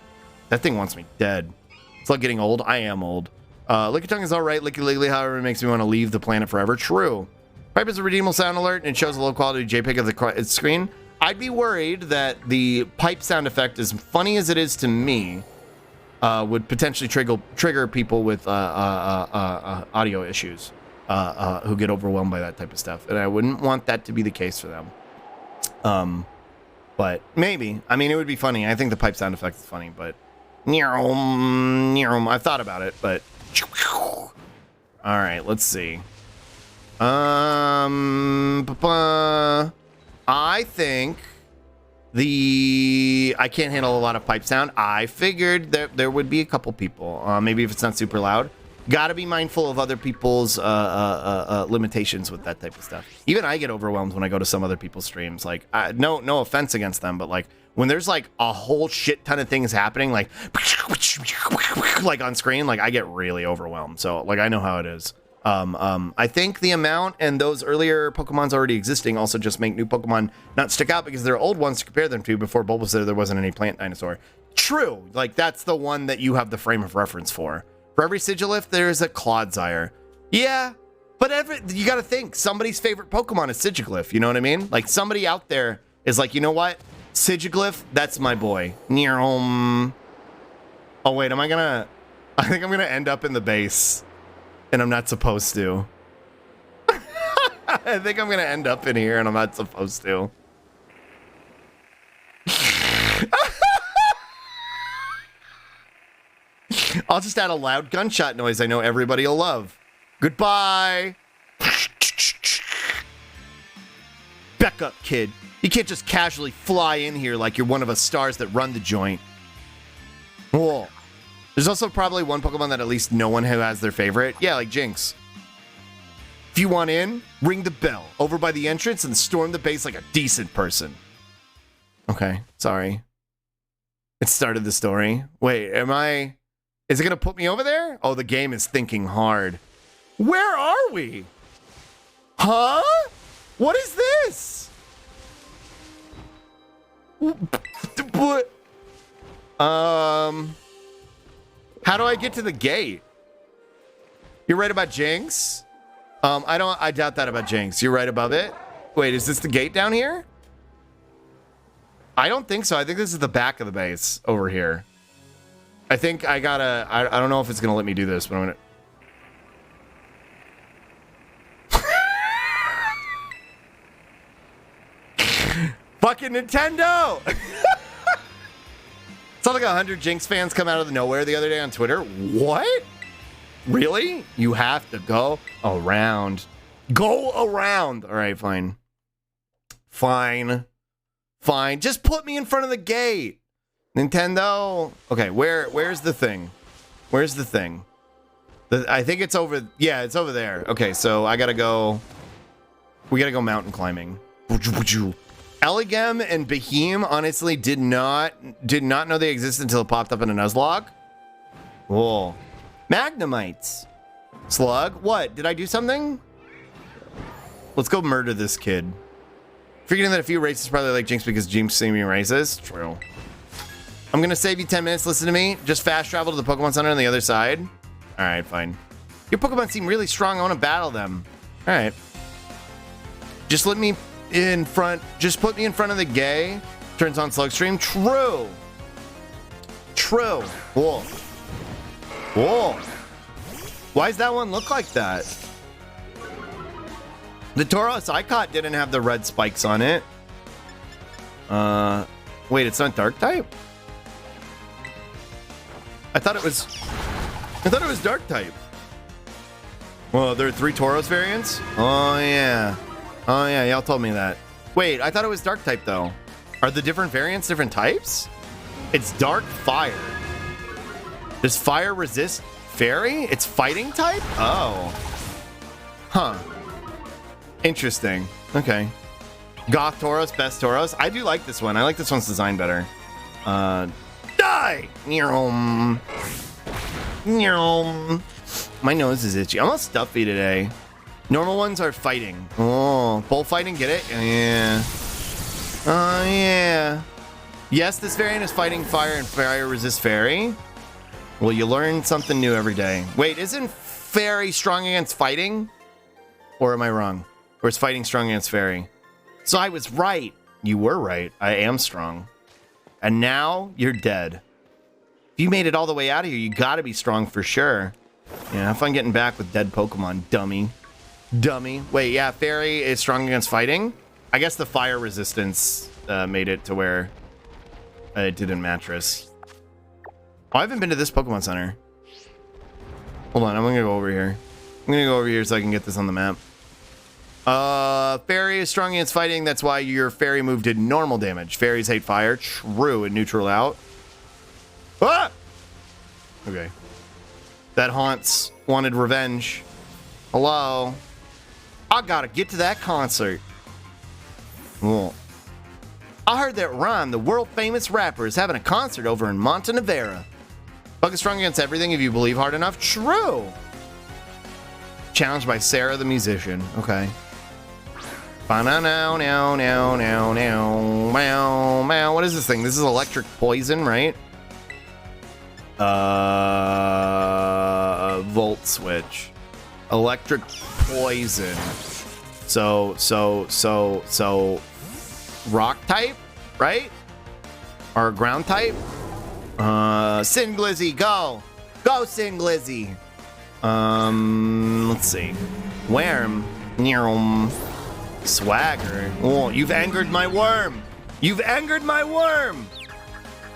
That thing wants me dead. It's like getting old. I am old. Lickitung is all right. Licky Liggly, however, it makes me want to leave the planet forever. True. Pipe is a redeemable sound alert, and it shows a low quality JPEG of the screen. I'd be worried that the pipe sound effect, as funny as it is to me, would potentially trigger people with audio issues who get overwhelmed by that type of stuff. And I wouldn't want that to be the case for them. But maybe. I mean, it would be funny. I think the pipe sound effect is funny, but I've thought about it, but all right, let's see. I think I can't handle a lot of pipe sound. I figured that there would be a couple people, maybe if it's not super loud. Got to be mindful of other people's limitations with that type of stuff. Even I get overwhelmed when I go to some other people's streams. Like, no offense against them, but like when there's like a whole shit ton of things happening, like on screen, like I get really overwhelmed. So like I know how it is. I think the amount and those earlier Pokemons already existing also just make new Pokemon not stick out because they're old ones to compare them to. Before Bulbasaur, there wasn't any plant dinosaur. True. Like that's the one that you have the frame of reference for. For every Sigilif, there's a Clodsire. Yeah, but you got to think somebody's favorite Pokemon is Sigilif. You know what I mean? Like somebody out there is like, you know what? Sigilif, that's my boy. Oh wait, I think I'm gonna end up in the base. And I'm not supposed to. I think I'm gonna end up in here and I'm not supposed to. I'll just add a loud gunshot noise I know everybody will love. Goodbye. Back up, kid. You can't just casually fly in here like you're one of us stars that run the joint. Whoa. There's also probably one Pokemon that at least no one who has their favorite. Yeah, like Jinx. If you want in, ring the bell over by the entrance and storm the base like a decent person. Okay, sorry. It started the story. Wait, is it gonna put me over there? Oh, the game is thinking hard. Where are we? Huh? What is this? What? How do I get to the gate? You're right about Jinx? I doubt that about Jinx. You're right above it? Wait, is this the gate down here? I don't think so. I think this is the back of the base over here. I think I don't know if it's gonna let me do this, but I'm gonna... Fucking Nintendo! Saw like 100 Jinx fans come out of nowhere the other day on Twitter. What? Really? You have to go around. Go around. All right, fine. Fine. Just put me in front of the gate. Nintendo. Okay, where's the thing? Where's the thing? I think it's over. Yeah, it's over there. Okay, so we gotta go mountain climbing. Elegem and Beheem honestly did not know they existed until it popped up in a Nuzlocke. Whoa. Magnemites. Slug? What? Did I do something? Let's go murder this kid. Forgetting that a few races probably like Jinx because Jinx seem racist. True. I'm gonna save you 10 minutes. Listen to me. Just fast travel to the Pokemon Center on the other side. Alright, fine. Your Pokemon seem really strong. I want to battle them. Alright. Just let me in front. Just put me in front of the gay. Turns on Slug stream. True. Whoa. Why does that one look like that? The Tauros I caught didn't have the red spikes on it. Wait, it's not dark type? I thought it was dark type. Well, there are 3 Tauros variants? Oh yeah, y'all told me that. Wait, I thought it was dark type though. Are the different variants different types? It's dark fire. Does fire resist fairy? It's fighting type? Oh. Huh. Interesting. Okay. Goth Tauros, best Tauros. I do like this one. I like this one's design better. Die! My nose is itchy. I'm all stuffy today. Normal ones are fighting. Oh, bullfighting, get it? Yeah. Oh, yeah. Yes, this variant is fighting fire and fire resists fairy. Well, you learn something new every day. Wait, isn't fairy strong against fighting? Or am I wrong? Or is fighting strong against fairy? So I was right. You were right. I am strong. And now you're dead. If you made it all the way out of here, you gotta be strong for sure. Yeah, have fun getting back with dead Pokemon, dummy. Dummy. Wait, yeah, fairy is strong against fighting? I guess the fire resistance made it to where it didn't mattress. Oh, I haven't been to this Pokemon Center. Hold on, I'm gonna go over here. I'm gonna go over here so I can get this on the map. Fairy is strong against fighting. That's why your fairy move did normal damage. Fairies hate fire. True, and neutral out. Ah! Okay. That haunts wanted revenge. Hello? I gotta get to that concert. Well, I heard that Rhyme, the world famous rapper, is having a concert over in Montenevera. Bug is strong against everything if you believe hard enough. True. Challenged by Sarah the musician. Okay. What is this thing? This is electric poison, right? Volt switch. Electric poison. So rock type, right? Or ground type? Singlizzy, go! Go, Singlizzy! Let's see. Worm. Swagger. Oh, you've angered my worm! You've angered my worm!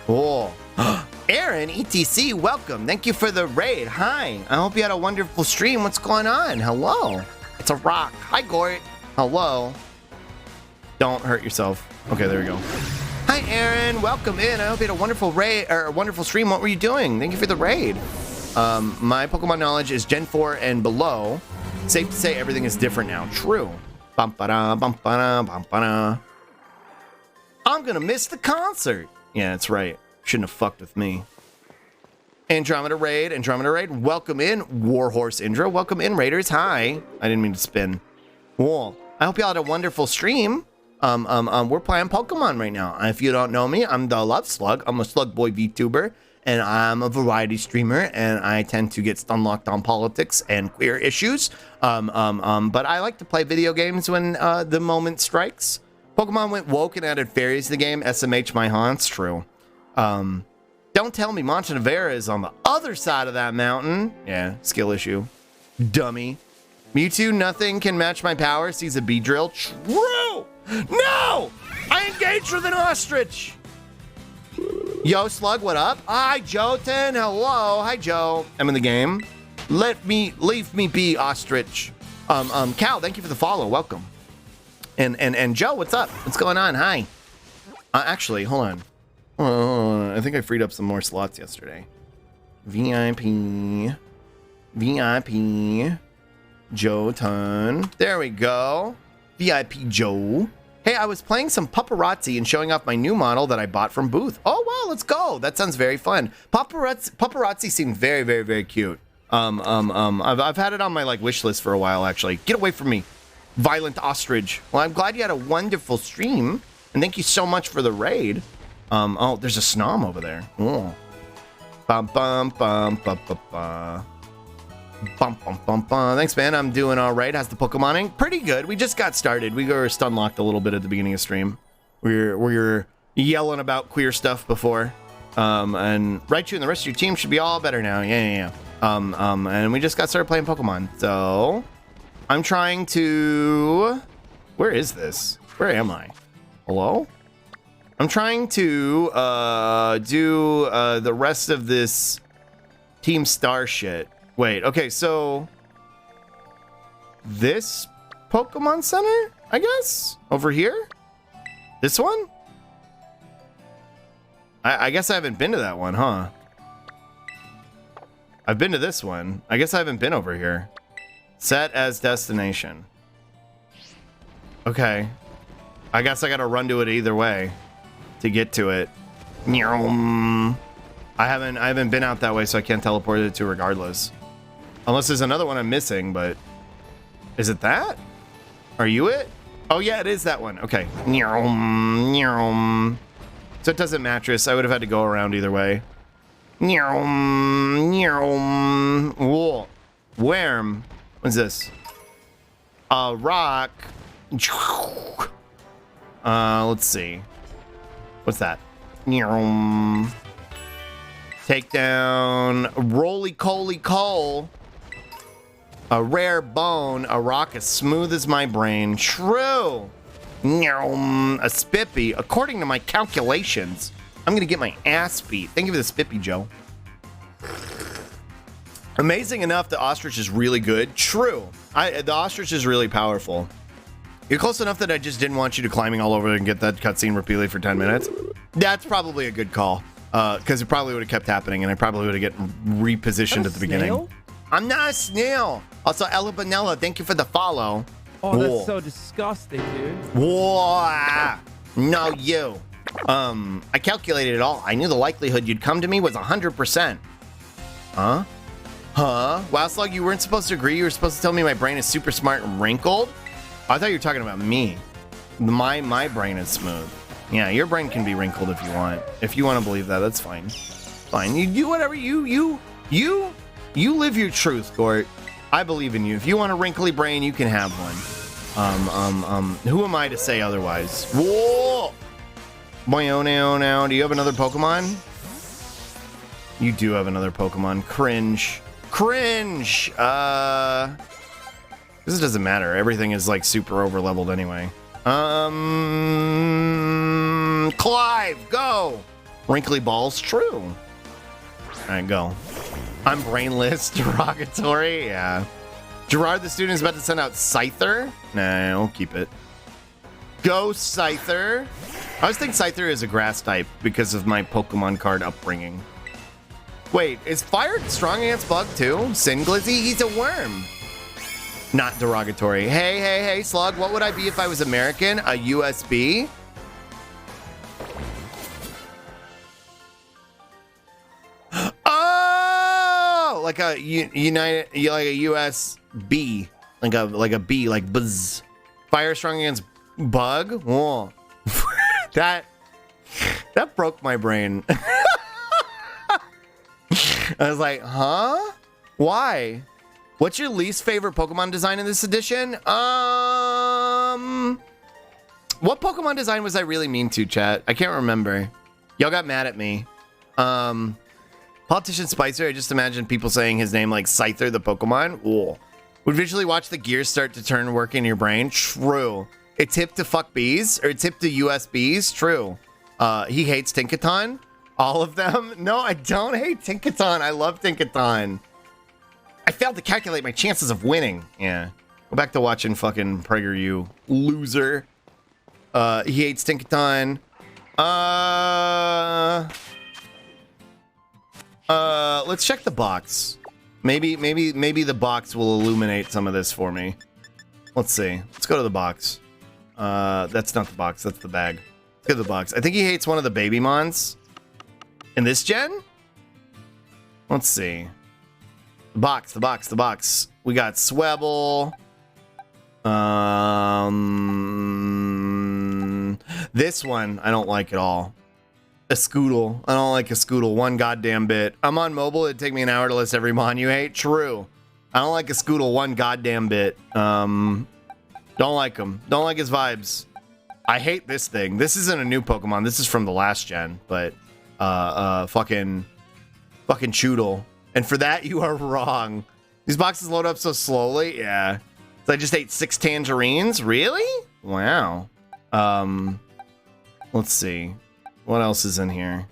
Oh. Aaron, ETC, welcome. Thank you for the raid. Hi. I hope you had a wonderful stream. What's going on? Hello. It's a rock. Hi, Gort. Hello. Don't hurt yourself. Okay, there we go. Hi, Aaron. Welcome in. I hope you had a wonderful raid or a wonderful stream. What were you doing? Thank you for the raid. My Pokemon knowledge is Gen 4 and below. Safe to say everything is different now. True. Bum-ba-da, bum-ba-da, bum-ba-da. I'm gonna miss the concert. Yeah, that's right. Shouldn't have fucked with me. Andromeda Raid. Welcome in, Warhorse Indra. Welcome in, Raiders. Hi. I didn't mean to spin. Whoa. I hope y'all had a wonderful stream. We're playing Pokemon right now. If you don't know me, I'm the Love Slug. I'm a Slug Boy VTuber, and I'm a variety streamer, and I tend to get stunlocked on politics and queer issues. But I like to play video games when the moment strikes. Pokemon went woke and added fairies to the game. SMH my haunts. True. Don't tell me Montenevera is on the other side of that mountain. Yeah, skill issue. Dummy. Mewtwo, nothing can match my power. Sees a Beedrill. True! No! I engaged with an ostrich! Yo, Slug, what up? Hi, Jotun. Hello. Hi, Joe. I'm in the game. Leave me be, ostrich. Cal, thank you for the follow. Welcome. And Joe, what's up? What's going on? Hi. Actually, hold on. I think I freed up some more slots yesterday. VIP. Jotun. There we go. VIP Joe. Hey, I was playing some paparazzi and showing off my new model that I bought from Booth. Oh, wow, let's go. That sounds very fun. Paparazzi seem very, very, very cute. I've had it on my like wish list for a while, actually. Get away from me, violent ostrich. Well, I'm glad you had a wonderful stream, and thank you so much for the raid. Oh, there's a Snom over there. Oh. Bum bum bum bum bum bum. Bum bum bum bum. Thanks, man. I'm doing all right. How's the Pokemoning? Pretty good. We just got started. We were stun locked a little bit at the beginning of stream. We were yelling about queer stuff before. And Raichu and the rest of your team should be all better now. Yeah. And we just got started playing Pokemon. So I'm trying to. Where is this? Where am I? Hello? I'm trying to do the rest of this Team Star shit. Wait, okay, so this Pokemon Center, I guess? Over here? This one? I guess I haven't been to that one, huh? I've been to this one. I guess I haven't been over here. Set as destination. Okay. I guess I gotta run to it either way to get to it. I haven't been out that way, so I can't teleport it to regardless. Unless there's another one I'm missing, but is it that? Are you it? Oh yeah, it is that one. Okay. So it doesn't mattress. I would have had to go around either way. Whoa. Worm. What's this? A rock. Let's see. What's that? Take down roly-coly coal. A rare bone. A rock as smooth as my brain. True. A spippy. According to my calculations, I'm gonna get my ass beat. Thank you for the spippy, Joe. Amazing enough, the ostrich is really good. True. The ostrich is really powerful. You're close enough that I just didn't want you to climbing all over and get that cutscene repeatedly for 10 minutes. That's probably a good call. Because it probably would have kept happening and I probably would have get repositioned at the beginning. I'm not a snail. Also, Ella Banella, thank you for the follow. Oh, that's so disgusting, dude. Whoa. No, you. I calculated it all. I knew the likelihood you'd come to me was 100%. Huh? Wow, Slug, you weren't supposed to agree. You were supposed to tell me my brain is super smart and wrinkled. I thought you were talking about me. My brain is smooth. Yeah, your brain can be wrinkled if you want. If you want to believe that, that's fine. Fine. You do whatever you live your truth, Gort. I believe in you. If you want a wrinkly brain, you can have one. Who am I to say otherwise? Whoa! Boyo, do you have another Pokemon? You do have another Pokemon. Cringe. This doesn't matter. Everything is like super over leveled anyway. Clive, go! Wrinkly balls, true. Alright, go. I'm brainless, derogatory, yeah. Gerard the student is about to send out Scyther. Nah, I'll keep it. Go, Scyther. I always think Scyther is a grass type because of my Pokemon card upbringing. Wait, is Fire strong against Bug too? Singlizzy? He's a worm. Not derogatory. Hey, Slug, what would I be if I was American? A USB? Oh! Like a United, like a USB. Like a B, like buzz. Fire strong against Bug? Whoa. That broke my brain. I was like, huh? Why? What's your least favorite Pokemon design in this edition? What Pokemon design was I really mean to, chat? I can't remember. Y'all got mad at me. Politician Spicer, I just imagine people saying his name like Scyther the Pokemon. Whoa. Would visually watch the gears start to turn and work in your brain. True. It's hip to fuck bees, or it's hip to USBs. True. He hates Tinkaton. All of them? No, I don't hate Tinkaton. I love Tinkaton. I failed to calculate my chances of winning. Yeah. Go back to watching fucking PragerU, loser. He hates Tinkaton. Let's check the box. Maybe the box will illuminate some of this for me. Let's see. Let's go to the box. That's not the box. That's the bag. Let's go to the box. I think he hates one of the baby mons. In this gen? Let's see. The box. We got Swebble. This one, I don't like at all. A Scoodle. I don't like a Scoodle one goddamn bit. I'm on mobile. It'd take me an hour to list every mon you hate. True. I don't like a Scoodle one goddamn bit. Don't like him. Don't like his vibes. I hate this thing. This isn't a new Pokemon. This is from the last gen, but fucking Choodle. And for that, you are wrong. These boxes load up so slowly. Yeah. So I just ate 6 tangerines? Really? Wow. Let's see. What else is in here?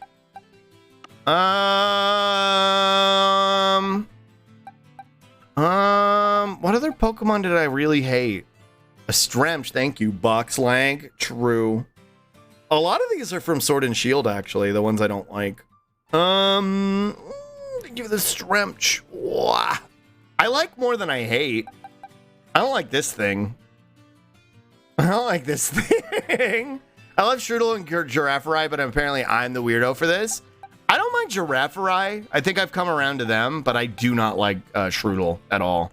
What other Pokemon did I really hate? A Stremch, thank you. Boxlang, true. A lot of these are from Sword and Shield, actually, the ones I don't like. Give the Stremch. Wow. I like more than I hate. I don't like this thing. I don't like this thing. I love Strudel and Giraffari, but apparently I'm the weirdo for this. I don't mind Giraffari. I think I've come around to them, but I do not like Strudel at all.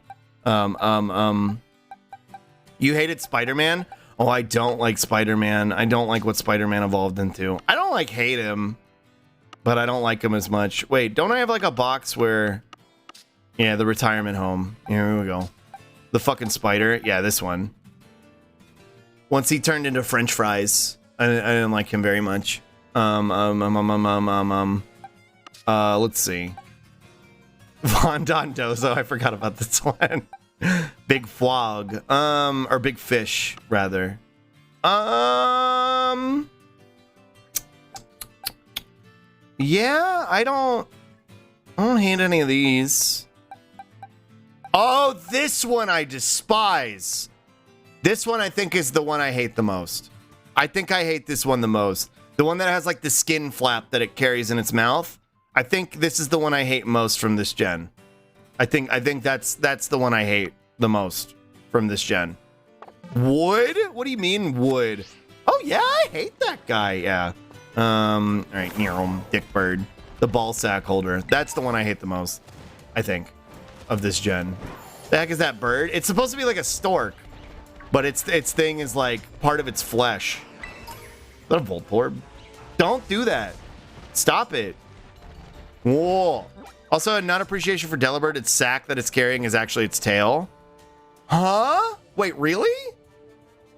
You hated Spider-Man? Oh, I don't like Spider-Man. I don't like what Spider-Man evolved into. I don't like hate him, but I don't like him as much. Wait, don't I have like a box where... Yeah, the retirement home. Here we go. The fucking spider. Yeah, this one. Once he turned into French fries, I didn't like him very much. Let's see. Von Dondozo. I forgot about this one. Big Flog. Or Big Fish, rather. Yeah, I don't hate any of these. Oh, this one I despise. This one I think is the one I hate the most. I think I hate this one the most. The one that has like the skin flap that it carries in its mouth. I think this is the one I hate most from this gen. I think that's the one I hate the most from this gen. Wood? What do you mean wood? Oh yeah, I hate that guy. Yeah. All right, Dick Bird, the ball sack holder. That's the one I hate the most, I think, of this gen. The heck is that bird? It's supposed to be like a stork, but its thing is like part of its flesh. Is that a Voltorb? Don't do that. Stop it. Whoa. Also, a non-appreciation for Delibird. Its sack that it's carrying is actually its tail. Huh? Wait, really?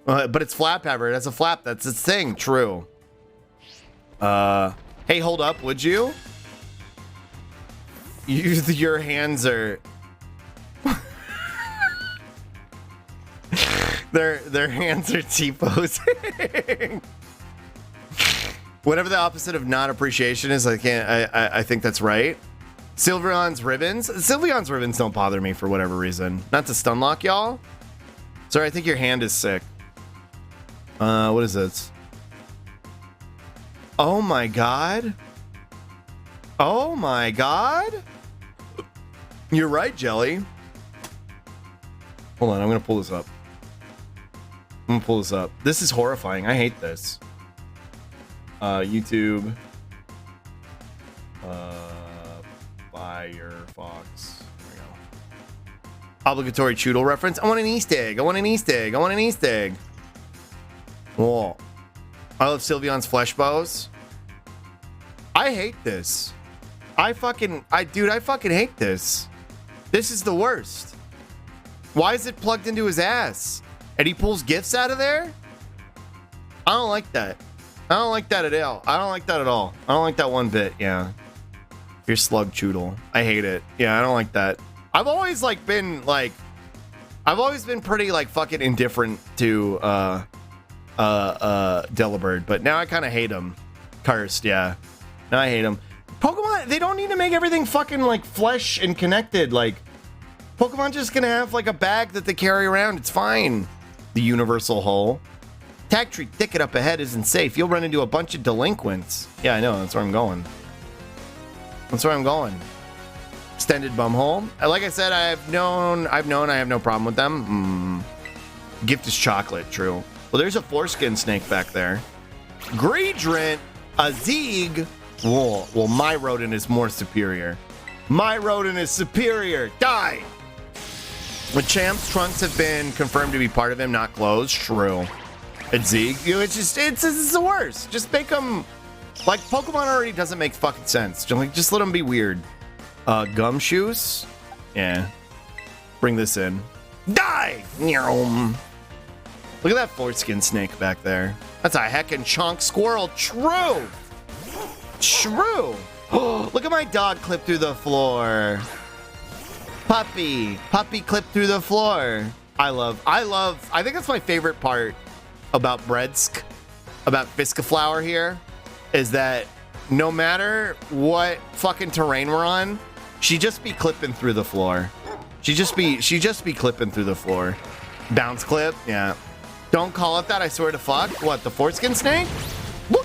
But it's flap pepper. That's a flap. That's its thing. True. Hey, hold up, would you? Your hands are... their hands are T-posing. Whatever the opposite of non-appreciation is, I think that's right. Sylveon's ribbons. Sylveon's ribbons don't bother me for whatever reason. Not to stunlock y'all. Sorry, I think your hand is sick. What is this? Oh my god. Oh my god. You're right, Jelly. Hold on, I'm gonna pull this up. This is horrifying. I hate this. YouTube. Firefox. There we go. Obligatory Choodle reference. I want an East egg. Whoa. I love Sylveon's flesh bows. I hate this. I fucking hate this. This is the worst. Why is it plugged into his ass? And he pulls gifts out of there? I don't like that. I don't like that at all. I don't like that one bit. Yeah. Your Slug Choodle. I hate it. Yeah, I don't like that. I've always been pretty fucking indifferent to Delibird, but now I kind of hate him. Cursed, yeah. Now I hate him. Pokemon, they don't need to make everything fucking flesh and connected. Pokemon just gonna have a bag that they carry around. It's fine. The universal hole. Tag tree thicket up ahead isn't safe. You'll run into a bunch of delinquents. Yeah, I know. That's where I'm going. Extended bum hole. Like I said, I've known I have no problem with them. Gift is chocolate. True. Well, there's a foreskin snake back there. Greedrent, a Zeeg. Whoa. Well, my rodent is more superior. Die. Machamp's trunks have been confirmed to be part of him, not clothes. True. It's Zeeg. It's the worst. Just make them Pokemon already doesn't make fucking sense. Just let them be weird. Gumshoes. Yeah. Bring this in. Die. Look at that foreskin snake back there. That's a heckin' chonk squirrel. True. Look at my dog clip through the floor. Puppy clip through the floor. I think that's my favorite part about Bredsk, about Fiskaflower here, is that no matter what fucking terrain we're on, she just be clipping through the floor. She just be clipping through the floor. Bounce clip, yeah. Don't call it that, I swear to fuck. What, the foreskin snake? Woo!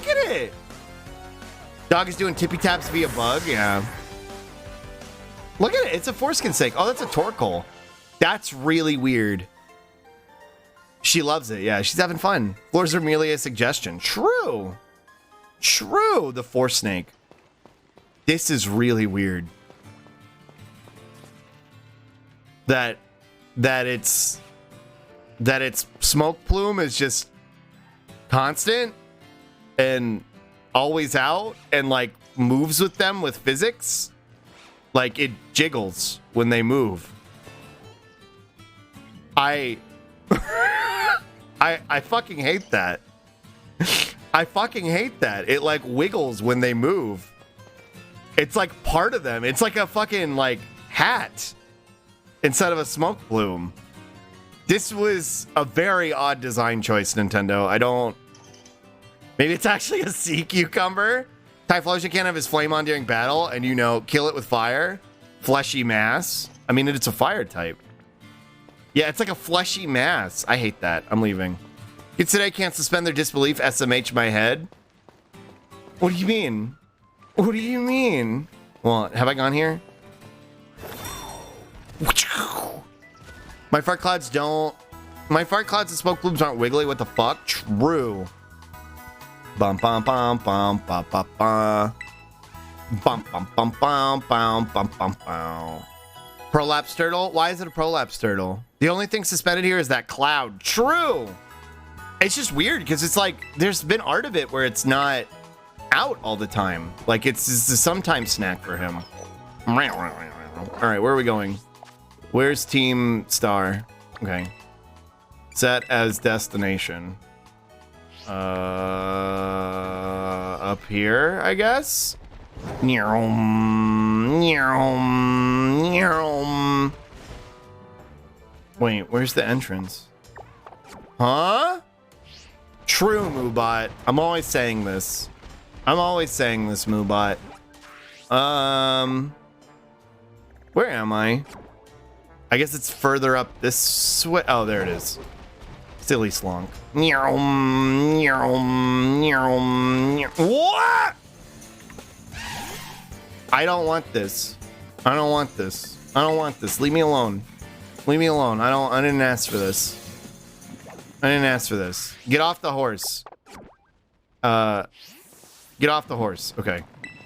Dog is doing tippy taps via bug. Yeah. Look at it. It's a foreskin snake. Oh, that's a Torkoal. That's really weird. She loves it. Yeah, she's having fun. Floors are merely a suggestion. True. True. The force snake. This is really weird. That its smoke plume is just constant and always out and like moves with them with physics. Like it jiggles when they move. I fucking hate that. I fucking hate that. It like wiggles when they move. It's like part of them. It's like a fucking like hat instead of a smoke plume. This was a very odd design choice, Nintendo. I don't... Maybe it's actually a sea cucumber? Typhlosion can't have his flame on during battle and, you know, kill it with fire. Fleshy mass. I mean, it's a fire type. Yeah, it's like a fleshy mass. I hate that. I'm leaving. Kids today can't suspend their disbelief. SMH my head. What do you mean? What do you mean? Well, have I gone here? My fart clouds don't... My fart clouds and smoke plumes aren't wiggly. What the fuck? True. Bum bum bum bum bum bum bum. Bum bum bum bum bum bum bum bum. Prolapse turtle? Why is it a prolapse turtle? The only thing suspended here is that cloud. True. It's just weird because it's like there's been art of it where it's not out all the time. Like it's a sometime snack for him. All right, where are we going? Where's Team Star? Okay. Set as destination. Up here, I guess. Wait, where's the entrance? Huh? True, Moobot. I'm always saying this. Moobot. Where am I? I guess it's further up this way. Oh, there it is. Silly slunk. What? I don't want this. I don't want this. Leave me alone. Leave me alone. I didn't ask for this. Get off the horse. Get off the horse. Okay.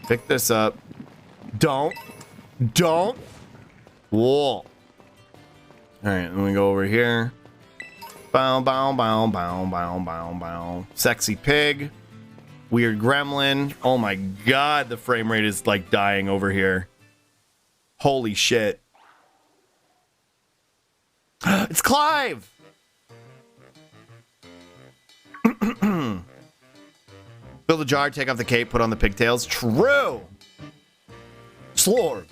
Pick this up. Don't. Whoa. Alright, let me go over here. Bow, bow, bow, bow, bow, bow, bow. Sexy pig. Weird gremlin. Oh my god, the frame rate is like dying over here. Holy shit. It's Clive! Fill the jar, take off the cape, put on the pigtails. True! Slug.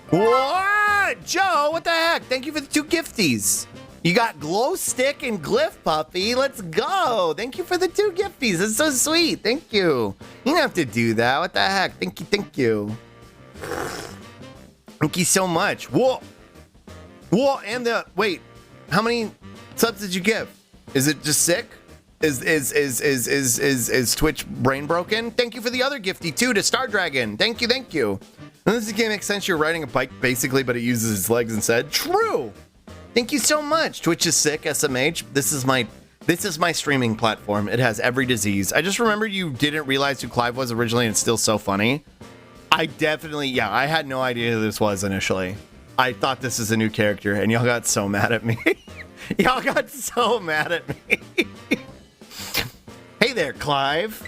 What? Joe, what the heck? Thank you for the 2 gifties. You got glow stick and glyph puppy. Let's go. Thank you for the 2 gifties. That's so sweet. Thank you. You don't have to do that. What the heck? Thank you. Thank you so much. Whoa. And wait, how many subs did you give? Is it just sick? Is Twitch brain broken? Thank you for the other gifty too to Star Dragon. Thank you. And this game makes sense. You're riding a bike basically, but it uses its legs instead. True. Thank you so much. Twitch is sick. SMH. This is my streaming platform. It has every disease. I just remembered you didn't realize who Clive was originally, and it's still so funny. I had no idea who this was initially. I thought this is a new character, and y'all got so mad at me. Hey there, Clive.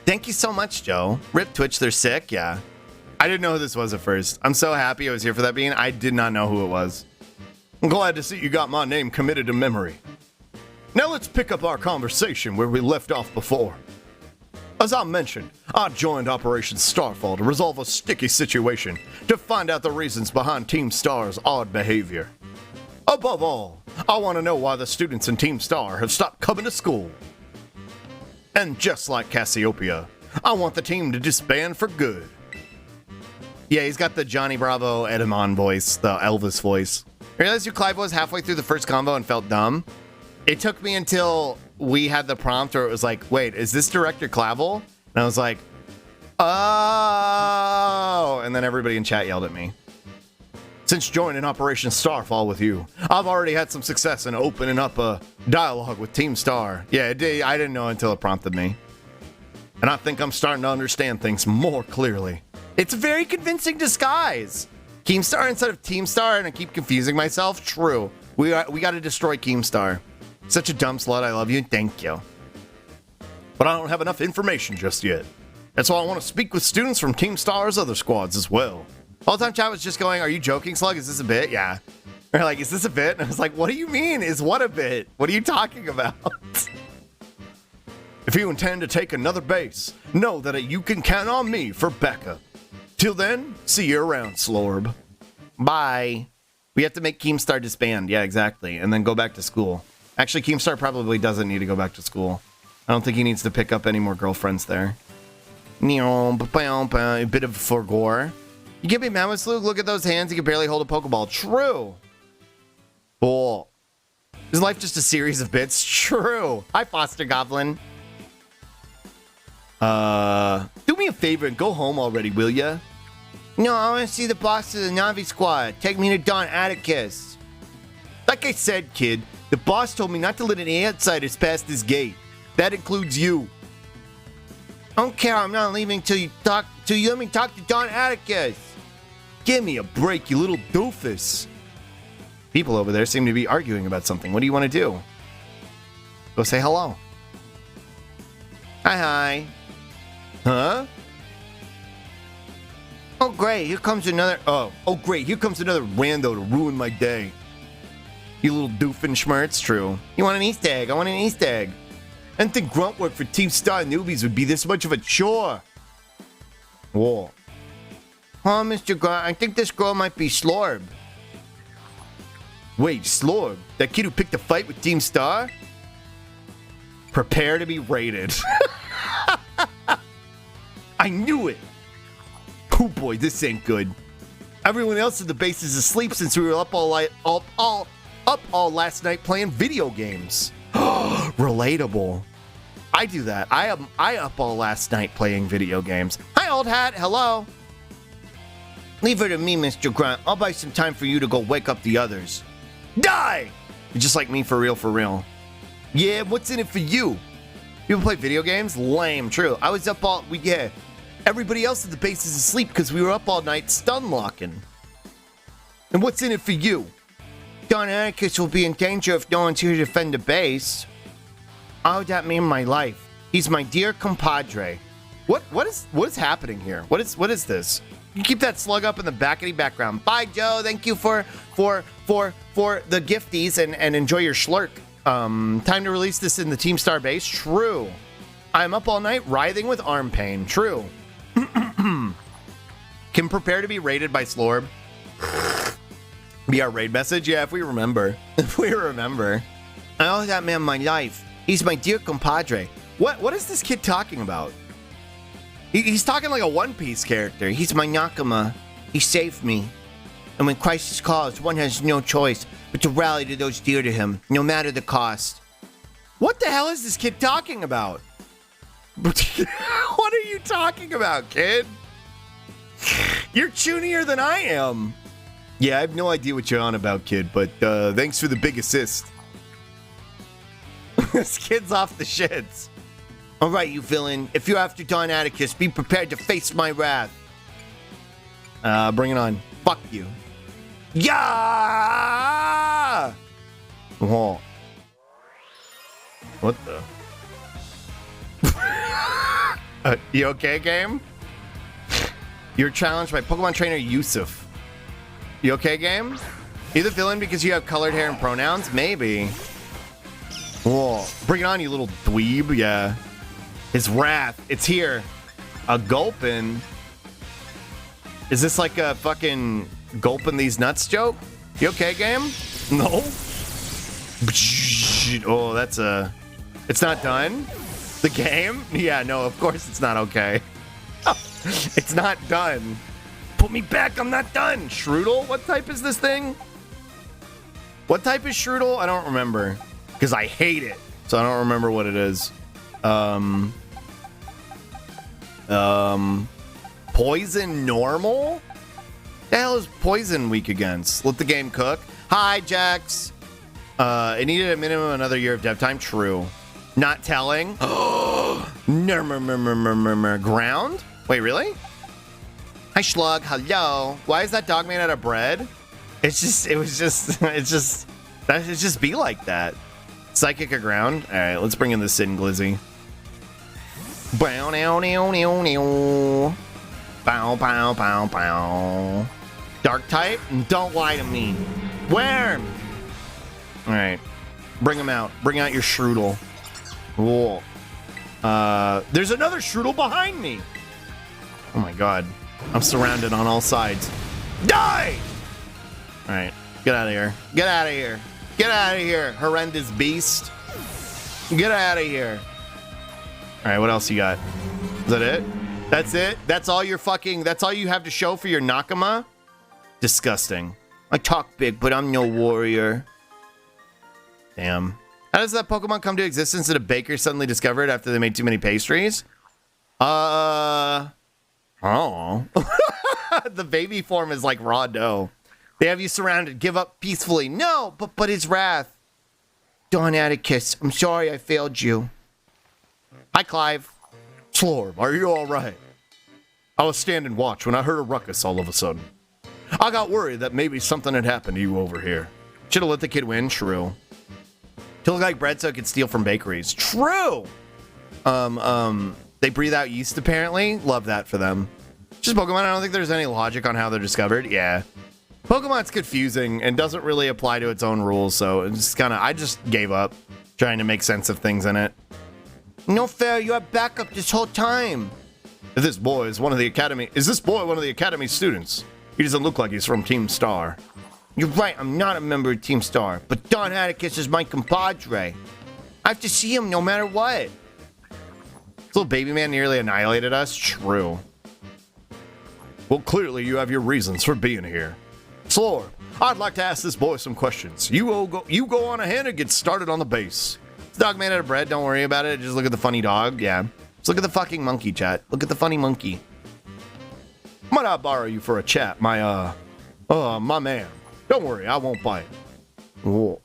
Thank you so much, Joe. Rip Twitch, they're sick. Yeah. I didn't know who this was at first. I'm so happy I was here for that bean. I did not know who it was. I'm glad to see you got my name committed to memory. Now let's pick up our conversation where we left off before. As I mentioned, I joined Operation Starfall to resolve a sticky situation, to find out the reasons behind Team Star's odd behavior. Above all, I want to know why the students in Team Star have stopped coming to school. And just like Cassiopeia, I want the team to disband for good. Yeah, he's got the Johnny Bravo Edamon voice, the Elvis voice. I realized who Clive was halfway through the first combo and felt dumb. It took me until we had the prompt where it was like, wait, is this Director Clavel? And I was like, oh, and then everybody in chat yelled at me. Since joining Operation Starfall with you, I've already had some success in opening up a dialogue with Team Star. Yeah, I didn't know until it prompted me. And I think I'm starting to understand things more clearly. It's a very convincing disguise. Keemstar instead of Team Star, and I keep confusing myself. True. We got to destroy Keemstar. Such a dumb slut. I love you. Thank you. But I don't have enough information just yet. That's why I want to speak with students from Team Star's other squads as well. All the time chat was just going, are you joking, Slug? Is this a bit? Yeah. They're like, is this a bit? And I was like, what do you mean? Is what a bit? What are you talking about? If you intend to take another base, know that you can count on me for backup. Till then, see you around, Slorb. Bye. We have to make Keemstar disband. Yeah, exactly. And then go back to school. Actually, Keemstar probably doesn't need to go back to school. I don't think he needs to pick up any more girlfriends there. A bit of forgore. You give me Mammoth Slug? Look at those hands. He can barely hold a Pokeball. True. Cool. Is life just a series of bits? True. Hi, Foster Goblin. Do me a favor and go home already, will ya? No, I want to see the boss of the Navi squad. Take me to Don Atticus. Like I said, kid, the boss told me not to let any outsiders pass this gate. That includes you. I don't care. I'm not leaving till you let me talk to Don Atticus. Give me a break, you little doofus. People over there seem to be arguing about something. What do you want to do? Go say hello. Hi. Huh? Oh great, here comes another rando to ruin my day. You little doofenshmirtz. True. You want an Easter egg? I want an Easter egg. I didn't think grunt work for Team Star newbies would be this much of a chore. Whoa. Oh, Mr. Grunt, I think this girl might be Slorb. Wait, Slorb? That kid who picked a fight with Team Star? Prepare to be raided. I knew it. Oh boy, this ain't good. Everyone else at the base is asleep since we were up all last night playing video games. Relatable. I do that. I up all last night playing video games. Hi, old hat. Hello. Leave her to me, Mr. Grunt. I'll buy some time for you to go wake up the others. Die! You're just like me, for real, for real. Yeah, what's in it for you? People play video games? Lame. True. I was up all... Everybody else at the base is asleep because we were up all night stun locking. And what's in it for you? Don Atticus will be in danger if no one's here to defend the base. How would that mean my life? He's my dear compadre. What is happening here? What is this? You keep that slug up in the background. Bye, Joe. Thank you for the gifties and enjoy your slurk. Time to release this in the Team Star base. True. I'm up all night writhing with arm pain. True. Can prepare to be raided by Slorb. Be our raid message? Yeah, if we remember. If we remember. I owe that man my life. He's my dear compadre. What is this kid talking about? He's talking like a One Piece character. He's my Nakama. He saved me. And when crisis calls, one has no choice but to rally to those dear to him, no matter the cost. What the hell is this kid talking about? What are you talking about, kid? You're chunier than I am. Yeah, I have no idea what you're on about, kid, but thanks for the big assist. This kid's off the shits. All right, you villain. If you're after Don Atticus, be prepared to face my wrath. Bring it on. Fuck you. Yeah! Whoa. What the? You okay, game? You're challenged by Pokemon trainer Yusuf. You okay, game? You the villain because you have colored hair and pronouns? Maybe. Whoa. Bring it on, you little dweeb. Yeah. His wrath. It's here. A gulpin. Is this like a fucking gulpin these nuts joke? You okay, game? No. Oh, that's a... It's not done? The game? Yeah, no, of course it's not okay. It's not done. Put me back, I'm not done. Shroodle? What type is this thing? What type is Shroodle? I don't remember. because I hate it. So I don't remember what it is. Poison normal? The hell is poison weak against? Let the game cook. Hi, Jax. It needed a minimum another year of dev time. True. Not telling. Ground? Wait, really? Hi, Slug. Hello. Why is that dog made out of bread? It just be like that. Psychic or ground? All right, let's bring in the Sin Glizzy. Bow, now, now, now, now. Bow, bow, bow, bow. Dark type? Don't lie to me. Worm! All right, bring him out. Bring out your Strudel. Whoa. There's another Strudel behind me. Oh my god. I'm surrounded on all sides. Die! All right, get out of here. Get out of here. Get out of here, horrendous beast. Get out of here. All right, what else you got? Is that it? That's it? That's all you have to show for your Nakama? Disgusting. I talk big, but I'm no warrior. Damn. How does that Pokemon come to existence that a baker suddenly discovered after they made too many pastries? Oh. The baby form is like raw dough. They have you surrounded. Give up peacefully. No, but his wrath. Don Atticus, I'm sorry I failed you. Hi, Clive. Slorb, are you all right? I was standing watch when I heard a ruckus all of a sudden. I got worried that maybe something had happened to you over here. Should have let the kid win. True. To look like bread so it could steal from bakeries. True. They breathe out yeast apparently. Love that for them. Just Pokemon. I don't think there's any logic on how they're discovered. Yeah. Pokemon's confusing and doesn't really apply to its own rules, so it's kind of, I just gave up trying to make sense of things in it. No fair, you have backup this whole time. Is this boy one of the Academy students? He doesn't look like he's from Team Star. You're right, I'm not a member of Team Star, but Don Atticus is my compadre. I have to see him no matter what. This little baby man nearly annihilated us. True. Well, clearly you have your reasons for being here. Slor, I'd like to ask this boy some questions. You go on ahead and get started on the base. This dog made out of bread. Don't worry about it. Just look at the funny dog. Yeah. Just look at the fucking monkey, chat. Look at the funny monkey. Might I borrow you for a chat, my man? Don't worry, I won't bite. Whoa.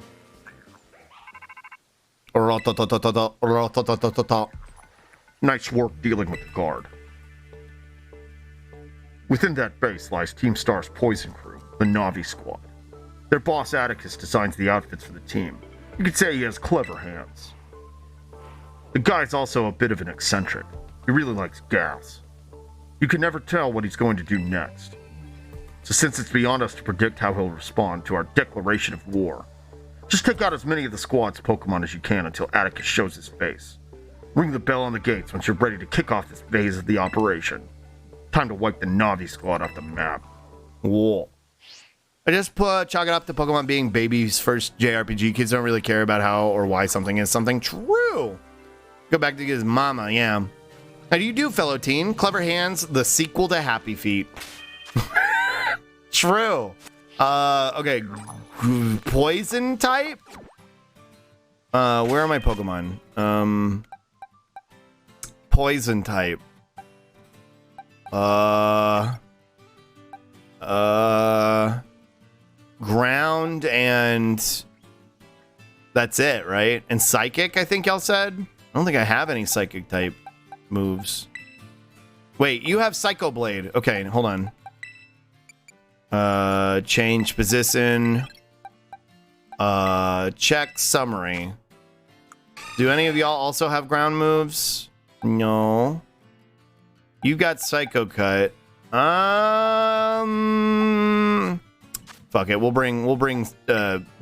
Nice work dealing with the guard. Within that base lies Team Star's poison crew, the Navi squad. Their boss Atticus designs the outfits for the team. You could say he has clever hands. The guy's also a bit of an eccentric. He really likes gas. You can never tell what he's going to do next. So since it's beyond us to predict how he'll respond to our declaration of war, just take out as many of the squad's Pokemon as you can until Atticus shows his face. Ring the bell on the gates once you're ready to kick off this phase of the operation. Time to wipe the Navi squad off the map. Whoa. I just chalk it up to Pokemon being baby's first JRPG. Kids don't really care about how or why something is something. True. Go back to his mama, yeah. How do you do, fellow teen? Clever Hands, the sequel to Happy Feet. True. Okay. Poison type? Where are my Pokemon? Poison type. Ground and that's it, right? And Psychic, I think y'all said? I don't think I have any Psychic type moves. Wait, you have Psycho Blade. Okay, hold on. Change position. Check summary. Do any of y'all also have ground moves? No. You got Psycho Cut. Fuck it. We'll bring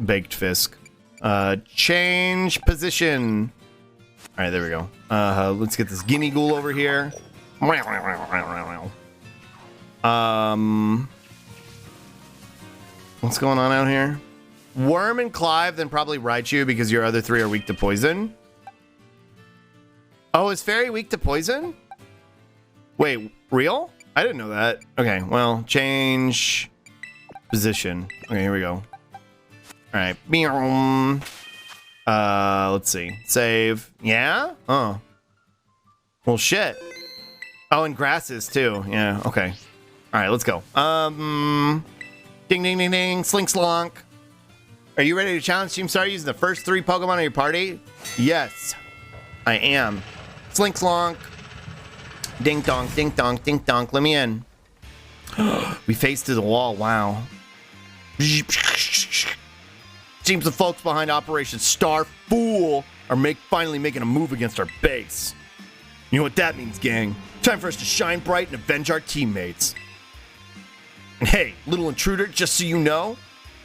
Baked Fisk. Change position. All right, there we go. Let's get this Guinea Ghoul over here. What's going on out here? Worm and Clive, then probably Raichu because your other three are weak to poison. Oh, is Fairy weak to poison? Wait, real? I didn't know that. Okay, well, change position. Okay, here we go. All right. Let's see. Save. Yeah? Oh. Well, shit. Oh, and grasses, too. Yeah, okay. All right, let's go. Ding, ding, ding, ding. Slink slonk. Are you ready to challenge Team Star using the first 3 Pokemon of your party? Yes, I am. Slink slonk. Ding donk, ding donk, ding donk. Let me in. We faced to the wall. Wow. Seems the folks behind Operation Star Fool are finally making a move against our base. You know what that means, gang? Time for us to shine bright and avenge our teammates. And hey, little intruder, just so you know,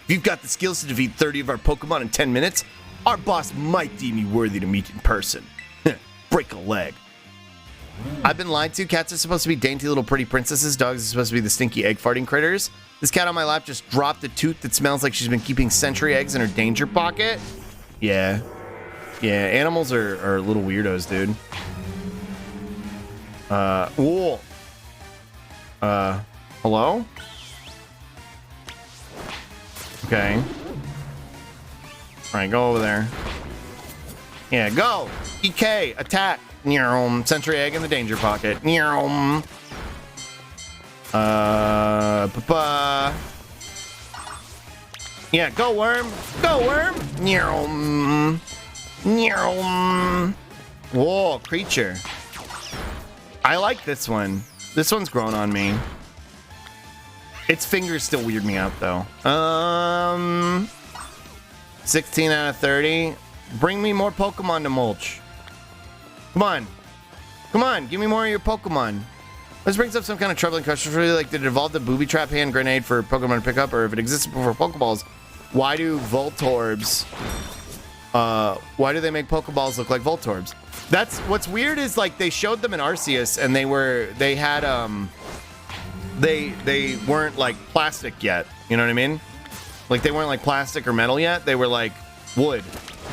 if you've got the skills to defeat 30 of our Pokemon in 10 minutes, our boss might deem you worthy to meet in person. Break a leg. I've been lied to. Cats are supposed to be dainty little pretty princesses. Dogs are supposed to be the stinky egg farting critters. This cat on my lap just dropped a tooth that smells like she's been keeping century eggs in her danger pocket. Yeah. Yeah, animals are little weirdos, dude. Whoa. Hello? Okay. Alright, go over there. Yeah, go! EK, attack! Sentry egg in the danger pocket. Yeah, go worm! Go worm! Whoa, creature. I like this one. This one's grown on me. Its fingers still weird me out, though. 16 out of 30. Bring me more Pokemon to mulch. Come on. Come on, give me more of your Pokemon. This brings up some kind of troubling question for you. Like, did it evolve the booby trap hand grenade for Pokemon to pick up? Or if it existed before Pokeballs, why do Voltorbs... why do they make Pokeballs look like Voltorbs? That's what's weird is like they showed them in Arceus and they weren't like plastic yet. You know what I mean? Like they weren't like plastic or metal yet. They were like wood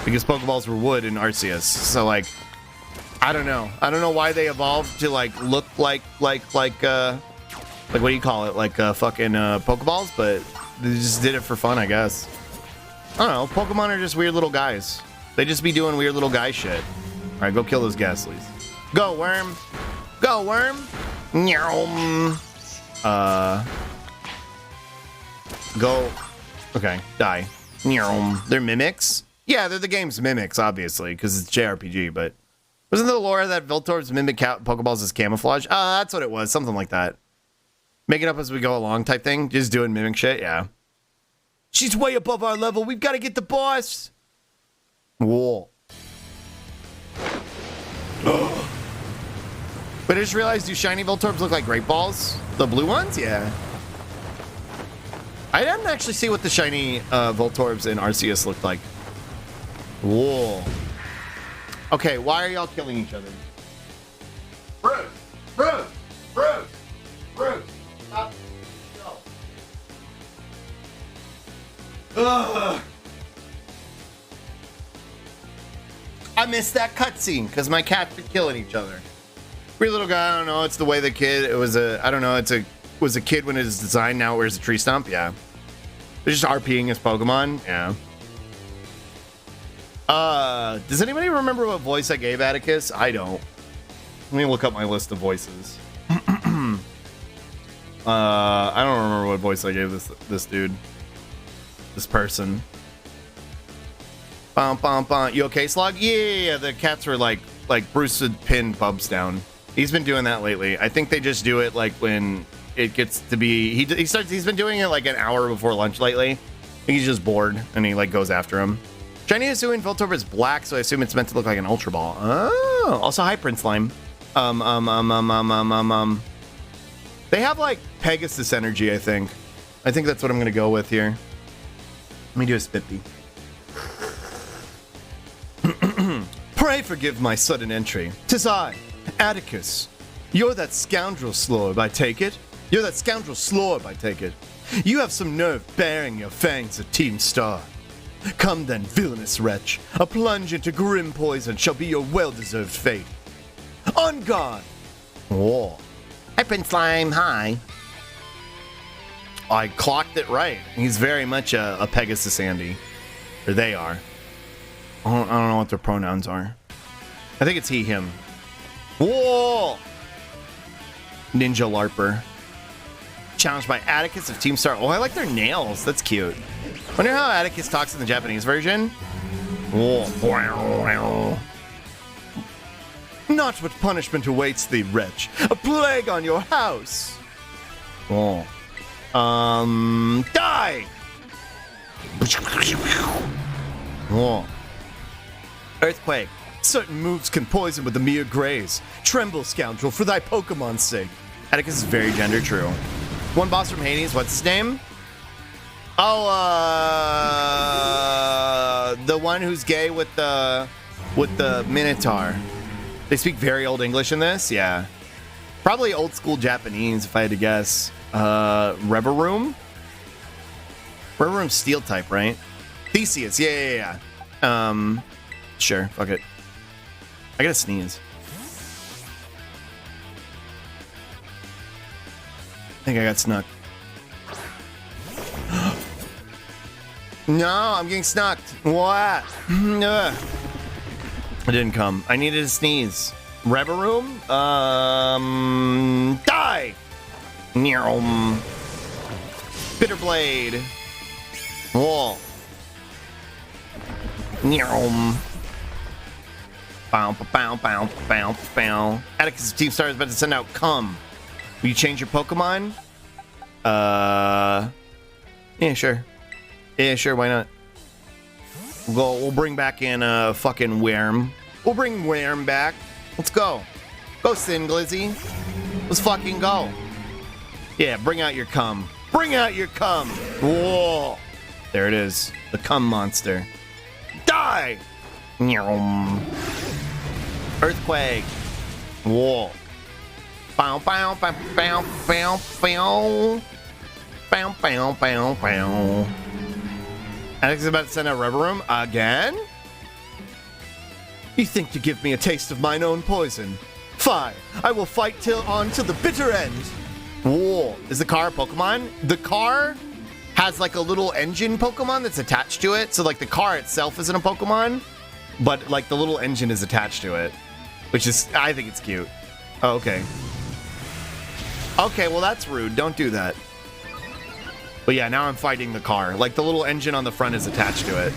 because Pokeballs were wood in Arceus. So like I don't know why they evolved to like look like what do you call it? Like fucking Pokeballs, but they just did it for fun, I guess. I don't know. Pokemon are just weird little guys. They just be doing weird little guy shit. All right, go kill those Ghastlies. Go, worm. Go, worm. Go. Okay, die. They're mimics? Yeah, they're the game's mimics, obviously, because it's JRPG, but... Wasn't the lore that Voltorbs mimic Pokeballs as camouflage? That's what it was. Something like that. Make it up as we go along type thing. Just doing mimic shit, yeah. She's way above our level. We've got to get the boss. Whoa. But I just realized, do shiny Voltorbs look like Great Balls? The blue ones? Yeah. I didn't actually see what the shiny Voltorbs in Arceus looked like. Whoa. Okay, why are y'all killing each other? Bruce! Bruce! Bruce! Bruce! Stop. Go. Ugh. I missed that cutscene because my cats were killing each other. Weird little guy, I don't know. It's the way the kid, it was a, I don't know. Was a kid when it was designed, now it wears a tree stump. Yeah. They're just RPing his Pokemon. Yeah. Does anybody remember what voice I gave Atticus? I don't. Let me look up my list of voices. I don't remember what voice I gave this dude. This person. Bum, bum, bum. You okay, Slug? Yeah. The cats were like Bruce would pin Bubs down. He's been doing that lately. I think they just do it like when it gets to be. He's been doing it like an hour before lunch lately. I think he's just bored and he like goes after him. Shiny Hisuian Voltorb is black, so I assume it's meant to look like an Ultra Ball. Oh, also hi Prince Slime. They have like Pegasus energy, I think. I think that's what I'm gonna go with here. Let me do a spit beat. Pray forgive my sudden entry. 'Tis I, Atticus. You're that scoundrel Slorb, I take it. You're that scoundrel Slorb, I take it. You have some nerve baring your fangs at Team Star. Come then, villainous wretch. A plunge into grim poison shall be your well-deserved fate. On guard! Whoa. Hi, Prince Slime, hi. I clocked it right. He's very much a Pegasus Andy. Or they are. I don't know what their pronouns are. I think it's he, him. Whoa! Ninja Larper. Challenged by Atticus of Team Star. Oh, I like their nails. That's cute. Wonder how Atticus talks in the Japanese version. Whoa. Not what punishment awaits thee, wretch. A plague on your house. Oh. Die! Oh. Earthquake. Certain moves can poison with a mere graze. Tremble, scoundrel, for thy Pokemon's sake. Atticus is very gender true. One boss from Hades, what's his name? Oh, the one who's gay with the Minotaur. They speak very old English in this, yeah. Probably old school Japanese, if I had to guess. Reverum? Reverum's steel type, right? Theseus, yeah. Sure, fuck it. I gotta sneeze. I think I got snuck. No, I'm getting snucked. What? I didn't come. I needed to sneeze. Reverum? Die! Bitter Blade. Whoa. Bow. Atticus' Team Star is about to send out Come. Will you change your Pokemon? Yeah, sure. Yeah, sure, why not? We'll bring back in fucking Worm. We'll bring Worm back. Let's go. Go, Sin Glizzy. Let's fucking go. Yeah, bring out your Cum. Bring out your Cum. Whoa. There it is. The Cum monster. Die! Earthquake. Whoa. Bow. Alex is about to send out Reverum again? You think to give me a taste of mine own poison? Fine, I will fight on to the bitter end. Whoa, is the car a Pokemon? The car has like a little engine Pokemon that's attached to it. So like the car itself isn't a Pokemon, but like the little engine is attached to it, which is, I think it's cute. Oh, okay. Okay, well that's rude. Don't do that. But yeah, now I'm fighting the car. Like the little engine on the front is attached to it.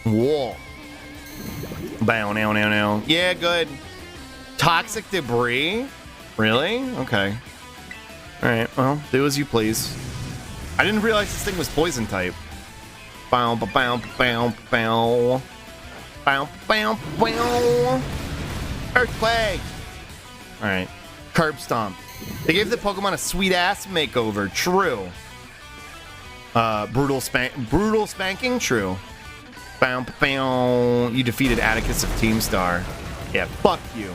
Whoa. Bow, now. Yeah, good. Toxic debris? Really? Okay. Alright, well, do as you please. I didn't realize this thing was poison type. Bow. Earthquake! Alright. Curb Stomp. They gave the Pokemon a sweet-ass makeover. True. Brutal spanking? True. Bow. You defeated Atticus of Team Star. Yeah, fuck you.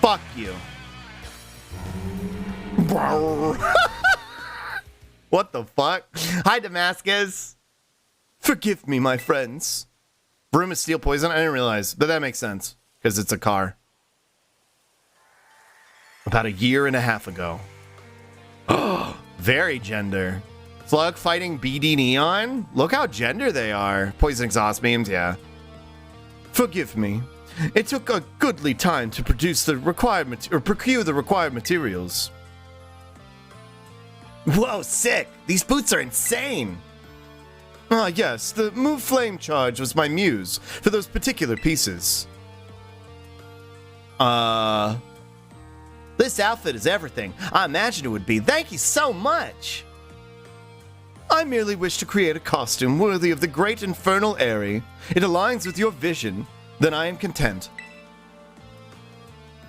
Fuck you. What the fuck? Hi, Damascus. Forgive me, my friends. Broom is steel poison? I didn't realize, but that makes sense, because it's a car. About a year and a half ago. Oh, very gender. Slug fighting BD Neon? Look how gender they are. Poison exhaust memes, yeah. Forgive me. It took a goodly time to produce the required procure the required materials. Whoa, sick! These boots are insane! Ah, yes, the move flame charge was my muse for those particular pieces. This outfit is everything I imagined it would be. Thank you so much! I merely wish to create a costume worthy of the great infernal Airy. It aligns with your vision, then I am content.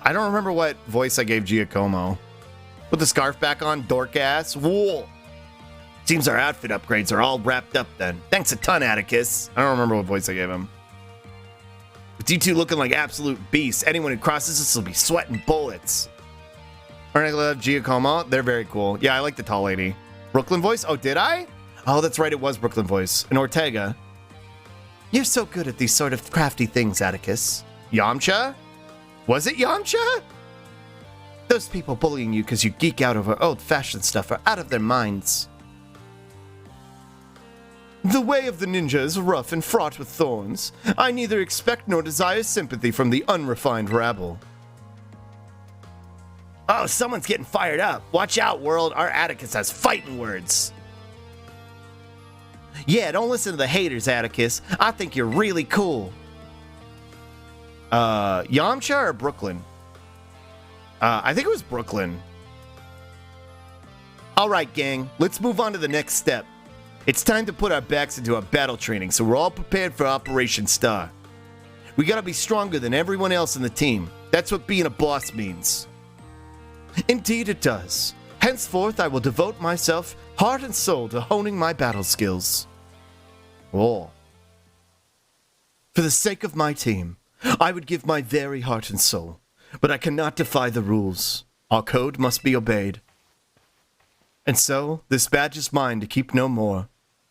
I don't remember what voice I gave Giacomo. Put the scarf back on, dork ass. Whoa! Seems our outfit upgrades are all wrapped up then. Thanks a ton, Atticus. I don't remember what voice I gave him. With you two looking like absolute beasts, anyone who crosses us will be sweating bullets. Aren't I love Giacomo? They're very cool. Yeah, I like the tall lady. Brooklyn voice? Oh, did I? Oh, that's right, it was Brooklyn voice. And Ortega. You're so good at these sort of crafty things, Atticus. Yamcha? Was it Yamcha? Those people bullying you because you geek out over old-fashioned stuff are out of their minds. The way of the ninja is rough and fraught with thorns. I neither expect nor desire sympathy from the unrefined rabble. Oh, someone's getting fired up. Watch out, world. Our Atticus has fighting words. Yeah, don't listen to the haters, Atticus. I think you're really cool. Yamcha or Brooklyn? I think it was Brooklyn. All right, gang. Let's move on to the next step. It's time to put our backs into our battle training so we're all prepared for Operation Star. We gotta be stronger than everyone else in the team. That's what being a boss means. Indeed it does. Henceforth, I will devote myself, heart and soul, to honing my battle skills. Oh. For the sake of my team, I would give my very heart and soul, but I cannot defy the rules. Our code must be obeyed. And so, this badge is mine to keep no more.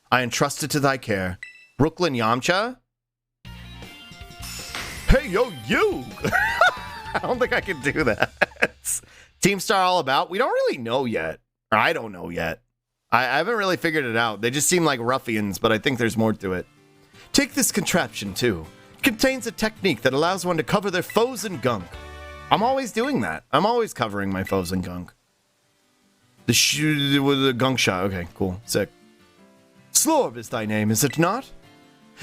I entrust it to thy care. Brooklyn Yamcha? Hey, yo, you! I don't think I can do that. Team Star all about? We don't really know yet. Or I don't know yet. I haven't really figured it out. They just seem like ruffians, but I think there's more to it. Take this contraption, too. It contains a technique that allows one to cover their foes in gunk. I'm always doing that. I'm always covering my foes in gunk. The gunk shot. Okay, cool. Sick. Slorb is thy name, is it not?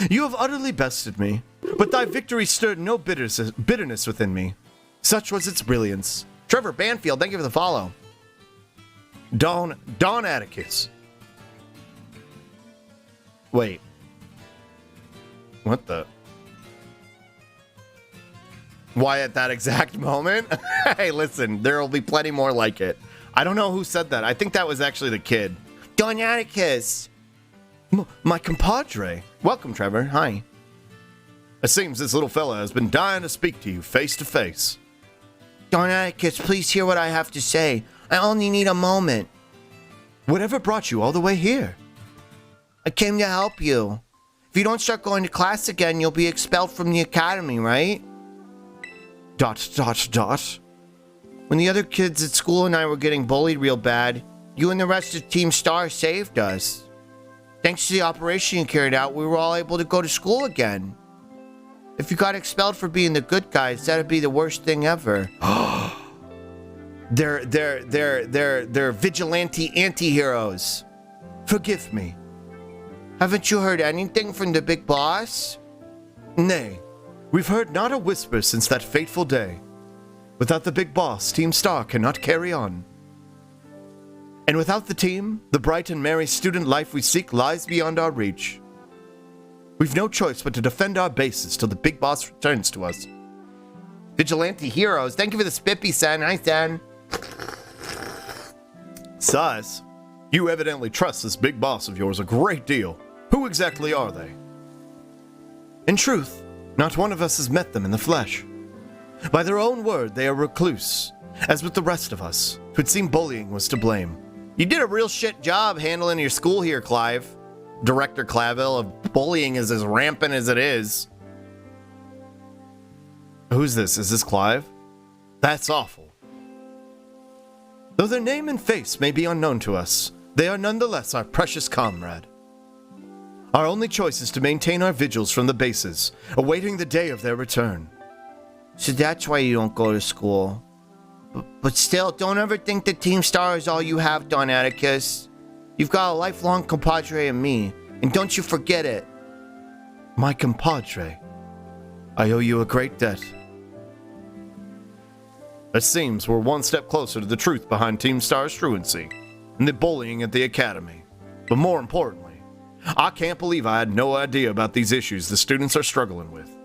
You have utterly bested me, but thy victory stirred no bitterness within me. Such was its brilliance. Trevor Banfield, thank you for the follow. Don Atticus. Wait. What the? Why at that exact moment? Hey, listen, there will be plenty more like it. I don't know who said that. I think that was actually the kid. Don Atticus. My compadre. Welcome, Trevor. Hi. It seems this little fella has been dying to speak to you face to face. Don Atticus, please hear what I have to say. I only need a moment. Whatever brought you all the way here? I came to help you. If you don't start going to class again, you'll be expelled from the academy, right? ... When the other kids at school and I were getting bullied real bad, you and the rest of Team Star saved us. Thanks to the operation you carried out, we were all able to go to school again. If you got expelled for being the good guys, that'd be the worst thing ever. They're vigilante anti-heroes. Forgive me. Haven't you heard anything from the big boss? Nay, we've heard not a whisper since that fateful day. Without the big boss, Team Star cannot carry on. And without the team, the bright and merry student life we seek lies beyond our reach. We've no choice but to defend our bases till the big boss returns to us. Vigilante heroes, thank you for the spippy, son. Hi, son. Sus, you evidently trust this big boss of yours a great deal. Who exactly are they? In truth, not one of us has met them in the flesh. By their own word, they are recluse. As with the rest of us, it would seem bullying was to blame. You did a real shit job handling your school here, Clive. Director Clavel, of bullying is as rampant as it is. Who's this? Is this Clive? That's awful. Though their name and face may be unknown to us, they are nonetheless our precious comrade. Our only choice is to maintain our vigils from the bases, awaiting the day of their return. So that's why you don't go to school. But still, don't ever think that Team Star is all you have, Don Atticus. You've got a lifelong compadre in me, and don't you forget it. My compadre. I owe you a great debt. It seems we're one step closer to the truth behind Team Star's truancy and the bullying at the academy. But more importantly, I can't believe I had no idea about these issues the students are struggling with.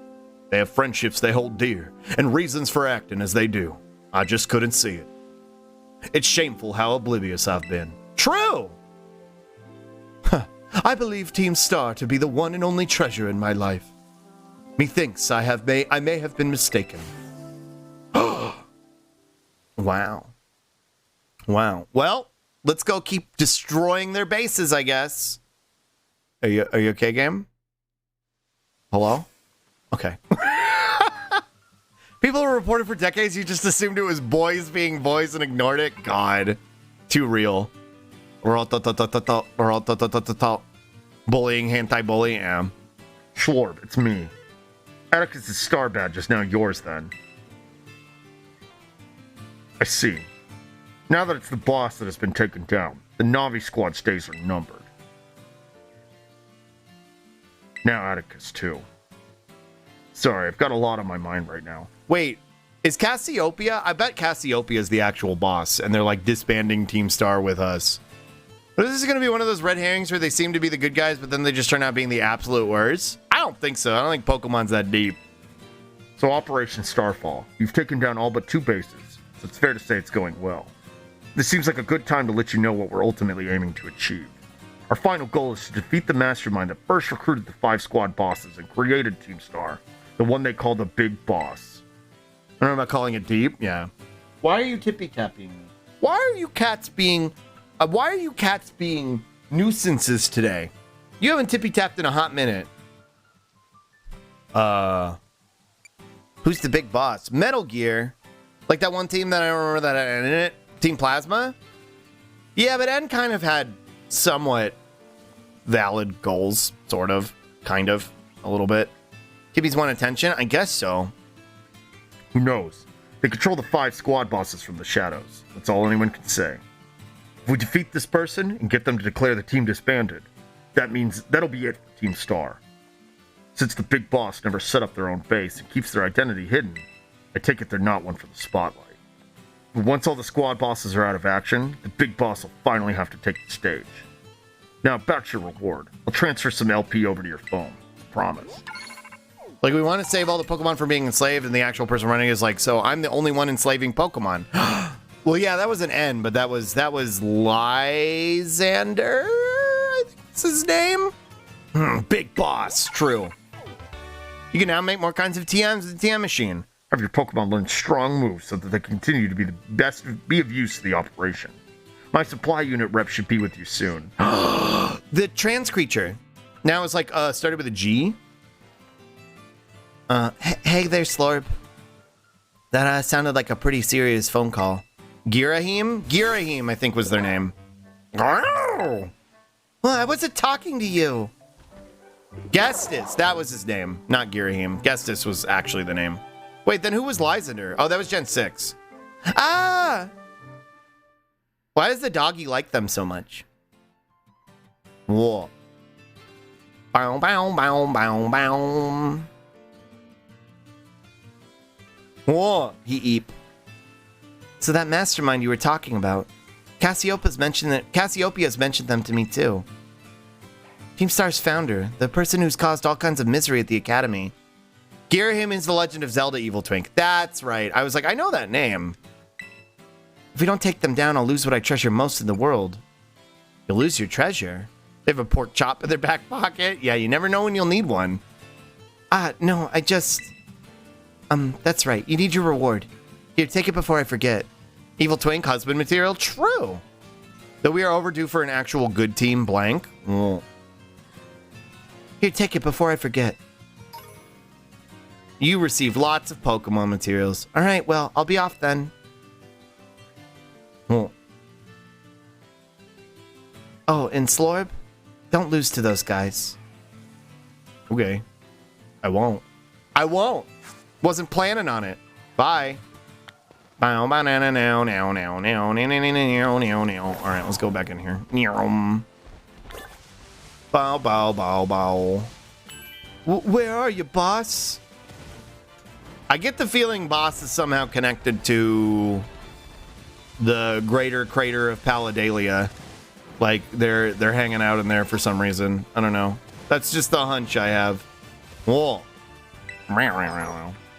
They have friendships they hold dear and reasons for acting as they do. I just couldn't see it. It's shameful how oblivious I've been. True! I believe Team Star to be the one and only treasure in my life. Methinks I may have been mistaken. Wow. Wow. Well, let's go keep destroying their bases, I guess. Are you okay, game? Hello? Okay. People who reported for decades, you just assumed it was boys being boys and ignored it? God. Too real. Bullying, anti-bully, yeah. Schlorb, it's me. Atticus' star badge is now yours then. I see. Now that it's the boss that has been taken down, the Navi squad's days are numbered. Now Atticus, too. Sorry, I've got a lot on my mind right now. Wait, is Cassiopeia? I bet Cassiopeia is the actual boss, and they're like disbanding Team Star with us. But is this going to be one of those red herrings where they seem to be the good guys, but then they just turn out being the absolute worst? I don't think so. I don't think Pokemon's that deep. So Operation Starfall. You've taken down all but 2 bases, so it's fair to say it's going well. This seems like a good time to let you know what we're ultimately aiming to achieve. Our final goal is to defeat the mastermind that first recruited the 5 squad bosses and created Team Star, the one they call the Big Boss. I don't know about calling it deep, yeah. Why are you tippy-tapping me? Why are you cats being nuisances today? You haven't tippy-tapped in a hot minute. Who's the big boss? Metal Gear. Like that one team that I don't remember that had in it? Team Plasma? Yeah, but N kind of had somewhat valid goals. Sort of. Kind of. A little bit. Kibby's want attention? I guess so. Who knows? They control the 5 squad bosses from the shadows. That's all anyone can say. If we defeat this person and get them to declare the team disbanded, that means that'll be it for Team Star. Since the big boss never set up their own base and keeps their identity hidden, I take it they're not one for the spotlight. But once all the squad bosses are out of action, the big boss will finally have to take the stage. Now about your reward. I'll transfer some LP over to your phone. Promise. Like, we want to save all the Pokemon from being enslaved, and the actual person running is like, so I'm the only one enslaving Pokemon. Well, yeah, that was an N, but that was Lysander, I think that's his name. Big boss, true. You can now make more kinds of TMs with the TM machine. Have your Pokemon learn strong moves so that they continue to be be of use to the operation. My supply unit rep should be with you soon. The trans creature. Now it's like, started with a G. Hey there, Slorb. That sounded like a pretty serious phone call. Girahim? Girahim, I think was their name. Well, I wasn't talking to you. Gestus, that was his name, not Girahim. Gestus was actually the name. Wait, then who was Lysander? Oh, that was Gen 6. Ah! Why does the doggy like them so much? Whoa. Bow, bow, bow, bow, bow. Whoa, he eep. So that mastermind you were talking about, Cassiopeia's mentioned them to me too. Team Star's founder, the person who's caused all kinds of misery at the academy. Girahim is the Legend of Zelda Evil Twink. That's right. I was like, I know that name. If we don't take them down, I'll lose what I treasure most in the world. You'll lose your treasure? They have a pork chop in their back pocket? Yeah, you never know when you'll need one. No, I just... that's right. You need your reward. Here, take it before I forget. Evil Twink, husband material? True. Though we are overdue for an actual good team, blank. Here, take it before I forget. You receive lots of Pokemon materials. Alright, well, I'll be off then. Oh, and Slorb? Don't lose to those guys. Okay. I won't. I won't! Wasn't planning on it. Bye. Alright, let's go back in here. Bow, bow, bow, bow. Where are you, boss? I get the feeling boss is somehow connected to the greater crater of Palladalia. Like, they're hanging out in there for some reason. I don't know. That's just the hunch I have. Whoa.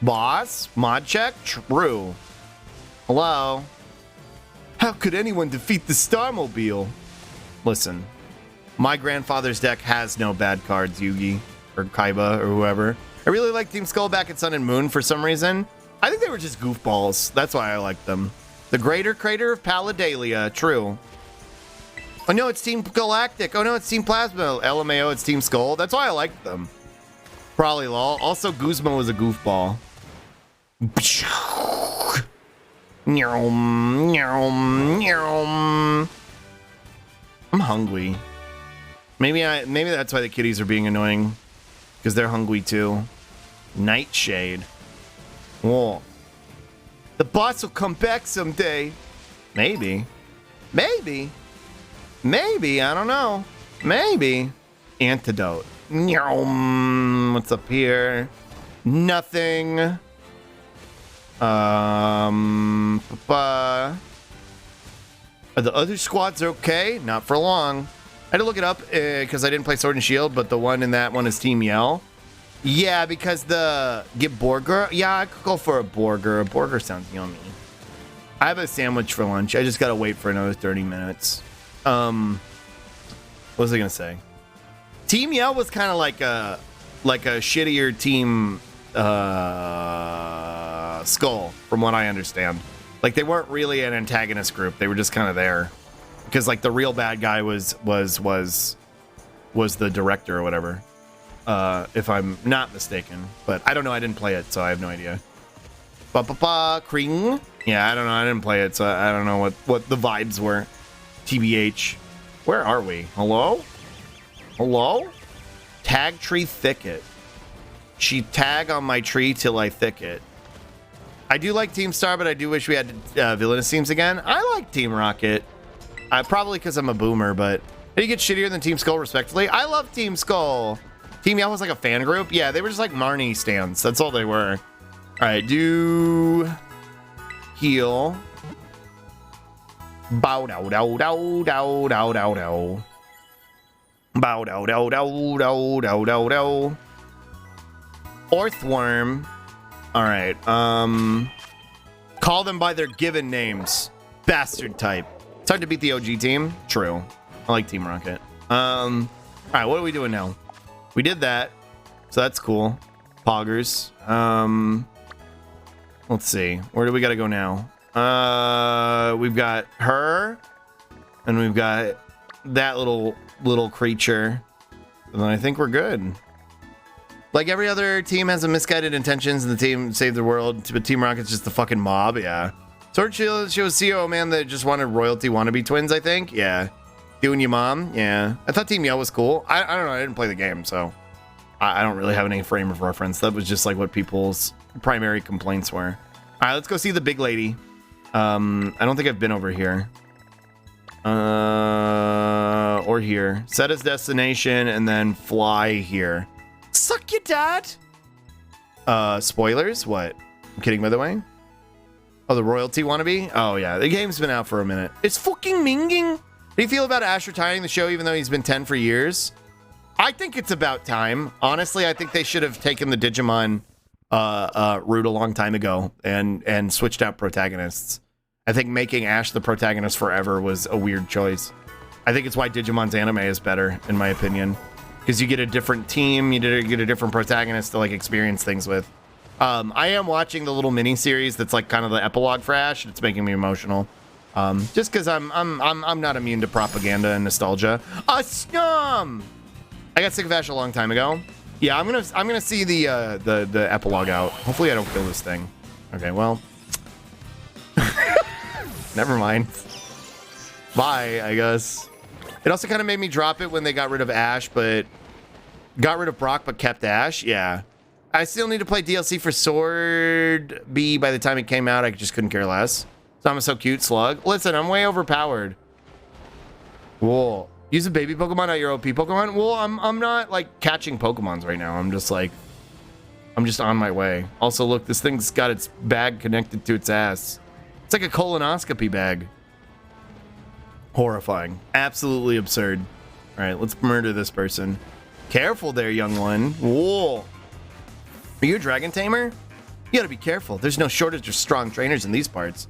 Boss? Mod check? True. Hello? How could anyone defeat the Starmobile? Listen, my grandfather's deck has no bad cards, Yugi, or Kaiba, or whoever. I really like Team Skull back at Sun and Moon for some reason. I think they were just goofballs. That's why I like them. The Greater Crater of Palladalia, true. Oh no, it's Team Galactic. Oh no, it's Team Plasma. LMAO, it's Team Skull. That's why I liked them. Probably lol. Also, Guzma was a goofball. I'm hungry. Maybe that's why the kitties are being annoying. Because they're hungry too. Nightshade. Whoa. The boss will come back someday. Maybe. Maybe. Maybe. I don't know. Maybe. Antidote. What's up here? Nothing. Are the other squads okay? Not for long. I had to look it up because I didn't play Sword and Shield, but the one in that one is Team Yell. Yeah, because get Burger. Yeah, I could go for a Burger. A Burger sounds yummy. I have a sandwich for lunch. I just gotta wait for another 30 minutes. What was I gonna say? Team Yell was kind of like a shittier Team Skull, from what I understand. Like they weren't really an antagonist group. They were just kind of there because like the real bad guy was the director or whatever. If I'm not mistaken, but I don't know. I didn't play it, so I have no idea. Kring. Yeah, I don't know. I didn't play it, so I don't know what the vibes were. TBH. Where are we? Hello? Hello? Tag tree thicket. She tag on my tree till I thicket. I do like Team Star, but I do wish we had villainous teams again. I like Team Rocket. Probably because I'm a boomer, but did you get shittier than Team Skull, respectively? I love Team Skull. Team Yell was like a fan group. Yeah, they were just like Marnie stands. That's all they were. All right, do heal. Bow dow dow dow dow dow dow dow. Bow dow dow dow dow dow dow dow. Orthworm. All right. Call them by their given names. Bastard type. It's hard to beat the OG team. True. I like Team Rocket. All right. What are we doing now? We did that, so that's cool. Poggers. Let's see. Where do we got to go now? We've got her, and we've got that little creature. And then I think we're good. Like every other team has a misguided intentions, and the team saved the world, but Team Rocket's just the fucking mob. Yeah. Sword Shield shows CEO man that just wanted royalty wannabe twins. I think. Yeah. Doing your mom. Yeah. I thought Team Yell was cool. I don't know. I didn't play the game, so I don't really have any frame of reference. That was just like what people's primary complaints were. All right, let's go see the big lady. I don't think I've been over here. Or here. Set as destination and then fly here. Suck your dad. Spoilers? What? I'm kidding, by the way. Oh, the royalty wannabe? Oh, yeah. The game's been out for a minute. It's fucking minging. How do you feel about Ash retiring the show even though he's been 10 for years? I think it's about time. Honestly, I think they should have taken the Digimon route a long time ago and switched out protagonists. I think making Ash the protagonist forever was a weird choice. I think it's why Digimon's anime is better, in my opinion. Because you get a different team, you get a different protagonist to like experience things with. I am watching the little mini series that's like kind of the epilogue for Ash. It's making me emotional. Just because I'm not immune to propaganda and nostalgia. A snum! I got sick of Ash a long time ago. Yeah, I'm gonna see the epilogue out. Hopefully I don't kill this thing. Okay, well. Never mind. Bye, I guess. It also kind of made me drop it when they got rid of Ash, but got rid of Brock, but kept Ash. Yeah. I still need to play DLC for Sword B by the time it came out. I just couldn't care less. So I'm so cute, Slug. Listen, I'm way overpowered. Whoa. Use a baby Pokemon, not your OP Pokemon? Well, I'm not like catching Pokemons right now. I'm just on my way. Also, look, this thing's got its bag connected to its ass. It's like a colonoscopy bag. Horrifying. Absolutely absurd. All right, let's murder this person. Careful there, young one. Whoa. Are you a dragon tamer? You gotta be careful. There's no shortage of strong trainers in these parts.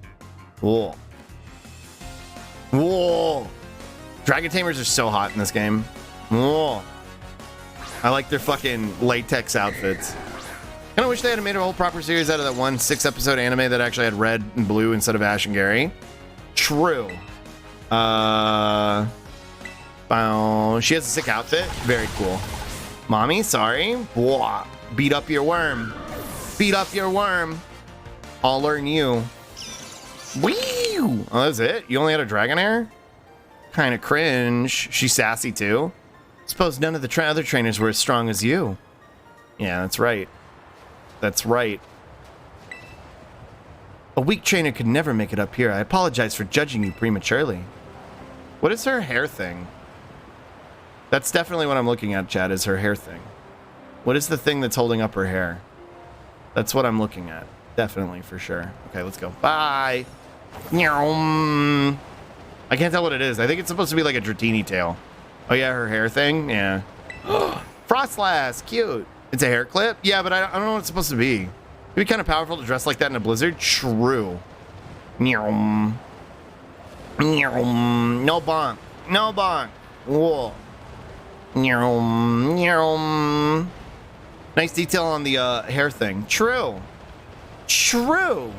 Whoa. Whoa. Dragon tamers are so hot in this game. Whoa. I like their fucking latex outfits. Kinda wish they had made a whole proper series out of that one 6-episode anime that actually had red and blue instead of Ash and Gary. True. She has a sick outfit. Very cool. Mommy, sorry. Whoa. Beat up your worm. Beat up your worm. I'll learn you. Wee! Oh, that's it? You only had a Dragonair? Kind of cringe. She's sassy too. Suppose none of the other trainers were as strong as you. Yeah, that's right. That's right. A weak trainer could never make it up here. I apologize for judging you prematurely. What is her hair thing? That's definitely what I'm looking at, Chad, is her hair thing. What is the thing that's holding up her hair? That's what I'm looking at. Definitely, for sure. Okay, let's go. Bye. I can't tell what it is. I think it's supposed to be like a Dratini tail. Oh, yeah, her hair thing? Yeah. Frostlass, cute. It's a hair clip? Yeah, but I don't know what it's supposed to be. It'd be kind of powerful to dress like that in a blizzard. True. No bonk. No bonk. Whoa. Nice detail on the hair thing. True. True.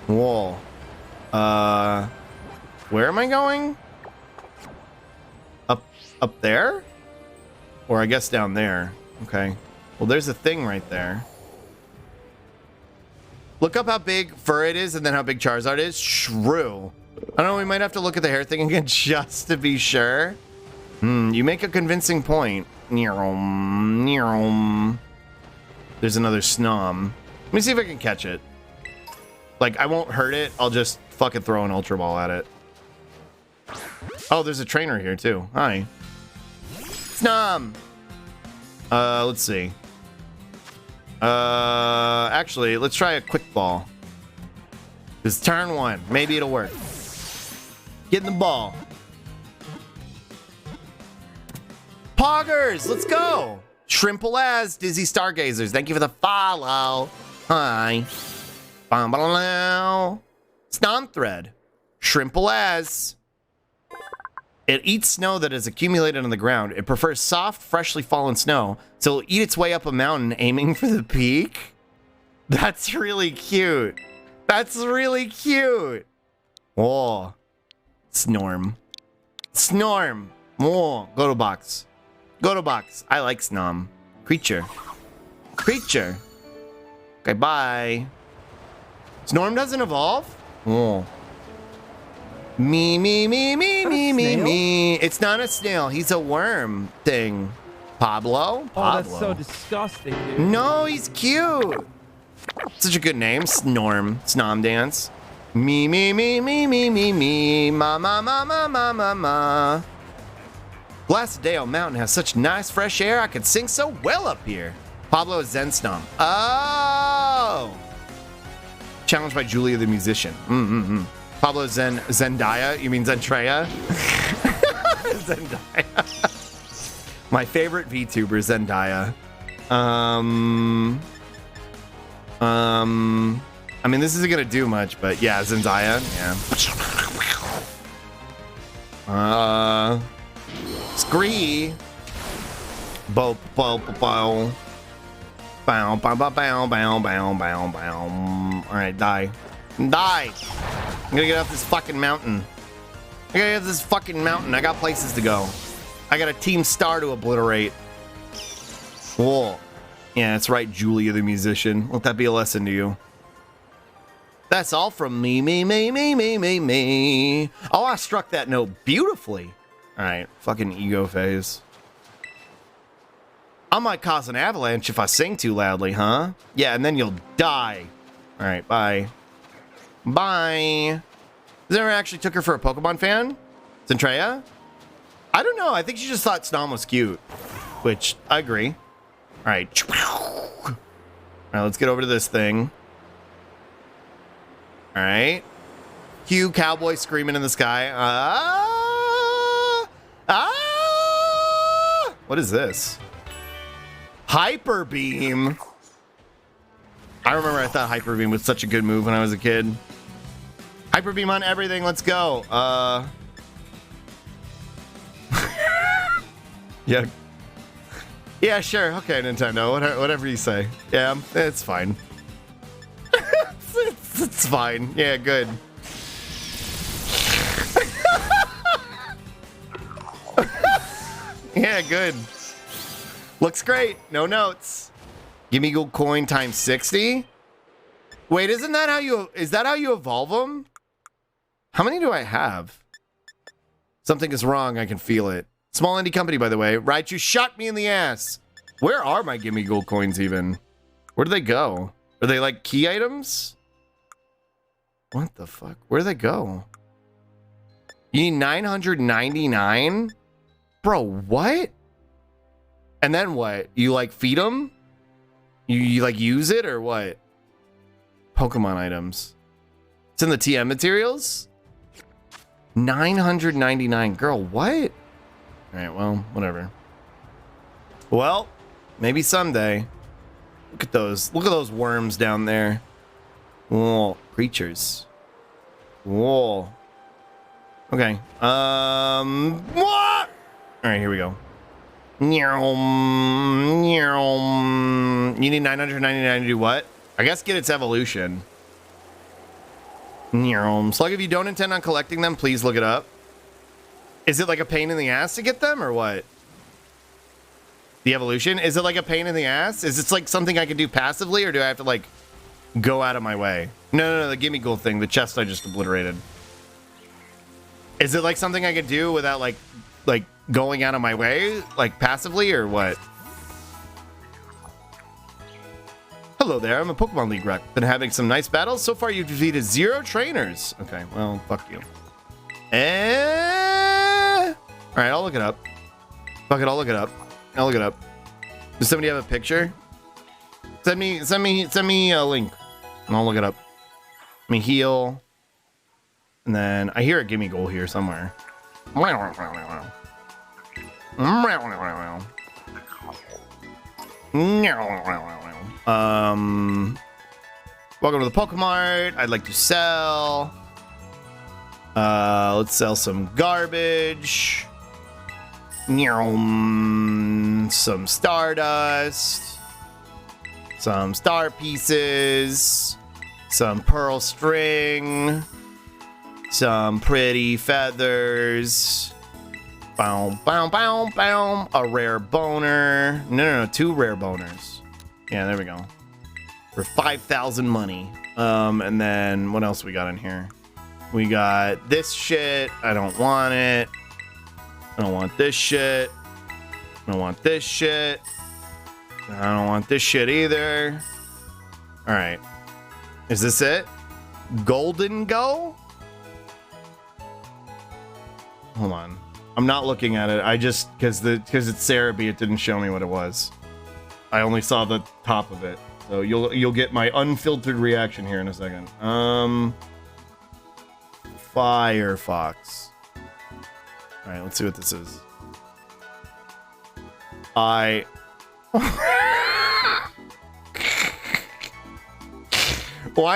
Whoa. Where am I going? Up there? Or I guess down there. Okay. Well, there's a thing right there. Look up how big fur it is and then how big Charizard is. True. I don't know, we might have to look at the hair thing again just to be sure. You make a convincing point. There's another Snom. Let me see if I can catch it. Like, I won't hurt it. I'll just fucking throw an Ultra Ball at it. Oh, there's a trainer here too. Hi. Snom! Let's see. Actually, let's try a quick ball. This is turn 1. Maybe it'll work. Get in the ball. Poggers, let's go. Shrimple as Dizzy Stargazers. Thank you for the follow. Hi. Snom thread. Shrimple as. It eats snow that is accumulated on the ground. It prefers soft, freshly fallen snow, so it'll eat its way up a mountain, aiming for the peak. That's really cute. That's really cute. Oh. Snorm. Snorm. Oh. Go to box. Go to box. I like Snom. Creature. Creature. Okay, bye. Snorm doesn't evolve? Oh. Me. It's not a snail. He's a worm thing. Pablo? Oh, that's so disgusting, dude. No, he's cute. Such a good name. Snorm. Snom dance. Me. Ma. Glasadale Mountain has such nice fresh air. I could sing so well up here. Pablo is Zen Snom. Oh. Challenged by Julia the musician. Pablo Zendaya? You mean Zentreya? Zendaya. My favorite VTuber, Zendaya. I mean, this isn't gonna do much, but yeah, Zendaya. Yeah. Scree. Bow. Bow. Alright, die. Die! I'm gonna get off this fucking mountain. I got places to go. I got a Team Star to obliterate. Whoa. Yeah, that's right, Julia the musician. Let that be a lesson to you. That's all from me. Oh, I struck that note beautifully. Alright, fucking ego phase. I might cause an avalanche if I sing too loudly, huh? Yeah, and then you'll die. Alright, bye. Bye. Has ever actually took her for a Pokemon fan? Zentreya? I don't know. I think she just thought Snom was cute. Which, I agree. Alright. Alright, let's get over to this thing. Alright. Cue cowboy screaming in the sky. What is this? Hyper Beam. I remember I thought Hyper Beam was such a good move when I was a kid. Hyper Beam on everything. Let's go. Yeah. Yeah, sure. Okay, Nintendo. Whatever you say. Yeah, it's fine. it's fine. Yeah, good. Yeah, good. Looks great. No notes. Give me gold coin times 60. Wait, is that how you evolve them? How many do I have? Something is wrong. I can feel it. Small indie company, by the way. Raichu shot me in the ass. Where are my Gimme Gold coins even? Where do they go? Are they like key items? What the fuck? Where do they go? You need 999? Bro, what? And then what? You like feed them? You like use it or what? Pokemon items. It's in the TM materials? 999. Girl, what? Alright, well, whatever. Well, maybe someday. Look at those. Look at those worms down there. Whoa, creatures. Whoa. Okay. What? Alright, here we go. You need 999 to do what? I guess get its evolution. Slug, if you don't intend on collecting them, please look it up. Is it like a pain in the ass to get them or what? The evolution? Is it like a pain in the ass? Is it like something I can do passively or do I have to like go out of my way? No, the gimme gold thing, the chest I just obliterated. Is it like something I could do without like going out of my way, like passively or what? Hello there, I'm a Pokemon League rec. Been having some nice battles. So far you've defeated 0 trainers. Okay, well, fuck you. Alright, I'll look it up. Fuck it, I'll look it up. I'll look it up. Does somebody have a picture? Send me a link and I'll look it up. Let me heal. And then I hear a gimme goal here somewhere. Welcome to the Pokemart. I'd like to sell. Let's sell some garbage. Some Stardust. Some star pieces. Some pearl string. Some pretty feathers. Bow, bow, bow, bow. A rare boner. No, 2 rare boners. Yeah, there we go. For 5,000 money. And then what else we got in here? We got this shit. I don't want it. I don't want this shit. I don't want this shit. I don't want this shit either. All right. Is this it? Golden Go? Hold on. I'm not looking at it. I just because it's Cerebi, it didn't show me what it was. I only saw the top of it. So you'll get my unfiltered reaction here in a second. Firefox. All right, let's see what this is. Why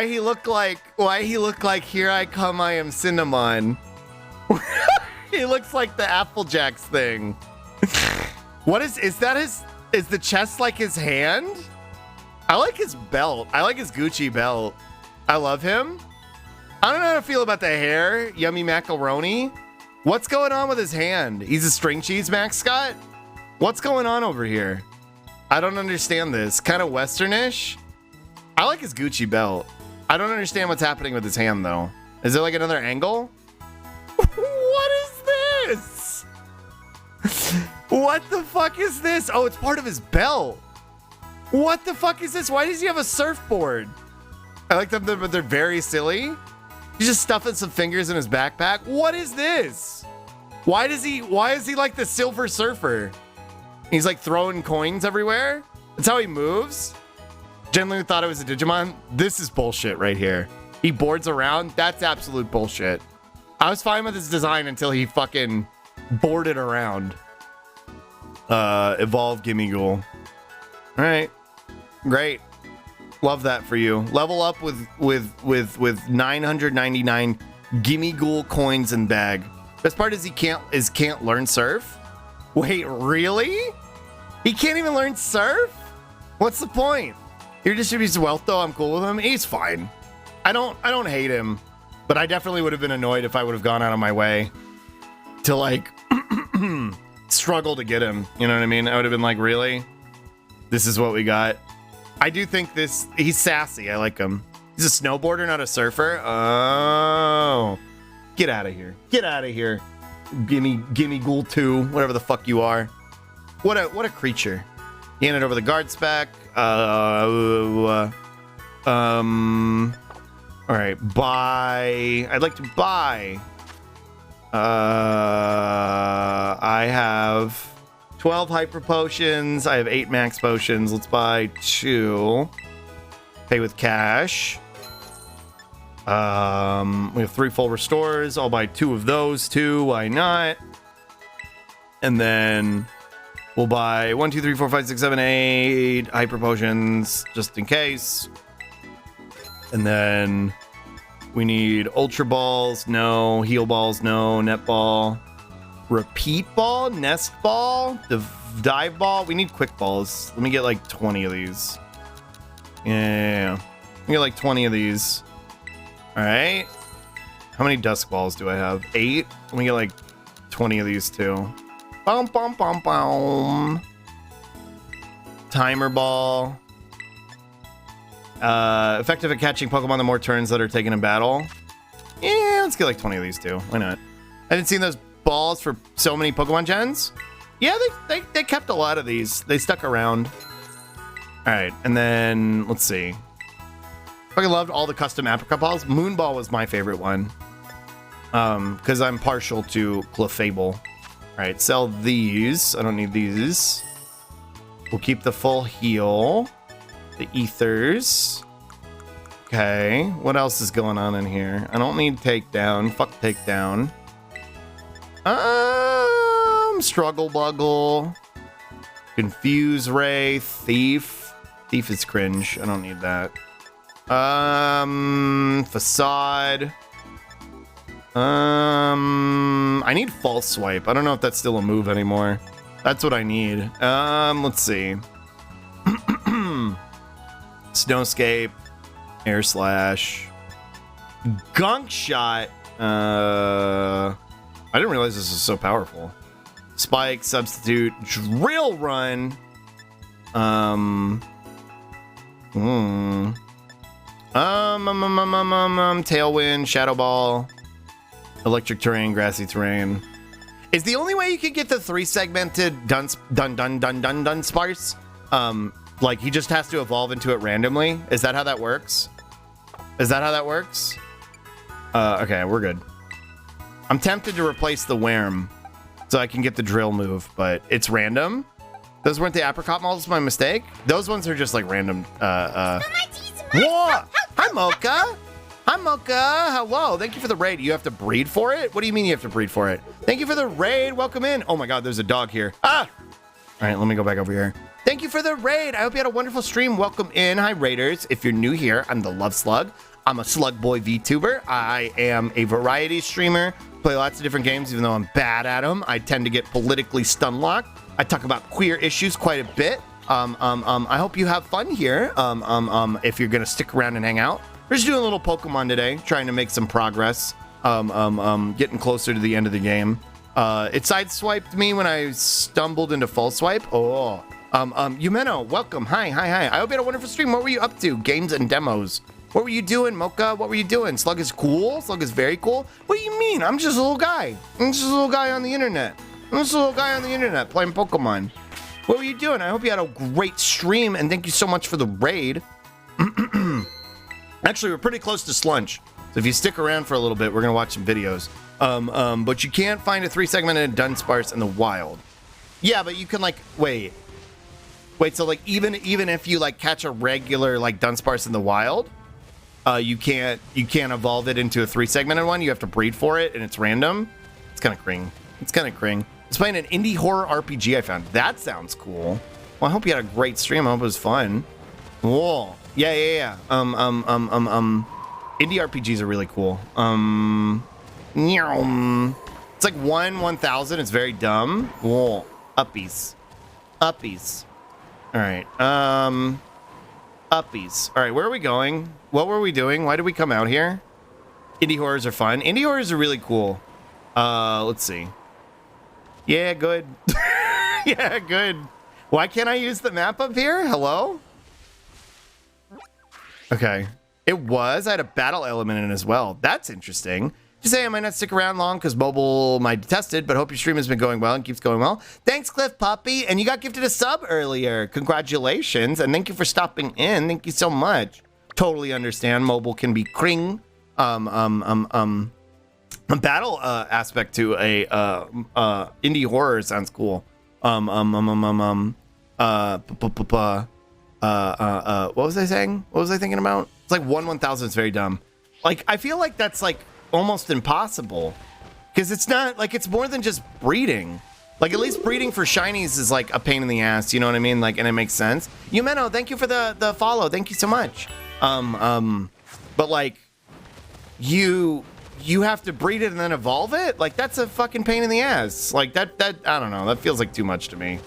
he look like Here I Come, I Am Cinnamon. He looks like the Applejacks thing. What is that is the chest like his hand? I like his belt. I like his Gucci belt. I love him. I don't know how to feel about the hair. Yummy macaroni. What's going on with his hand? He's a string cheese mascot? What's going on over here? I don't understand this. Kind of Westernish. I like his Gucci belt. I don't understand what's happening with his hand though. Is there like another angle? What is this? What the fuck is this? Oh, it's part of his belt. What the fuck is this? Why does he have a surfboard? I like them, but they're very silly. He's just stuffing some fingers in his backpack. What is this? Why is he like the Silver Surfer? He's like throwing coins everywhere. That's how he moves. Genuinely thought it was a Digimon. This is bullshit right here. He boards around. That's absolute bullshit. I was fine with his design until he fucking boarded around. Evolve Gimme Ghoul. All right. Great. Love that for you. Level up with 999 Gimme Ghoul coins and bag. Best part is he can't learn surf. Wait, really? He can't even learn surf? What's the point? He distributes wealth though. I'm cool with him. He's fine. I don't hate him, but I definitely would have been annoyed if I would have gone out of my way to like struggle to get him. You know what I mean? I would have been like, really? This is what we got. I do think he's sassy. I like him. He's a snowboarder, not a surfer. Oh, get out of here. Get out of here. gimme ghoul 2, whatever the fuck you are. What a creature. Hand it over the guard spec. All right, buy. I'd like to buy. I have 12 hyper potions. I have 8 max potions. Let's buy 2. Pay with cash. We have 3 full restores. I'll buy 2 of those too. Why not? And then we'll buy 1, 2, 3, 4, 5, 6, 7, 8 hyper potions just in case. And then we need ultra balls, no. Heal balls, no. Net ball. Repeat ball, nest ball, dive ball. We need quick balls. Let me get like 20 of these. Yeah. Let me get like 20 of these. All right. How many dusk balls do I have? 8. Let me get like 20 of these too. Bum, bum, bum, bum. Timer ball. Effective at catching Pokemon the more turns that are taken in battle. Yeah, let's get like 20 of these too. Why not? I haven't seen those balls for so many Pokemon gens. Yeah, they kept a lot of these. They stuck around. All right, and then let's see. I loved all the custom apricot balls. Moon Ball was my favorite one. Because I'm partial to Clefable. All right, sell these. I don't need these. We'll keep the full heal. The ethers. Okay, what else is going on in here? I don't need takedown. Fuck takedown. Struggle Buggle. Confuse Ray. Thief. Thief is cringe. I don't need that. Facade. I need False Swipe. I don't know if that's still a move anymore. That's what I need. Let's see. Snowscape, Air Slash, Gunk Shot. I didn't realize this was so powerful. Spike, Substitute, Drill Run. Tailwind, Shadow Ball, Electric Terrain, Grassy Terrain. Is the only way you could get the 3-segmented Dunsparce? Like, he just has to evolve into it randomly? Is that how that works? Okay, we're good. I'm tempted to replace the Worm so I can get the drill move, but it's random. Those weren't the apricot models, my mistake. Those ones are just like random. Whoa! Hi, Mocha. Hi, Mocha. Hello. Thank you for the raid. You have to breed for it? What do you mean you have to breed for it? Thank you for the raid. Welcome in. Oh my God, there's a dog here. Ah! All right, let me go back over here. Thank you for the raid. I hope you had a wonderful stream. Welcome in. Hi, raiders. If you're new here, I'm the Love Slug. I'm a Slug Boy VTuber. I am a variety streamer. Play lots of different games, even though I'm bad at them. I tend to get politically stun-locked. I talk about queer issues quite a bit. I hope you have fun here. If you're gonna stick around and hang out. We're just doing a little Pokemon today, trying to make some progress. Getting closer to the end of the game. It sideswiped me when I stumbled into False Swipe. Oh. Yumeno, welcome. Hi. I hope you had a wonderful stream. What were you up to? Games and demos. What were you doing, Mocha? What were you doing? Slug is cool? Slug is very cool? What do you mean? I'm just a little guy. I'm just a little guy on the internet. Playing Pokemon. What were you doing? I hope you had a great stream, and thank you so much for the raid. Actually, we're pretty close to Slunch. So if you stick around for a little bit, we're going to watch some videos. But you can't find a 3-segmented Dunsparce in the wild. Yeah, but you can, like, wait, so, like, even if you, like, catch a regular, like, Dunsparce in the wild, you can't evolve it into a 3-segmented one. You have to breed for it, and it's random. It's kind of cring. It's playing an indie horror RPG I found. That sounds cool. Well, I hope you had a great stream. I hope it was fun. Whoa. Yeah. Indie RPGs are really cool. It's like 1/1000. It's very dumb. Whoa. Uppies. All right. Uppies. All right, where are we going? What were we doing? Why did we come out here? Indie horrors are fun. Indie horrors are really cool. Let's see. Yeah, good. Yeah, good. Why can't I use the map up here? Hello? Okay. I had a battle element in it as well. That's interesting. Just say I might not stick around long because mobile might be tested, but hope your stream has been going well and keeps going well. Thanks, Cliff Puppy. And you got gifted a sub earlier. Congratulations. And thank you for stopping in. Thank you so much. Totally understand. Mobile can be cring. A battle aspect to a indie horror sounds cool. What was I saying? What was I thinking about? It's like 1/1000 is very dumb. Like, I feel like that's like almost impossible because it's not like it's more than just breeding. Like, at least breeding for shinies is like a pain in the ass, you know what I mean? Like, and it makes sense. Yumeno, thank you for the follow. Thank you so much. But like, you have to breed it and then evolve it. Like, that's a fucking pain in the ass. Like that I don't know. That feels like too much to me.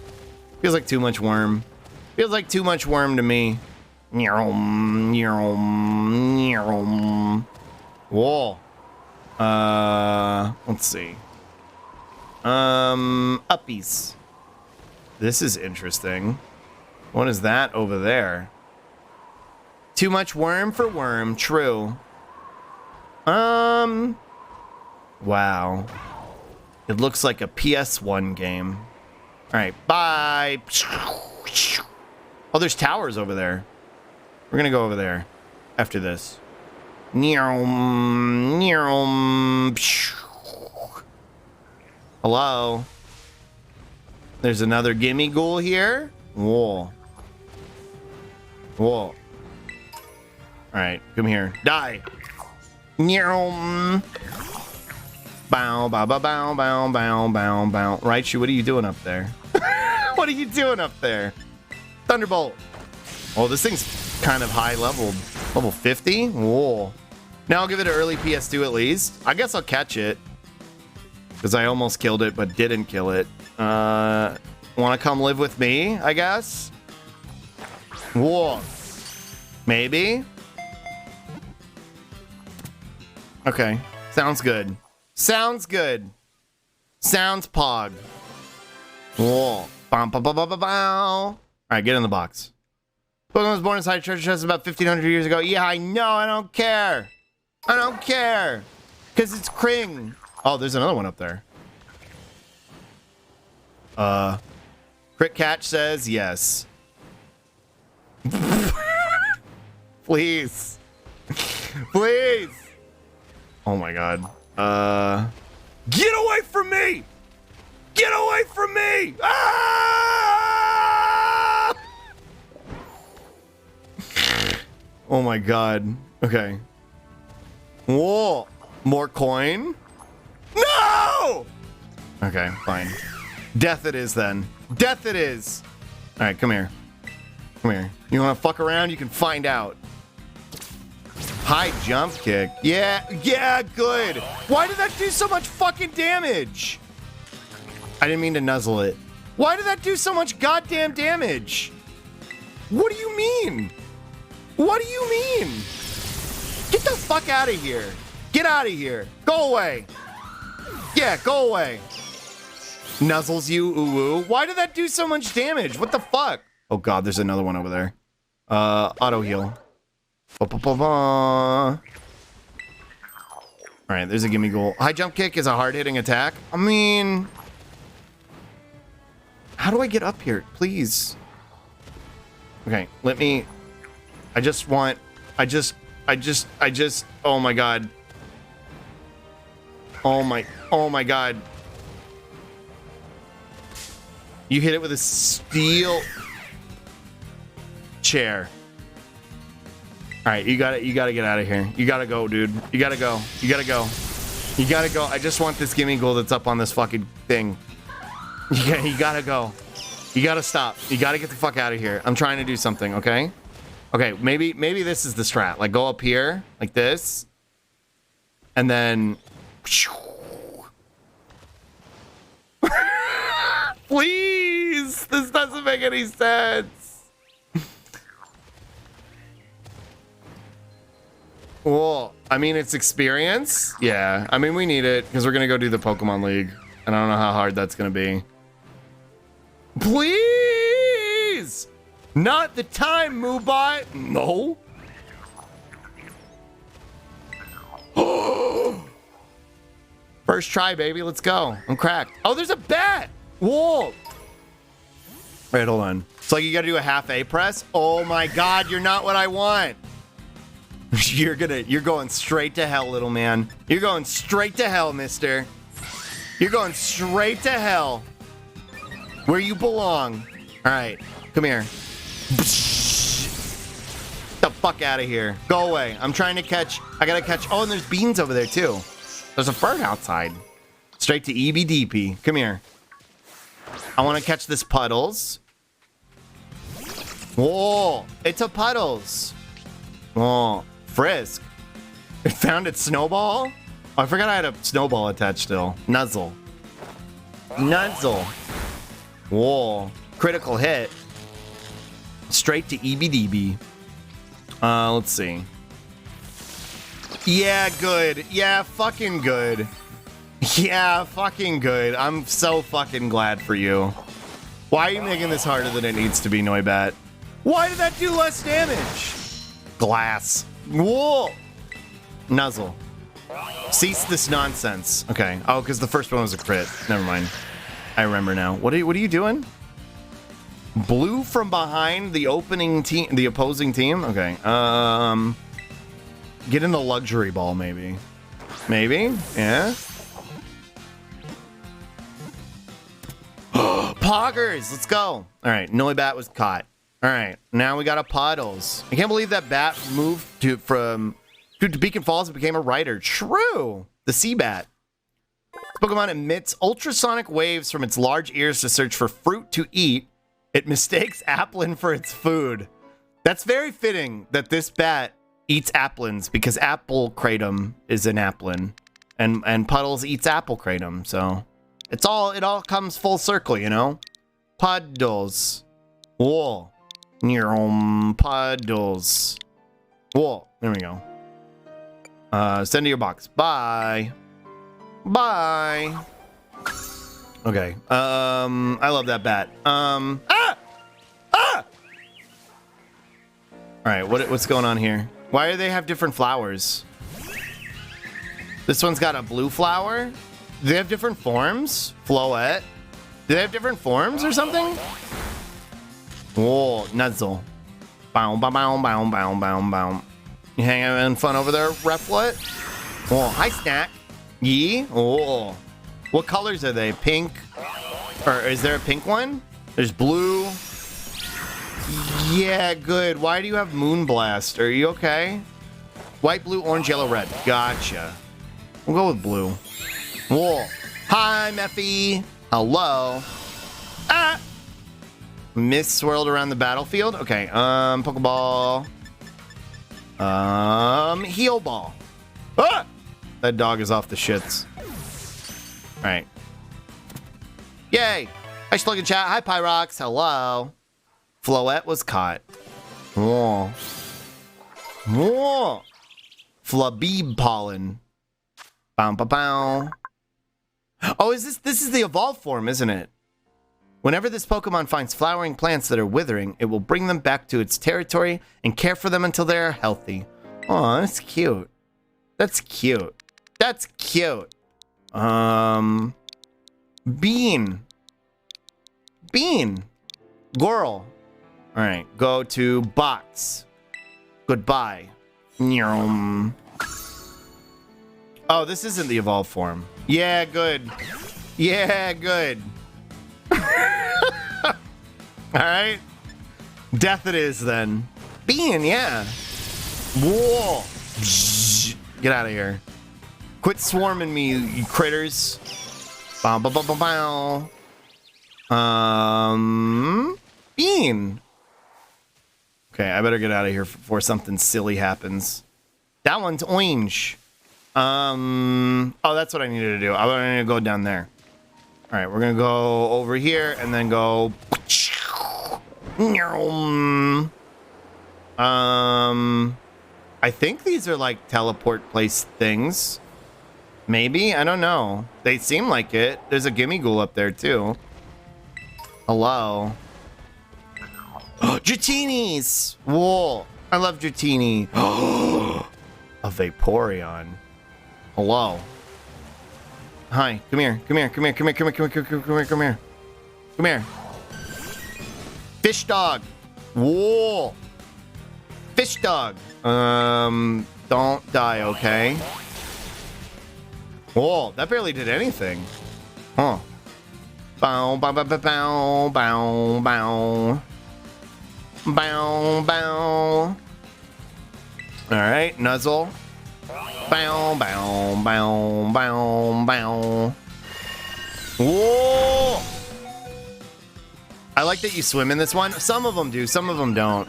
Feels like too much worm. Feels like too much worm to me. Whoa. Let's see. Uppies. This is interesting. What is that over there? Too much worm for worm. True. Wow. It looks like a PS1 game. All right. Bye. Oh, there's towers over there. We're gonna go over there after this. Hello. There's another gimme ghoul here. Whoa. Whoa. All right, come here. Die. Bow, bow, bow, bow, bow, bow, bow, bow. Raichu, what are you doing up there? What are you doing up there? Thunderbolt. Oh, this thing's kind of high leveled. Level 50? Whoa. Now I'll give it an early PS2 at least. I guess I'll catch it. Because I almost killed it, but didn't kill it. Want to come live with me, I guess? Whoa. Maybe? Okay. Sounds good. Sounds good. Sounds pog. Whoa. Bow, bow, bow, bow, bow, bow. All right, get in the box. Pokemon was born inside a treasure chest about 1,500 years ago. Yeah, I know. I don't care. I don't care. Because it's Kring. Oh, there's another one up there. Crit Catch says yes. Please. Please. Oh my god. Get away from me! Get away from me! Ah! Oh my god. Okay. Whoa. More coin? No! Okay, fine. Death it is then. Death it is. All right, come here. Come here. You want to fuck around? You can find out. High jump kick. Yeah, good. Why did that do so much fucking damage? I didn't mean to nuzzle it. Why did that do so much goddamn damage? What do you mean? What do you mean? Get the fuck out of here. Get out of here. Go away. Yeah, go away. Nuzzles you, ooh. Why did that do so much damage? What the fuck? Oh god, there's another one over there. Auto heal. Alright, there's a gimme goal. High jump kick is a hard-hitting attack. I mean... How do I get up here? Please. Okay, let me... I just... Oh my god. Oh my god. You hit it with a steel chair. All right, you gotta get out of here. You gotta go, dude. You gotta go. You gotta go. You gotta go. I just want this gimme goal that's up on this fucking thing. You gotta go. You gotta stop. You gotta get the fuck out of here. I'm trying to do something, okay? Okay, maybe this is the strat. Like, go up here, like this. And then... Please! This doesn't make any sense. Well, I mean, it's experience. Yeah, I mean, we need it because we're going to go do the Pokemon League. And I don't know how hard that's going to be. Please! Not the time, Moobot! No. First try, baby. Let's go. I'm cracked. Oh, there's a bat. Whoa. Wait, hold on. It's like you got to do a half A press. Oh my God, you're not what I want. You're going straight to hell, little man. You're going straight to hell, mister. You're going straight to hell. Where you belong. All right, come here. Get the fuck out of here. Go away. I'm trying to catch. I gotta catch. Oh, and there's beans over there too. There's a bird outside. Straight to EBDP. Come here. I want to catch this Puddles. Whoa, it's a Puddles. Oh, Frisk. It found its Snowball? Oh, I forgot I had a Snowball attached still. Nuzzle. Nuzzle. Whoa, critical hit. Straight to EBDB. Let's see. Yeah, good. Yeah, fucking good. Yeah, fucking good. I'm so fucking glad for you. Why are you making this harder than it needs to be, Noibat? Why did that do less damage? Glass. Whoa. Nuzzle. Cease this nonsense. Okay. Oh, because the first one was a crit. Never mind. I remember now. What are you doing? Blue from behind the opposing team? Okay. Get in the luxury ball, maybe. Maybe? Yeah. Poggers! Let's go. All right. Noibat was caught. All right. Now we got a Puddles. I can't believe that bat moved to Beacon Falls and became a rider. True. The sea bat. This Pokemon emits ultrasonic waves from its large ears to search for fruit to eat. It mistakes Applin for its food. That's very fitting that this bat eats Applins because Apple Kratom is an Applin. And Puddles eats Apple Kratom, so it all comes full circle, you know? Puddles. Whoa. Puddles. Whoa. There we go. Send to your box. Bye. Bye. Okay. I love that bat. Ah! All right. What's going on here? Why do they have different flowers? This one's got a blue flower. Do they have different forms? Floette. Do they have different forms or something? Whoa, Nuzzle. Bow, bow, bow, bow, bow, bow, bow. You having fun over there, Replet? Oh, hi, Snack. Yee? Oh. What colors are they? Pink? Or is there a pink one? There's blue. Yeah, good. Why do you have Moonblast? Are you okay? White, blue, orange, yellow, red. Gotcha. We'll go with blue. Whoa. Hi, Mephi. Hello. Ah! Mist swirled around the battlefield. Okay. Pokeball. Heal ball. Ah! That dog is off the shits. All right. Yay. Hi, Slug in chat. Hi, Pyrox. Hello. Floette was caught. Whoa. Whoa. Flabebe pollen. Bow, bow, bow. Oh, this is the evolved form, isn't it? Whenever this Pokemon finds flowering plants that are withering, it will bring them back to its territory and care for them until they are healthy. Oh, that's cute. That's cute. That's cute. Bean. Bean. Girl. All right, go to box. Goodbye. Oh, this isn't the evolved form. Yeah, good. Yeah, good. All right. Death it is then. Bean, yeah. Whoa. Get out of here. Quit swarming me, you critters. Bow, bow, bow, bow, bow. Bean. Okay, I better get out of here before something silly happens. That one's orange. Oh, that's what I needed to do. I need to go down there. All right, we're gonna go over here and then go. I think these are like teleport place things. Maybe, I don't know. They seem like it. There's a gimme ghoul up there too. Hello. Dratinis! Whoa, I love Dratini. A Vaporeon. Hello. Hi. Come here. Come here. Come here. Come here. Come here. Come here. Come here. Come here. Come here. Come here. Fish dog. Whoa. Fish dog. Don't die, okay? Whoa, that barely did anything. Huh. Bow, bow, bow, bow, bow, bow, bow. Bow, bow. Alright, nuzzle. Bow, bow, bow, bow, bow. Whoa! I like that you swim in this one. Some of them do, some of them don't.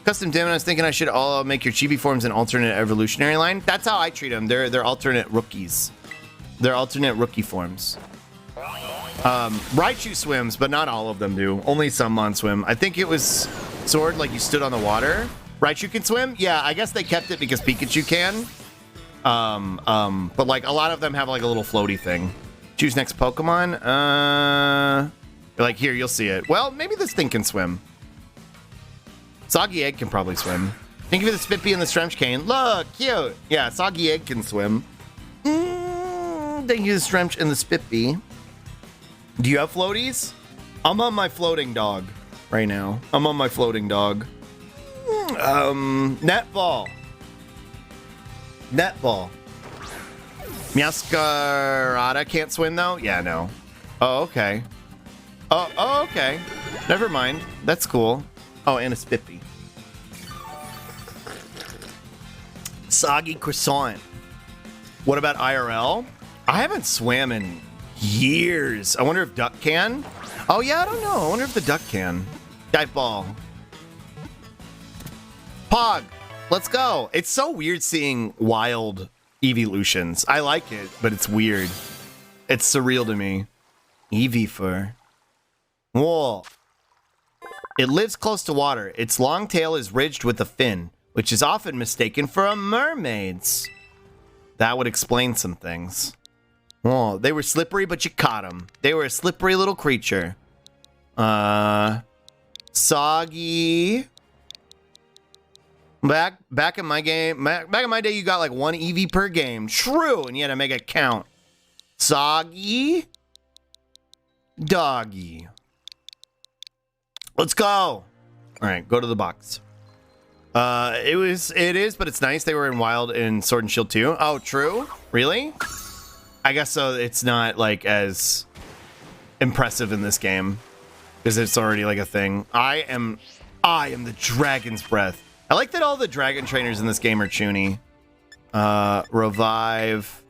Custom Dim, I was thinking I should all make your chibi forms an alternate evolutionary line. That's how I treat them. They're alternate rookies. They're alternate rookie forms. Raichu swims, but not all of them do. Only some mon swim. I think it was Sword, like you stood on the water. Raichu can swim? Yeah, I guess they kept it because Pikachu can. But like a lot of them have like a little floaty thing. Choose next Pokemon. Like here, you'll see it. Well, maybe this thing can swim. Soggy Egg can probably swim. Thank you for the Spippy and the Strench Cane. Look, cute. Yeah, Soggy Egg can swim. Thank you, the Strench and the Spippy. Do you have floaties? I'm on my floating dog right now. I'm on my floating dog. Netball. Netball. Meowscarada can't swim though? Yeah, no. Oh, okay. Oh, okay. Never mind. That's cool. Oh, and a Spippy. Soggy Croissant. What about IRL? I haven't swam in years. I wonder if Duck can. Oh, yeah, I don't know. I wonder if the Duck can. Dive Ball. Pog. Let's go. It's so weird seeing wild evolutions. I like it, but it's weird. It's surreal to me. Eevee fur. Whoa. It lives close to water. Its long tail is ridged with a fin, which is often mistaken for a mermaid's. That would explain some things. Oh, they were slippery, but you caught them. They were a slippery little creature. Soggy. Back in my game, back in my day, you got like one EV per game. True, and you had to make it count. Soggy. Doggy. Let's go. All right, go to the box. It is, but it's nice. They were in Wild and Sword and Shield too. Oh, true? Really? I guess so. It's not like as impressive in this game because it's already like a thing. I am the Dragon's Breath. I like that all the dragon trainers in this game are Chuny. Revive.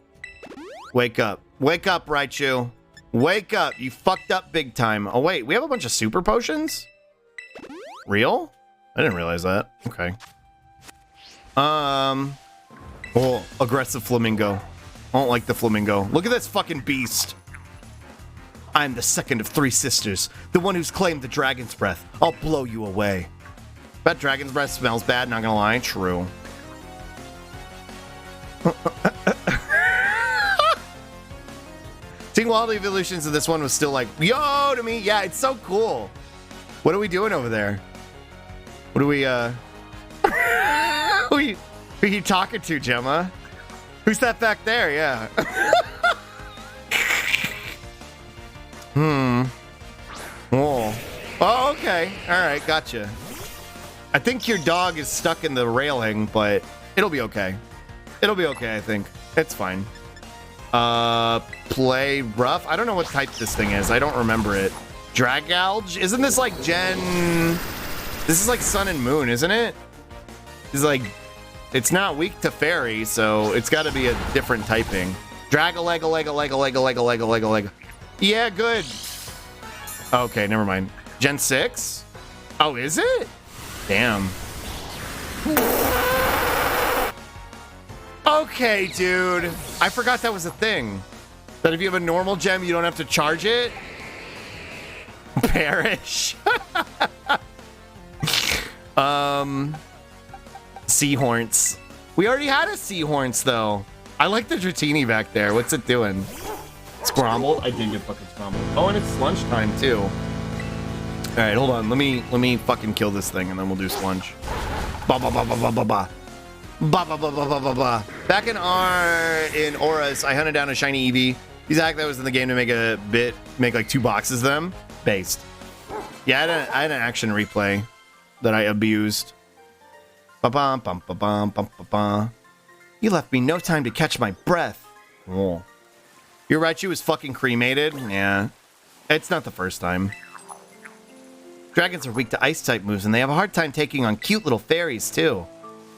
Wake up. Wake up, Raichu. Wake up. You fucked up big time. Oh, wait. We have a bunch of super potions? Real? I didn't realize that. Okay. Oh, aggressive flamingo. I don't like the flamingo. Look at this fucking beast. I'm the second of three sisters. The one who's claimed the dragon's breath. I'll blow you away. Bet dragon's breath smells bad, not gonna lie. True. Seeing Wild Evolutions of this one was still like, yo, to me. Yeah, it's so cool. What are we doing over there? What are we, who are you talking to, Gemma? Who's that back there? Yeah. Oh. Oh, okay. All right, gotcha. I think your dog is stuck in the railing, but it'll be okay. It'll be okay, I think. It's fine. Play rough? I don't know what type this thing is. I don't remember it. Dragalge? Isn't this like Gen... This is like Sun and Moon, isn't it? It's like... It's not weak to fairy, so it's got to be a different typing. Drag-a-leg-a-leg-a-leg-a-leg-a-leg-a-leg-a-leg. Yeah, good. Okay, never mind. Gen 6? Oh, is it? Damn. Okay, dude. I forgot that was a thing. That if you have a normal gem, you don't have to charge it? Perish. Seahorns. We already had a Seahorns, though. I like the Dratini back there. What's it doing? Scrambled? I did get fucking scrambled. Oh, and it's lunchtime, too. All right, hold on. Let me fucking kill this thing, and then we'll do slunge. Ba ba ba ba ba ba ba. Ba ba ba ba ba ba ba. Back in Auras, I hunted down a shiny Eevee. Exactly, that was in the game to make like 2 boxes of them. Based. Yeah, I had an action replay that I abused. Ba-bum, bum, ba-bum, bum, ba-bum. You left me no time to catch my breath. Oh. You're right, she was fucking cremated. Yeah. It's not the first time. Dragons are weak to ice-type moves, and they have a hard time taking on cute little fairies, too.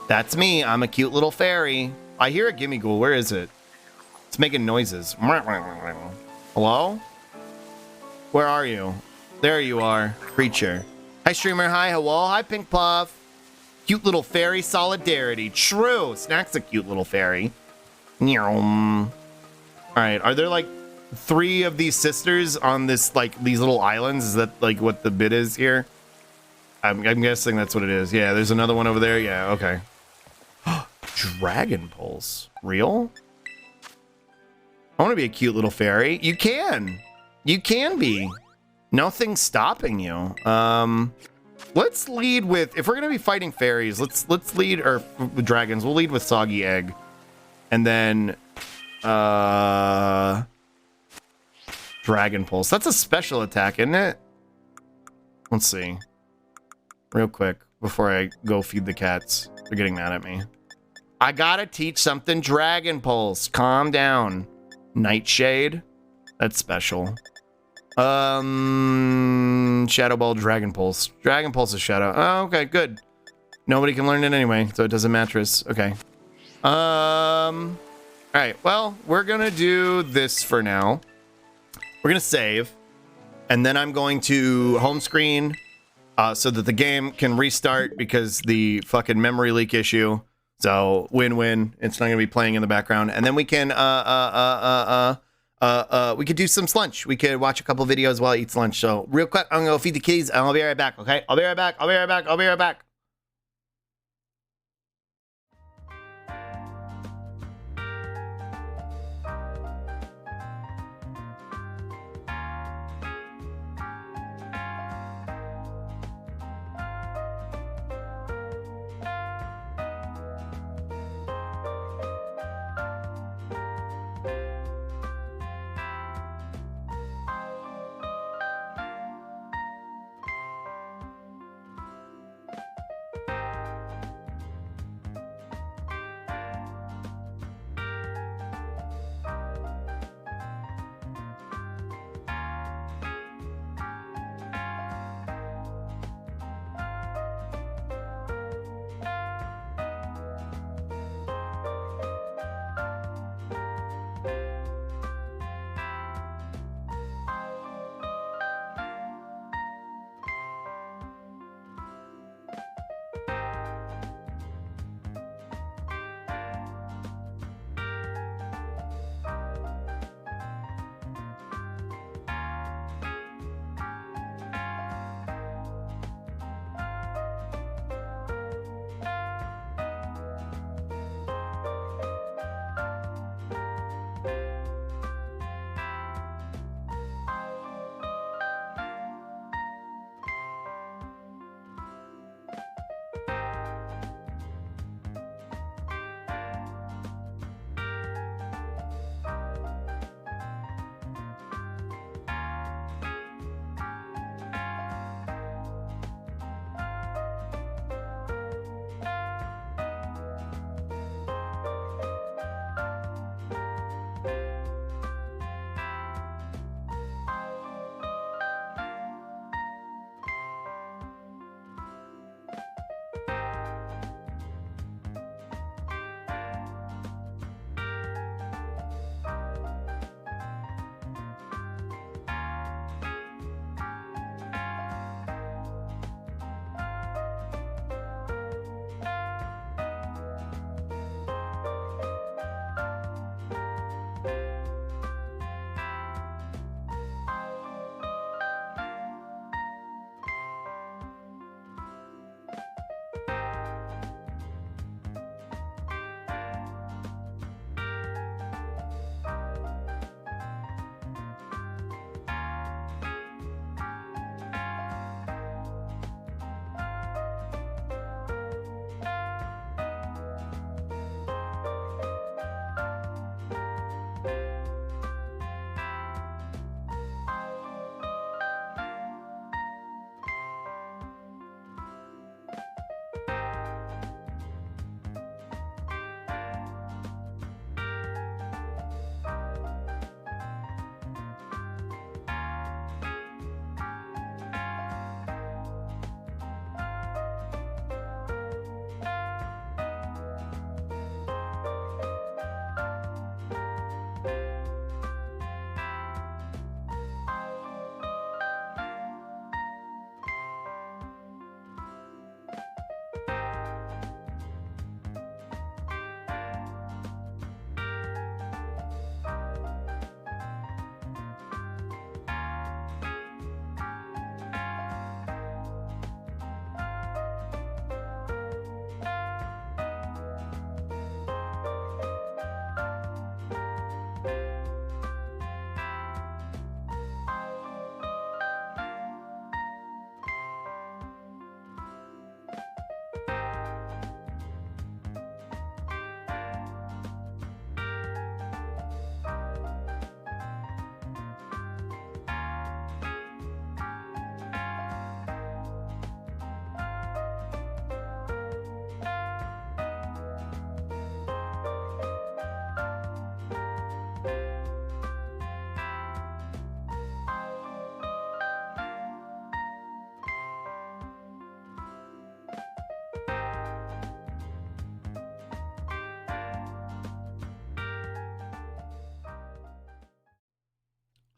That's me. I'm a cute little fairy. I hear a gimme ghoul. Where is it? It's making noises. Hello? Where are you? There you are. Creature. Hi, streamer. Hi, hello. Hi, Pink Puff. Cute little fairy solidarity. True. Snack's a cute little fairy. All right. Are there like 3 of these sisters on this, like, these little islands? Is that like what the bit is here? I'm guessing that's what it is. Yeah, there's another one over there. Yeah, okay. Dragon Pulse. Real? I want to be a cute little fairy. You can. You can be. Nothing's stopping you. Let's lead with, if we're gonna be fighting fairies, let's lead, or with dragons, we'll lead with Soggy Egg. And then Dragon Pulse. That's a special attack, isn't it? Let's see. Real quick, before I go feed the cats. They're getting mad at me. I gotta teach something Dragon Pulse. Calm down. Nightshade. That's special. Shadow Ball, Dragon Pulse. Dragon Pulse is Shadow. Oh, okay, good. Nobody can learn it anyway, so it doesn't matter. Okay. Alright, well, we're gonna do this for now. We're gonna save, and then I'm going to home screen so that the game can restart because the fucking memory leak issue. So win-win. It's not gonna be playing in the background, and then we can we could do some lunch. We could watch a couple videos while I eat lunch. So real quick, I'm gonna go feed the kitties, and I'll be right back. Okay, I'll be right back. I'll be right back. I'll be right back.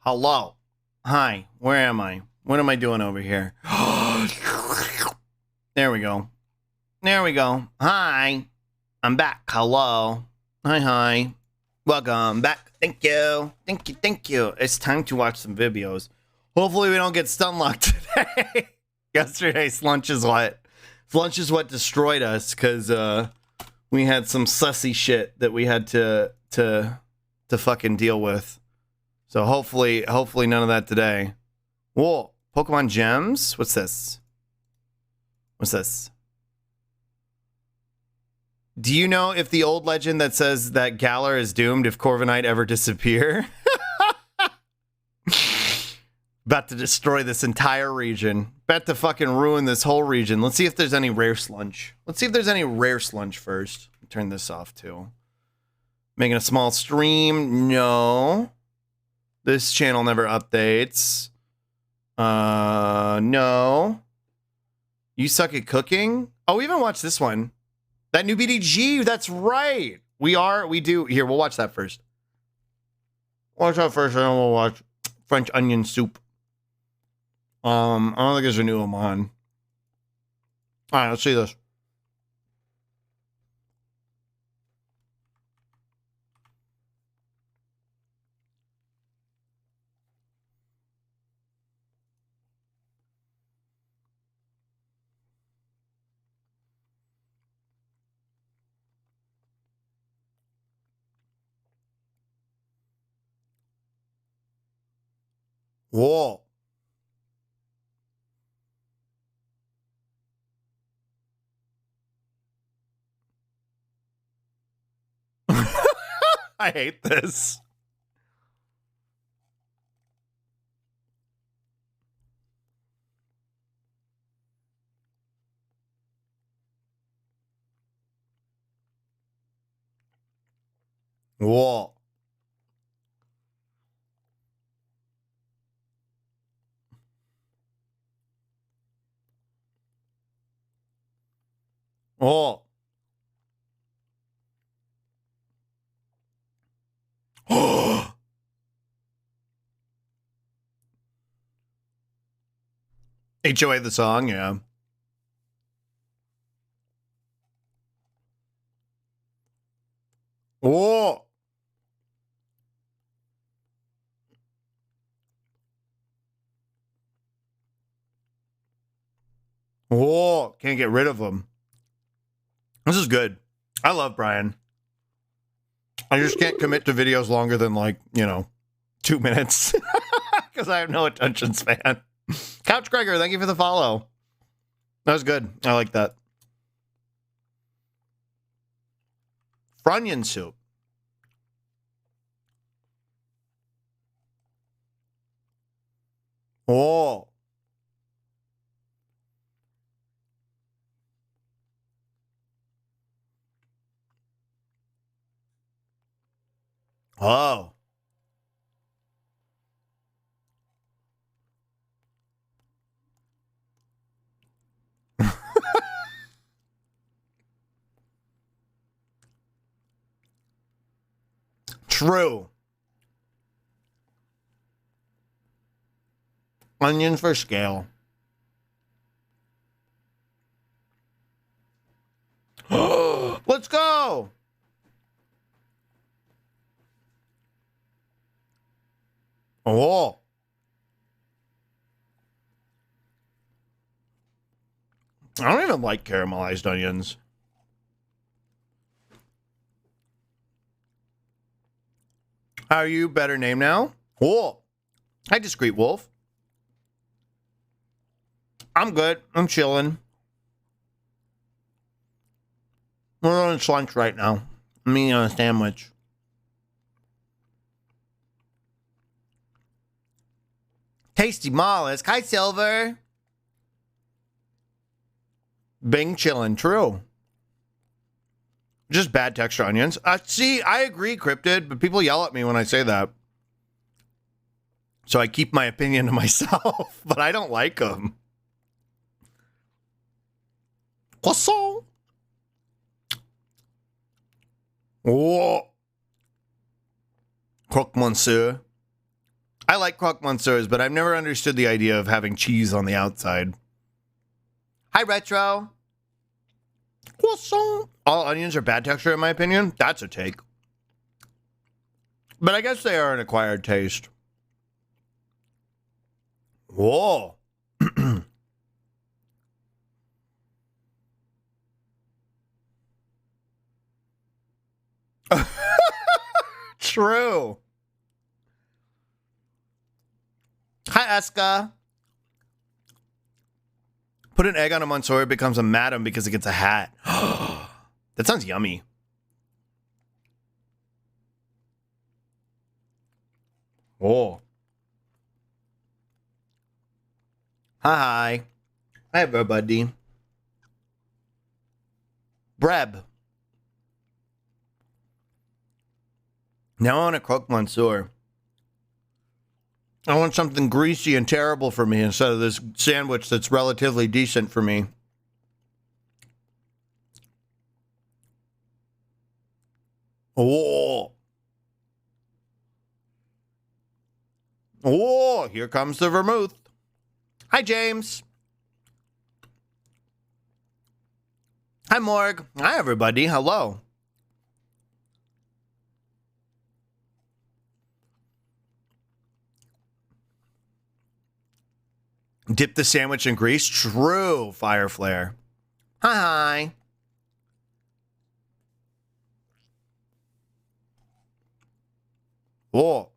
Hello. Hi. Where am I? What am I doing over here? There we go. There we go. Hi. I'm back. Hello. Hi. Welcome back. Thank you. Thank you. It's time to watch some videos. Hopefully we don't get stun locked today. Yesterday's lunch is what destroyed us, because we had some sussy shit that we had to fucking deal with. So hopefully none of that today. Whoa, Pokemon gems? What's this? Do you know if the old legend that says that Galar is doomed if Corviknight ever disappear? About to destroy this entire region. About to fucking ruin this whole region. Let's see if there's any rare sludge. First. Turn this off too. Making a small stream. No. This channel never updates. No. You suck at cooking? Oh, we haven't watched this one. That new BDG, that's right. We do. Here, we'll watch that first. Watch that first, and then we'll watch French onion soup. I don't think there's a new one on. All right, let's see this. Whoa. I hate this. Whoa. Oh. HOA the song, yeah. Oh. Oh, can't get rid of him. This is good. I love Brian. I just can't commit to videos longer than 2 minutes because I have no attention span. Couch Gregor, thank you for the follow. That was good. I like that. Frunion soup. Oh. Oh. True. Onions for scale. Let's go. Oh. I don't even like caramelized onions. How are you? Better name now? Oh. Hi, Discreet Wolf. I'm good. I'm chilling. We're on lunch right now. I'm eating on a sandwich. Tasty mollusk. Hi, Silver. Bing chillin'. True. Just bad texture onions. See, I agree, Cryptid, but people yell at me when I say that. So I keep my opinion to myself, but I don't like them. Croissant. Oh. Croque monsieur. I like croque monsieurs, but I've never understood the idea of having cheese on the outside. Hi, Retro. Croissant. All onions are bad texture, in my opinion. That's a take. But I guess they are an acquired taste. Whoa. True. Hi, Eska. Put an egg on a Monsieur, it becomes a madam because it gets a hat. That sounds yummy. Oh. Hi. Hi, everybody. Breb. Now I want a croque monsieur. I want something greasy and terrible for me instead of this sandwich that's relatively decent for me. Oh. Oh, here comes the vermouth. Hi, James. Hi, Morg. Hi, everybody. Hello. Dip the sandwich in grease? True, Fire Flare. Hi. Oh.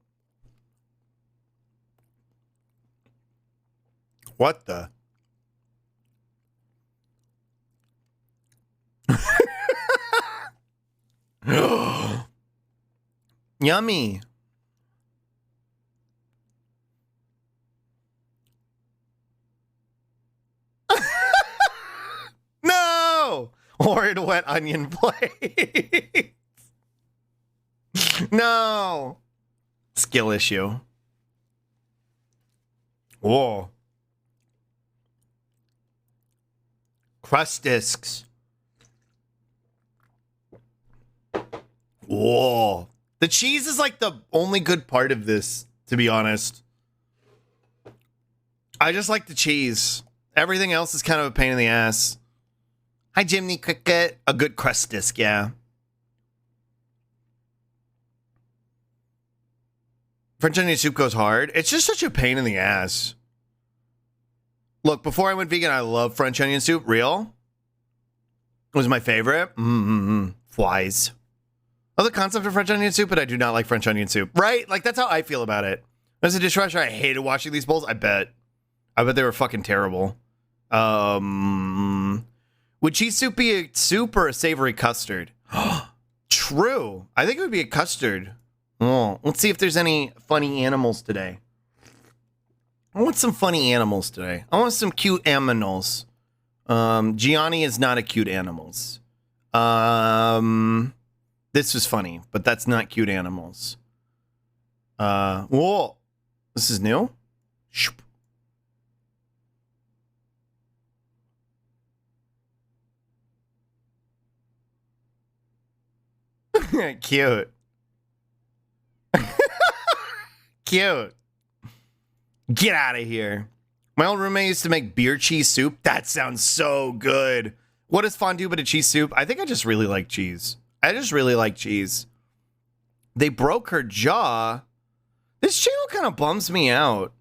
What the? Yummy. No! Horrid wet onion plate. No. Skill issue. Whoa. Crust discs. Whoa. The cheese is like the only good part of this, to be honest. I just like the cheese. Everything else is kind of a pain in the ass. Hi, Jimmy Cricket. A good crust disc, yeah. French onion soup goes hard. It's just such a pain in the ass. Look, before I went vegan, I love French onion soup. Real. It was my favorite. Flies. I love the concept of French onion soup, but I do not like French onion soup. Right? Like, that's how I feel about it. As a dishwasher, I hated washing these bowls. I bet they were fucking terrible. Would cheese soup be a soup or a savory custard? True. I think it would be a custard. Oh, let's see if there's any funny animals today. I want some funny animals today. I want some cute animals. Gianni is not a cute animals. This was funny, but that's not cute animals. Whoa. This is new? Shoop. Cute. Cute. Get out of here. My old roommate used to make beer cheese soup. That sounds so good. What is fondue but a cheese soup? I think I just really like cheese. I just really like cheese. They broke her jaw. This channel kind of bums me out.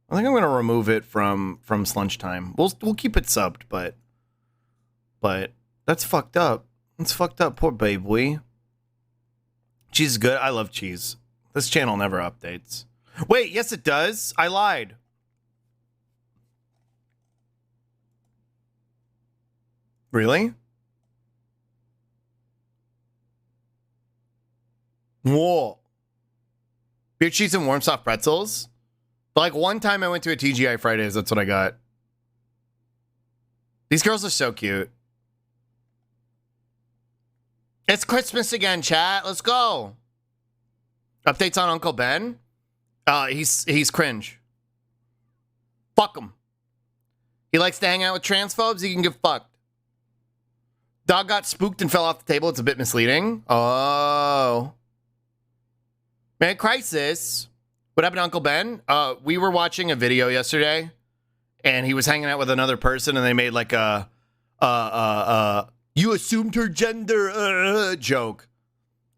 I think I'm gonna remove it from Slunch Time. We'll keep it subbed, but that's fucked up. That's fucked up, poor baby. Cheese is good. I love cheese. This channel never updates. Wait, yes it does. I lied. Really? Whoa. Beer cheese and warm soft pretzels? But like one time I went to a TGI Fridays, that's what I got. These girls are so cute. It's Christmas again, chat. Let's go. Updates on Uncle Ben? He's cringe. Fuck him. He likes to hang out with transphobes. He can get fucked. Dog got spooked and fell off the table. It's a bit misleading. Oh. Man, Crisis. What happened to Uncle Ben? We were watching a video yesterday, and he was hanging out with another person, and they made like a you assumed her gender joke.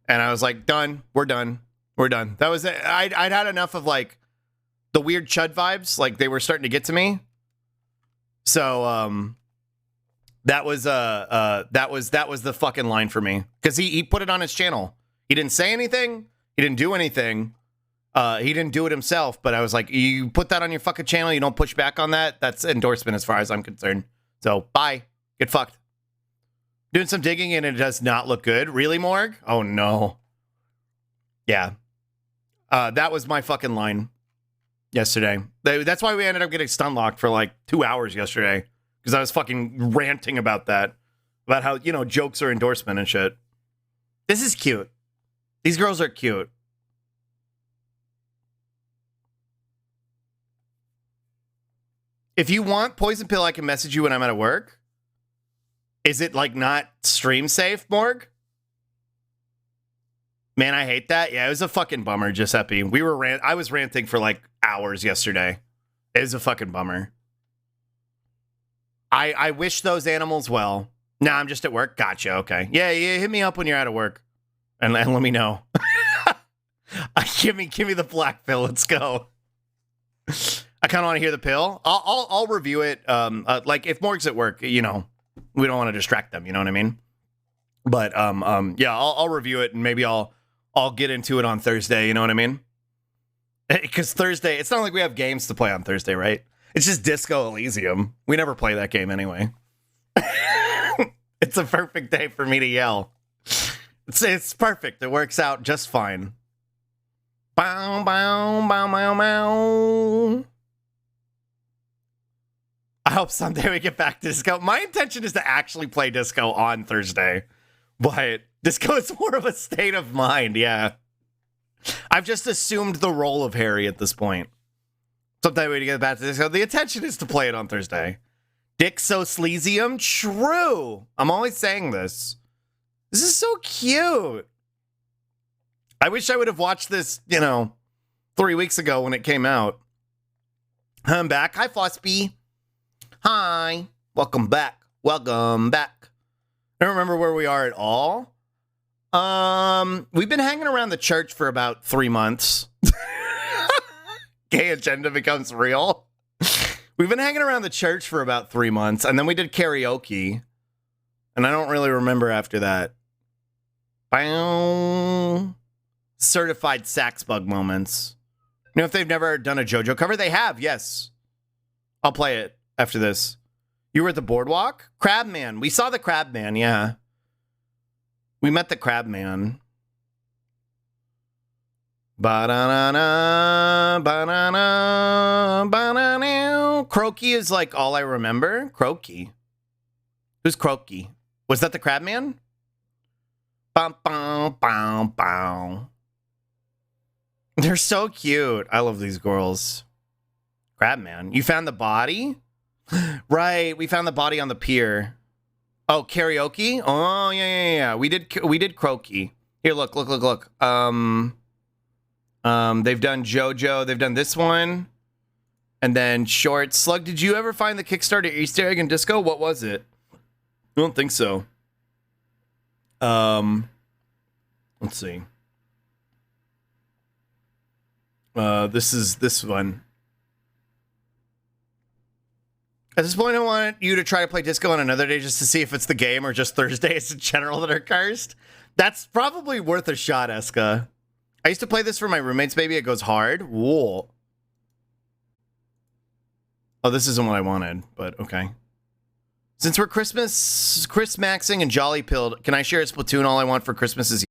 And I was like, done. We're done. We're done. That was it. I'd had enough of like the weird chud vibes. Like they were starting to get to me. So that was the fucking line for me. Because he put it on his channel. He didn't say anything. He didn't do anything. He didn't do it himself. But I was like, you put that on your fucking channel. You don't push back on that. That's endorsement as far as I'm concerned. So bye. Get fucked. Doing some digging and it does not look good. Really, Morg? Oh, no. Yeah. That was my fucking line yesterday. That's why we ended up getting stun locked for like 2 hours yesterday. Because I was fucking ranting about that. About how, jokes are endorsement and shit. This is cute. These girls are cute. If you want Poison Pill, I can message you when I'm at work. Is it like not stream safe, Morg? Man, I hate that. Yeah, it was a fucking bummer, Giuseppe. I was ranting for like hours yesterday. It was a fucking bummer. I wish those animals well. Nah, I'm just at work. Gotcha. Okay. Yeah, hit me up when you're out of work, and let me know. Give me the black pill. Let's go. I kind of want to hear the pill. I'll review it. Like if Morg's at work, we don't want to distract them, you know what I mean? But yeah, I'll review it and maybe I'll get into it on Thursday, you know what I mean? Because Thursday, it's not like we have games to play on Thursday, right? It's just Disco Elysium. We never play that game anyway. It's a perfect day for me to yell. It's perfect. It works out just fine. Bow, bow, bow, bow, bow. I hope someday we get back to Disco. My intention is to actually play Disco on Thursday, but Disco is more of a state of mind, yeah. I've just assumed the role of Harry at this point. Sometime we get back to Disco. The intention is to play it on Thursday. Dixosleasium? True. I'm always saying this. This is so cute. I wish I would have watched this, 3 weeks ago when it came out. I'm back. Hi, Flossby. Hi. Welcome back. Welcome back. I don't remember where we are at all. We've been hanging around the church for about 3 months. Gay agenda becomes real. We've been hanging around the church for about 3 months, and then we did karaoke. And I don't really remember after that. Bow. Certified sax bug moments. If they've never done a JoJo cover, they have, yes. I'll play it after this. You were at the boardwalk? Crabman. We saw the Crabman, yeah. We met the Crabman. Ba-da-na-na, ba-da-na, ba-da-na. Croaky is like all I remember. Croaky. Who's Croaky? Was that the Crabman? Bum, bum, bum, bum. They're so cute. I love these girls. Crabman. You found the body? Right, we found the body on the pier. Oh, karaoke? Oh, yeah. We did Croaky. Here, look. They've done JoJo. They've done this one. And then short. Slug, did you ever find the Kickstarter Easter egg in Disco? What was it? I don't think so. Let's see. This is this one. At this point, I want you to try to play Disco on another day just to see if it's the game or just Thursdays in general that are cursed. That's probably worth a shot, Eska. I used to play this for my roommates, baby. It goes hard. Whoa. Oh, this isn't what I wanted, but okay. Since we're Chris Maxing and Jolly Pilled, can I share a Splatoon? All I want for Christmas is